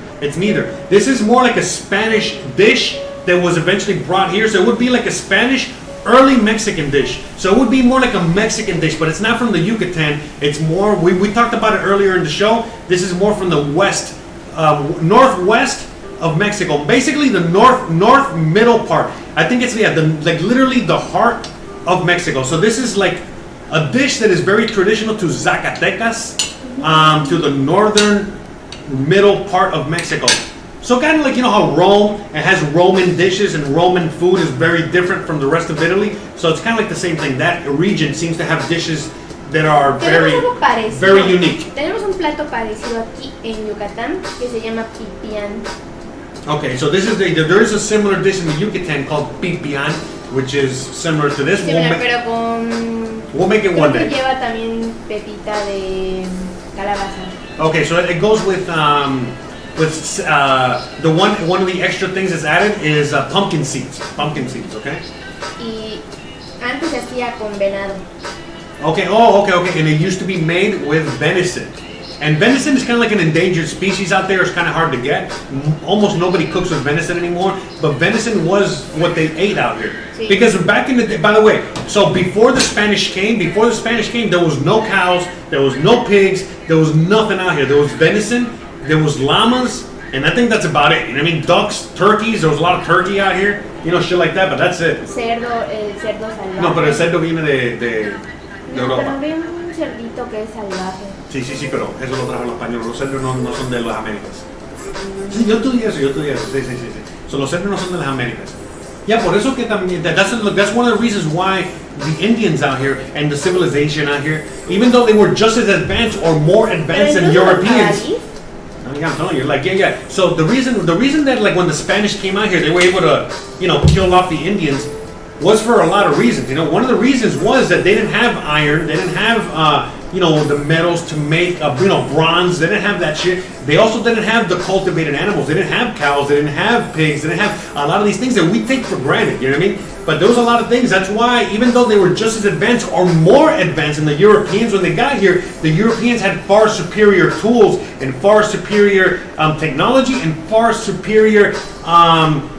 S1: This is more like a Spanish dish that was eventually brought here. So it would be like a Spanish early Mexican dish. So it would be more like a Mexican dish, but it's not from the Yucatan. It's more. We talked about it earlier in the show. This is more from the west, northwest of Mexico, basically the north middle part. I think it's like literally the heart of Mexico. So this is like a dish that is very traditional to Zacatecas, to the northern middle part of Mexico. So kind of like, you know how Rome, it has Roman dishes, and Roman food is very different from the rest of Italy. So it's kind of like the same thing. That region seems to have dishes that are very unique.
S2: Tenemos un plato parecido aquí en Yucatán que se llama pipián.
S1: Okay, so there is a similar dish in the Yucatan called pipián, which is similar to this.
S2: Pero
S1: we'll make it one day.
S2: Lleva también pepita de calabaza.
S1: Okay, so it goes with the one of the extra things that's added is pumpkin seeds. Okay.
S2: Y antes se hacía con venado.
S1: Okay. And it used to be made with venison. And venison is kind of like an endangered species out there. It's kind of hard to get. Almost nobody cooks with venison anymore. But venison was what they ate out here. Sí. Because back in the day, by the way, so before the Spanish came, there was no cows, there was no pigs, there was nothing out here. There was venison, there was llamas, and I think that's about it. You know what I mean? Ducks, turkeys, there was a lot of turkey out here. You know, shit like that, but that's it.
S2: Cerdo salvaje.
S1: No, pero el cerdo viene de Europa.
S2: Pero había un cerdito que es salvaje.
S1: Sí, pero eso lo trajo los españoles. Los cerdos no son de las Américas. Sí, yo estudié eso. Sí. So, los cerdos no son de las Américas. Yeah, por eso que también, that's one of the reasons why the Indians out here and the civilization out here, even though they were just as advanced or more advanced than Europeans. I'm telling you, like, yeah. So the reason that, like, when the Spanish came out here, they were able to, you know, kill off the Indians was for a lot of reasons. You know, one of the reasons was that they didn't have iron, they didn't have, you know, the metals to make, you know, bronze. They didn't have that shit. They also didn't have the cultivated animals. They didn't have cows. They didn't have pigs. They didn't have a lot of these things that we take for granted. You know what I mean? But there was a lot of things. That's why, even though they were just as advanced or more advanced than the Europeans when they got here, the Europeans had far superior tools and far superior technology and far superior,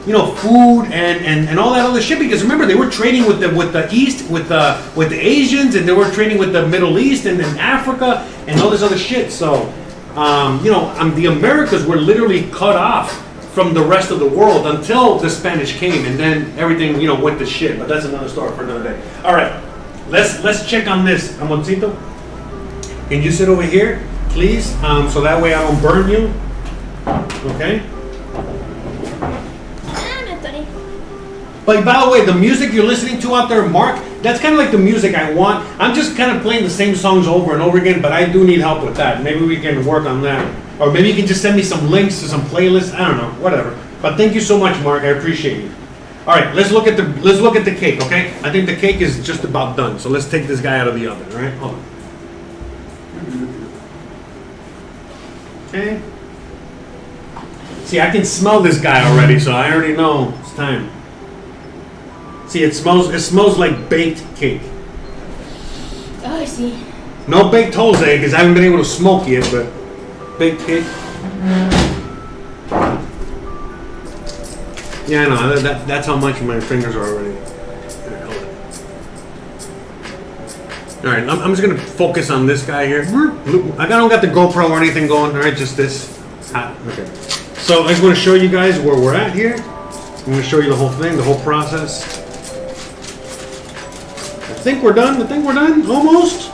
S1: you know, food and all that other shit. Because remember, they were trading with the East, with the Asians, and they were trading with the Middle East and Africa and all this other shit. So, you know, the Americas were literally cut off from the rest of the world until the Spanish came, and then everything, you know, went to shit. But that's another story for another day. All right, let's check on this, Ramoncito. Can you sit over here, please, so that way I don't burn you? Okay. But by the way, the music you're listening to out there, Mark, that's kind of like the music I want. I'm just kind of playing the same songs over and over again, but I do need help with that. Maybe we can work on that. Or maybe you can just send me some links to some playlists. I don't know, whatever. But thank you so much, Mark. I appreciate you. All right, let's look at the cake, okay? I think the cake is just about done. So let's take this guy out of the oven, all right? Hold on. Okay. See, I can smell this guy already, so I already know it's time. See, it smells like baked cake.
S2: Ay, sí.
S1: No baked Jose, because I haven't been able to smoke yet, but baked cake. Yeah, I know. That's how much my fingers are already. All right, I'm just gonna focus on this guy here. I don't got the GoPro or anything going. All right, just this. Okay. So I just want to show you guys where we're at here. I'm gonna show you the whole thing, the whole process. I think we're done. Almost.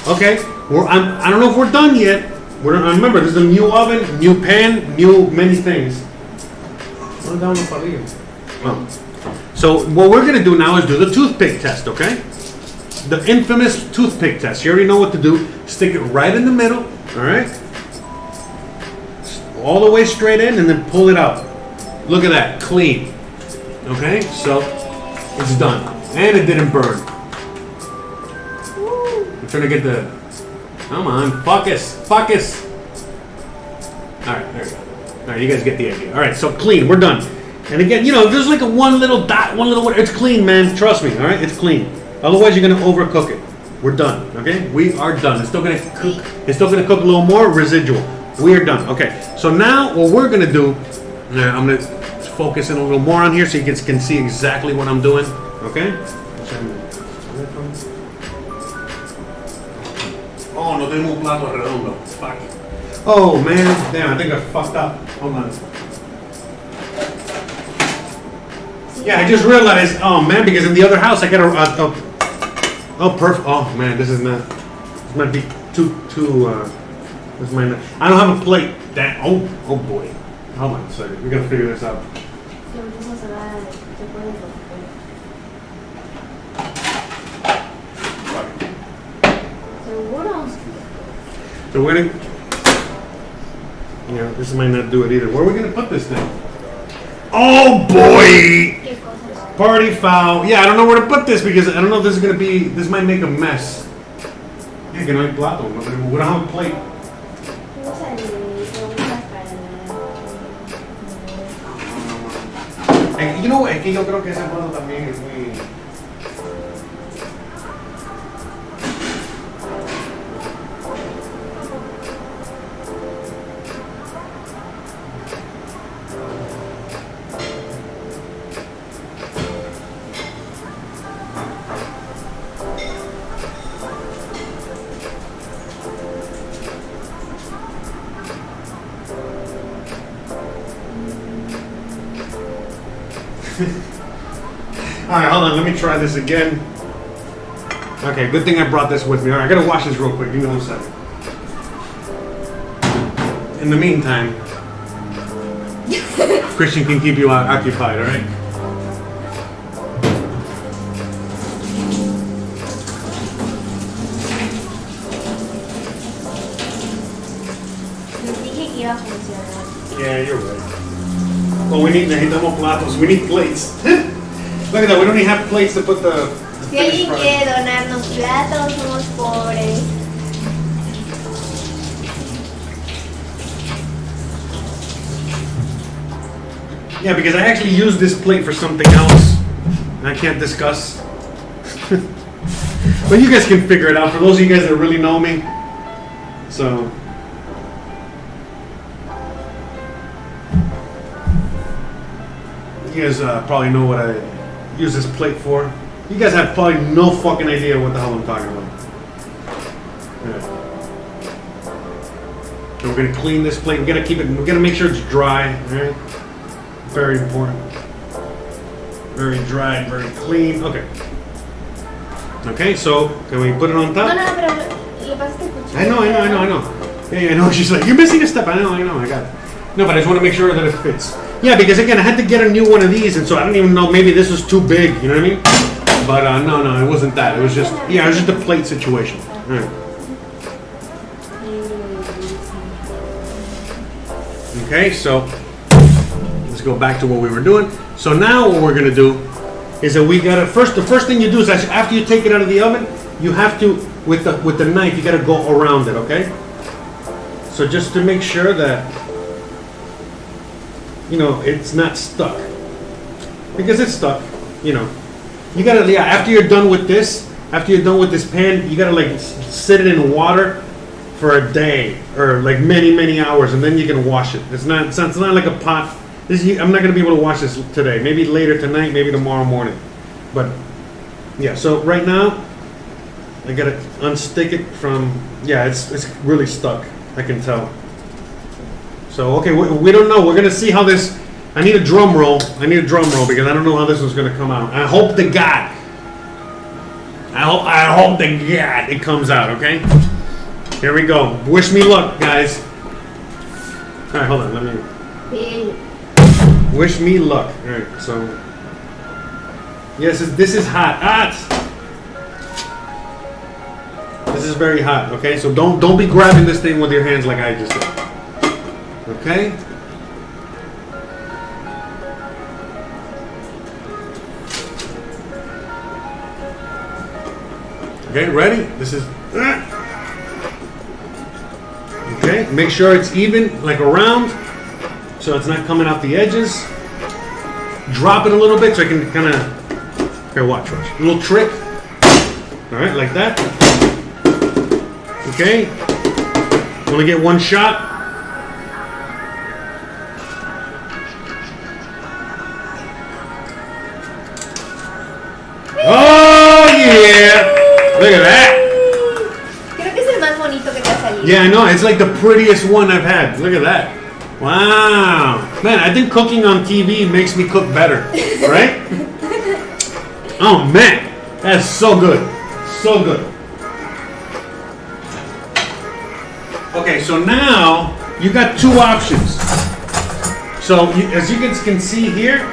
S1: Okay. I don't know if we're done yet. Remember, this is a new oven, new pan, new many things. Oh. So what we're gonna do now is do the toothpick test, okay? The infamous toothpick test. You already know what to do. Stick it right in the middle, all right? All the way straight in and then pull it out. Look at that, clean. Okay, so it's done. And it didn't burn. I'm trying to get the, come on, focus. All right, there we go. All right, you guys get the idea. All right, so clean, we're done. And again, if there's like one little dot, it's clean, man. Trust me, all right? It's clean. Otherwise, you're gonna overcook it. We're done, okay? We are done. It's still gonna cook. It's still gonna cook a little more residual. We are done. Okay. So now what we're gonna do, I'm gonna focus in a little more on here so you guys can see exactly what I'm doing. Okay? Oh, no tengo un plato redondo. Fuck. Oh man, damn! I think I fucked up. Hold on. Yeah, I just realized. Oh man, because in the other house I got perfect. Oh man, this is not. This might be too. This might not. I don't have a plate. That. Oh boy. Hold on a second. We gotta figure this out. So we're gonna. This might not do it either. Where are we gonna put this thing? Oh boy! Party foul. Yeah, I don't know where to put this because I don't know if this is gonna be. This might make a mess. Yeah, que no hay plato. We don't have a plate. You know, es que yo creo que ese plato también es muy. Alright, hold on, let me try this again. Okay, good thing I brought this with me. Alright, I gotta wash this real quick. Give me 1 second. In the meantime, Christian can keep you occupied, alright? Yeah, you're right. Well, necesitamos platos. We need plates. Look at that, we don't even have plates to put the
S2: Si alguien quiere donarnos platos, somos pobres.
S1: Yeah, because I actually use this plate for something else. And I can't discuss. But you guys can figure it out. For those of you guys that really know me. So. You guys probably know what I use this plate for. You guys have probably no fucking idea what the hell I'm talking about. Yeah. So we're gonna clean this plate. We're gonna make sure it's dry. Right? Very important. Very dry, very clean. Okay. Okay, so can we put it on top?
S2: No, pero le pasaste el cuchillo.
S1: I know. Yeah, I know. She's like, you're missing a step. I know, I got it. No, but I just want to make sure that it fits. Yeah, because again, I had to get a new one of these, and so I don't even know, maybe this was too big, you know what I mean? But no, it wasn't that. It was just a plate situation. All right. Okay, so let's go back to what we were doing. So now what we're gonna do is that we gotta the first thing you do is that after you take it out of the oven, you have to with the knife you gotta go around it, okay? So just to make sure that it's not stuck, because it's stuck. You gotta after you're done with this pan, you gotta like sit it in water for a day or like many hours, and then you can wash it. It's not like a pot. I'm not gonna be able to wash this today. Maybe later tonight, maybe tomorrow morning. But yeah, so right now I gotta unstick it from. Yeah, it's really stuck. I can tell. So okay, we don't know. We're gonna see how this. I need a drum roll because I don't know how this one's gonna come out. I hope to God. I hope to God it comes out. Okay. Here we go. Wish me luck, guys. All right, hold on. Let me. Wish me luck. All right, so yes, this is hot. This is very hot. Okay, so don't be grabbing this thing with your hands like I just did. Okay. Okay, ready? This is. Okay, make sure it's even, like around, so it's not coming out the edges. Drop it a little bit so I can kind of. Okay, watch. A little trick. All right, like that. Okay. Only get one shot. Oh yeah! Look at that. Yeah, I know. It's like the prettiest one I've had. Look at that. Wow. Man, I think cooking on TV makes me cook better. Right? Oh, man. That's so good. So good. Okay, so now you got two options. So as you can see here,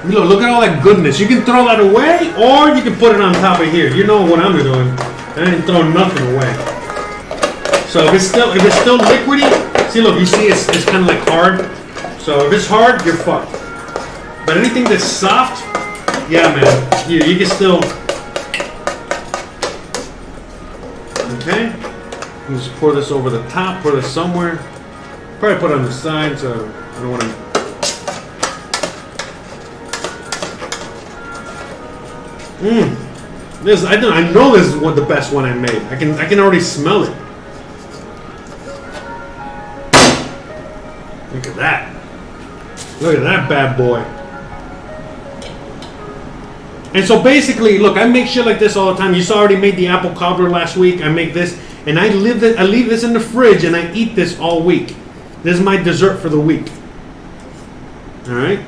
S1: look at all that goodness. You can throw that away or you can put it on top of here. You know what I'm doing. I didn't throw nothing away. So if it's still liquidy, see, look, you see it's kind of like hard. So if it's hard, you're fucked. But anything that's soft, yeah, man, you can still. Okay, just pour this over the top, pour this somewhere. Probably put it on the side, so I don't want to. This I know this is the best one I made. I can already smell it. Look at that. Look at that bad boy. And so basically, look, I make shit like this all the time. You saw I already made the apple cobbler last week. I make this, and I leave this in the fridge, and I eat this all week. This is my dessert for the week. All right.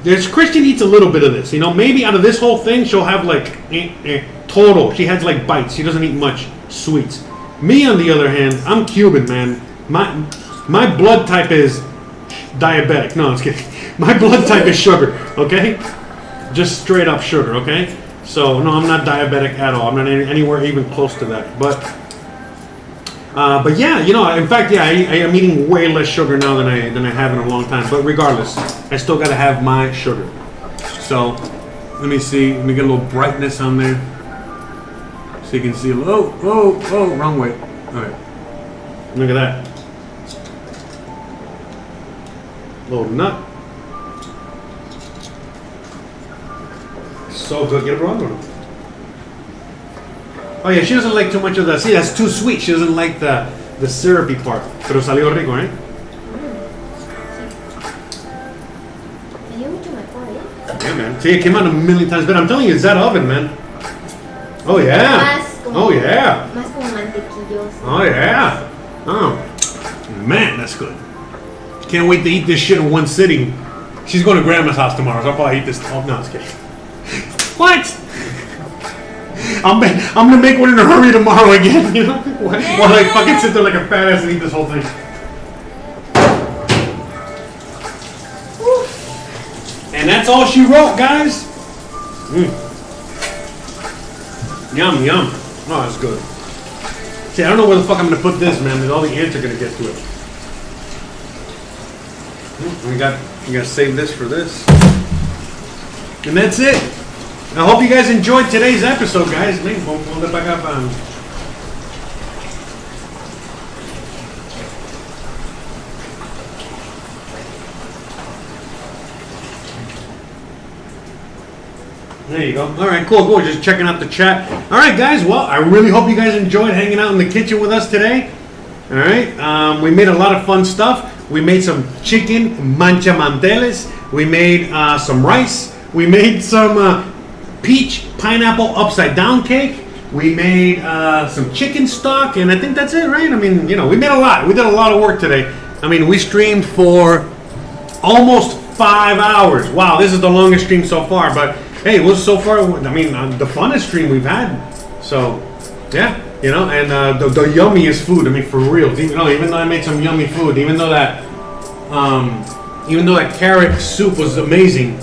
S1: Christian eats a little bit of this. Maybe out of this whole thing, she'll have like total. She has like bites. She doesn't eat much sweets. Me, on the other hand, I'm Cuban, man. My blood type is diabetic. No, I'm just kidding. My blood type is sugar, okay? Just straight up sugar, okay? So, no, I'm not diabetic at all. I'm not anywhere even close to that. But yeah, in fact, yeah, I am eating way less sugar now than I have in a long time. But regardless, I still got to have my sugar. So, let me see. Let me get a little brightness on there. So you can see a little, oh, wrong way. All right. Look at that. Little nut. So good. Get a wrong one. Oh yeah, she doesn't like too much of that. See, that's too sweet. She doesn't like the syrupy part. Pero salió rico, eh? Yeah, man. See, it came out a million times better. I'm telling you, it's that oven, man. Oh yeah. Oh yeah.
S2: Más como mantequilloso.
S1: Oh yeah. Oh man, that's good. Can't wait to eat this shit in one sitting. She's going to Grandma's house tomorrow, so I'll probably eat this. Oh no, I'm just kidding. What? I'm gonna make one in a hurry tomorrow again, while I fucking sit there like a fat ass and eat this whole thing. And that's all she wrote, guys. Yum, yum. Oh, that's good. See, I don't know where the fuck I'm gonna put this, man. All the ants are gonna get to it. We got You gotta save this for this. And that's it. I hope you guys enjoyed today's episode, guys. Ponle pa acá pa. There you go. All right, cool. Just checking out the chat. All right, guys. Well, I really hope you guys enjoyed hanging out in the kitchen with us today. All right. We made a lot of fun stuff. We made some chicken manchamanteles. We made some rice. We made some peach pineapple upside down cake. We made some chicken stock, and I think that's it, right? I mean, we made a lot. We did a lot of work today. I mean, we streamed for almost 5 hours. Wow, this is the longest stream so far, but hey, it was so far, I mean, the funnest stream we've had. So, yeah, and the yummiest food. I mean, for real. Even though I made some yummy food, even though that carrot soup was amazing.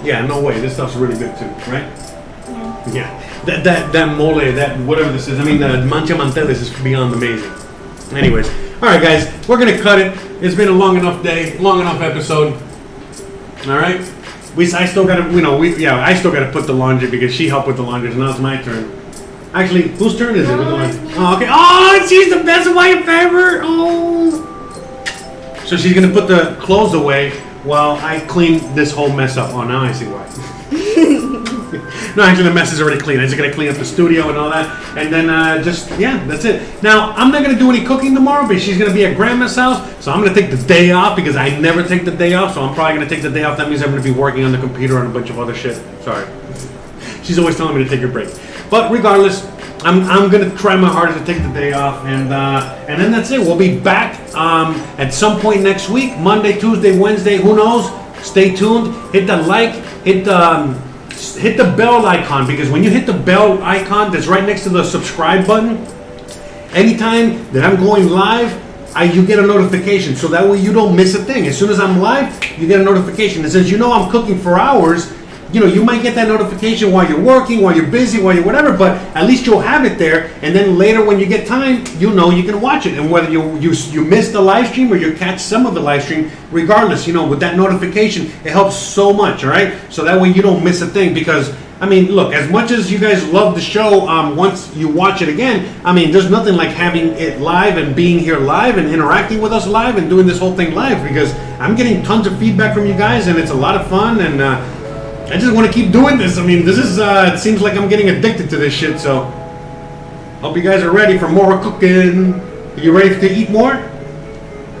S1: Yeah, no way. This stuff's really good too, right? Yeah. That mole, that whatever this is. I mean, the manchamanteles is beyond amazing. Anyways, all right, guys, we're gonna cut it. It's been a long enough day, long enough episode. All right. I still gotta, I still gotta put the laundry because she helped with the laundry. So now it's my turn. Actually, whose turn is it? Oh, okay. Oh, she's the best wife ever. Oh. So she's gonna put the clothes away while I clean this whole mess up. Oh, now I see why. No, actually, the mess is already clean. I'm just gonna clean up the studio and all that, and then that's it. Now, I'm not gonna do any cooking tomorrow, but she's gonna be at Grandma's house, so I'm gonna take the day off because I never take the day off. So I'm probably gonna take the day off. That means I'm gonna be working on the computer on a bunch of other shit. Sorry. She's always telling me to take a break, but regardless, I'm gonna try my hardest to take the day off, and then that's it. We'll be back at some point next week, Monday, Tuesday, Wednesday. Who knows? Stay tuned. Hit the like. Hit the bell icon, because when you hit the bell icon that's right next to the subscribe button, anytime that I'm going live, you get a notification, so that way you don't miss a thing. As soon as I'm live, you get a notification. And since I'm cooking for hours, you might get that notification while you're working, while you're busy, while you're whatever, but at least you'll have it there, and then later when you get time, you can watch it. And whether you miss the live stream or you catch some of the live stream, regardless, with that notification, it helps so much, all right? So that way you don't miss a thing, because, I mean, look, as much as you guys love the show, once you watch it again, I mean, there's nothing like having it live and being here live and interacting with us live and doing this whole thing live, because I'm getting tons of feedback from you guys, and it's a lot of fun, and I just want to keep doing this. I mean, this is, it seems like I'm getting addicted to this shit, so hope you guys are ready for more cooking. Are you ready to eat more?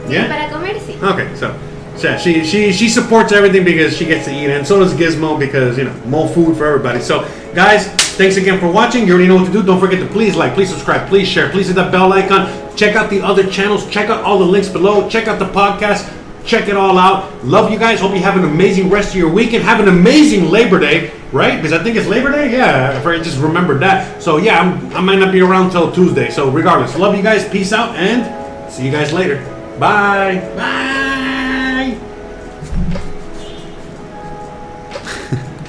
S1: Yeah?
S2: Para comer, sí.
S1: Okay, so yeah, she supports everything because she gets to eat, and so does Gizmo because, more food for everybody. So, guys, thanks again for watching. You already know what to do. Don't forget to please like, please subscribe, please share, please hit that bell icon. Check out the other channels. Check out all the links below. Check out the podcast. Check it all out. Love you guys. Hope you have an amazing rest of your weekend. Have an amazing Labor Day, right? Because I think it's Labor Day. Yeah, I just remembered that. So yeah, I might not be around till Tuesday. So regardless, love you guys. Peace out, and see you guys later. Bye. Bye.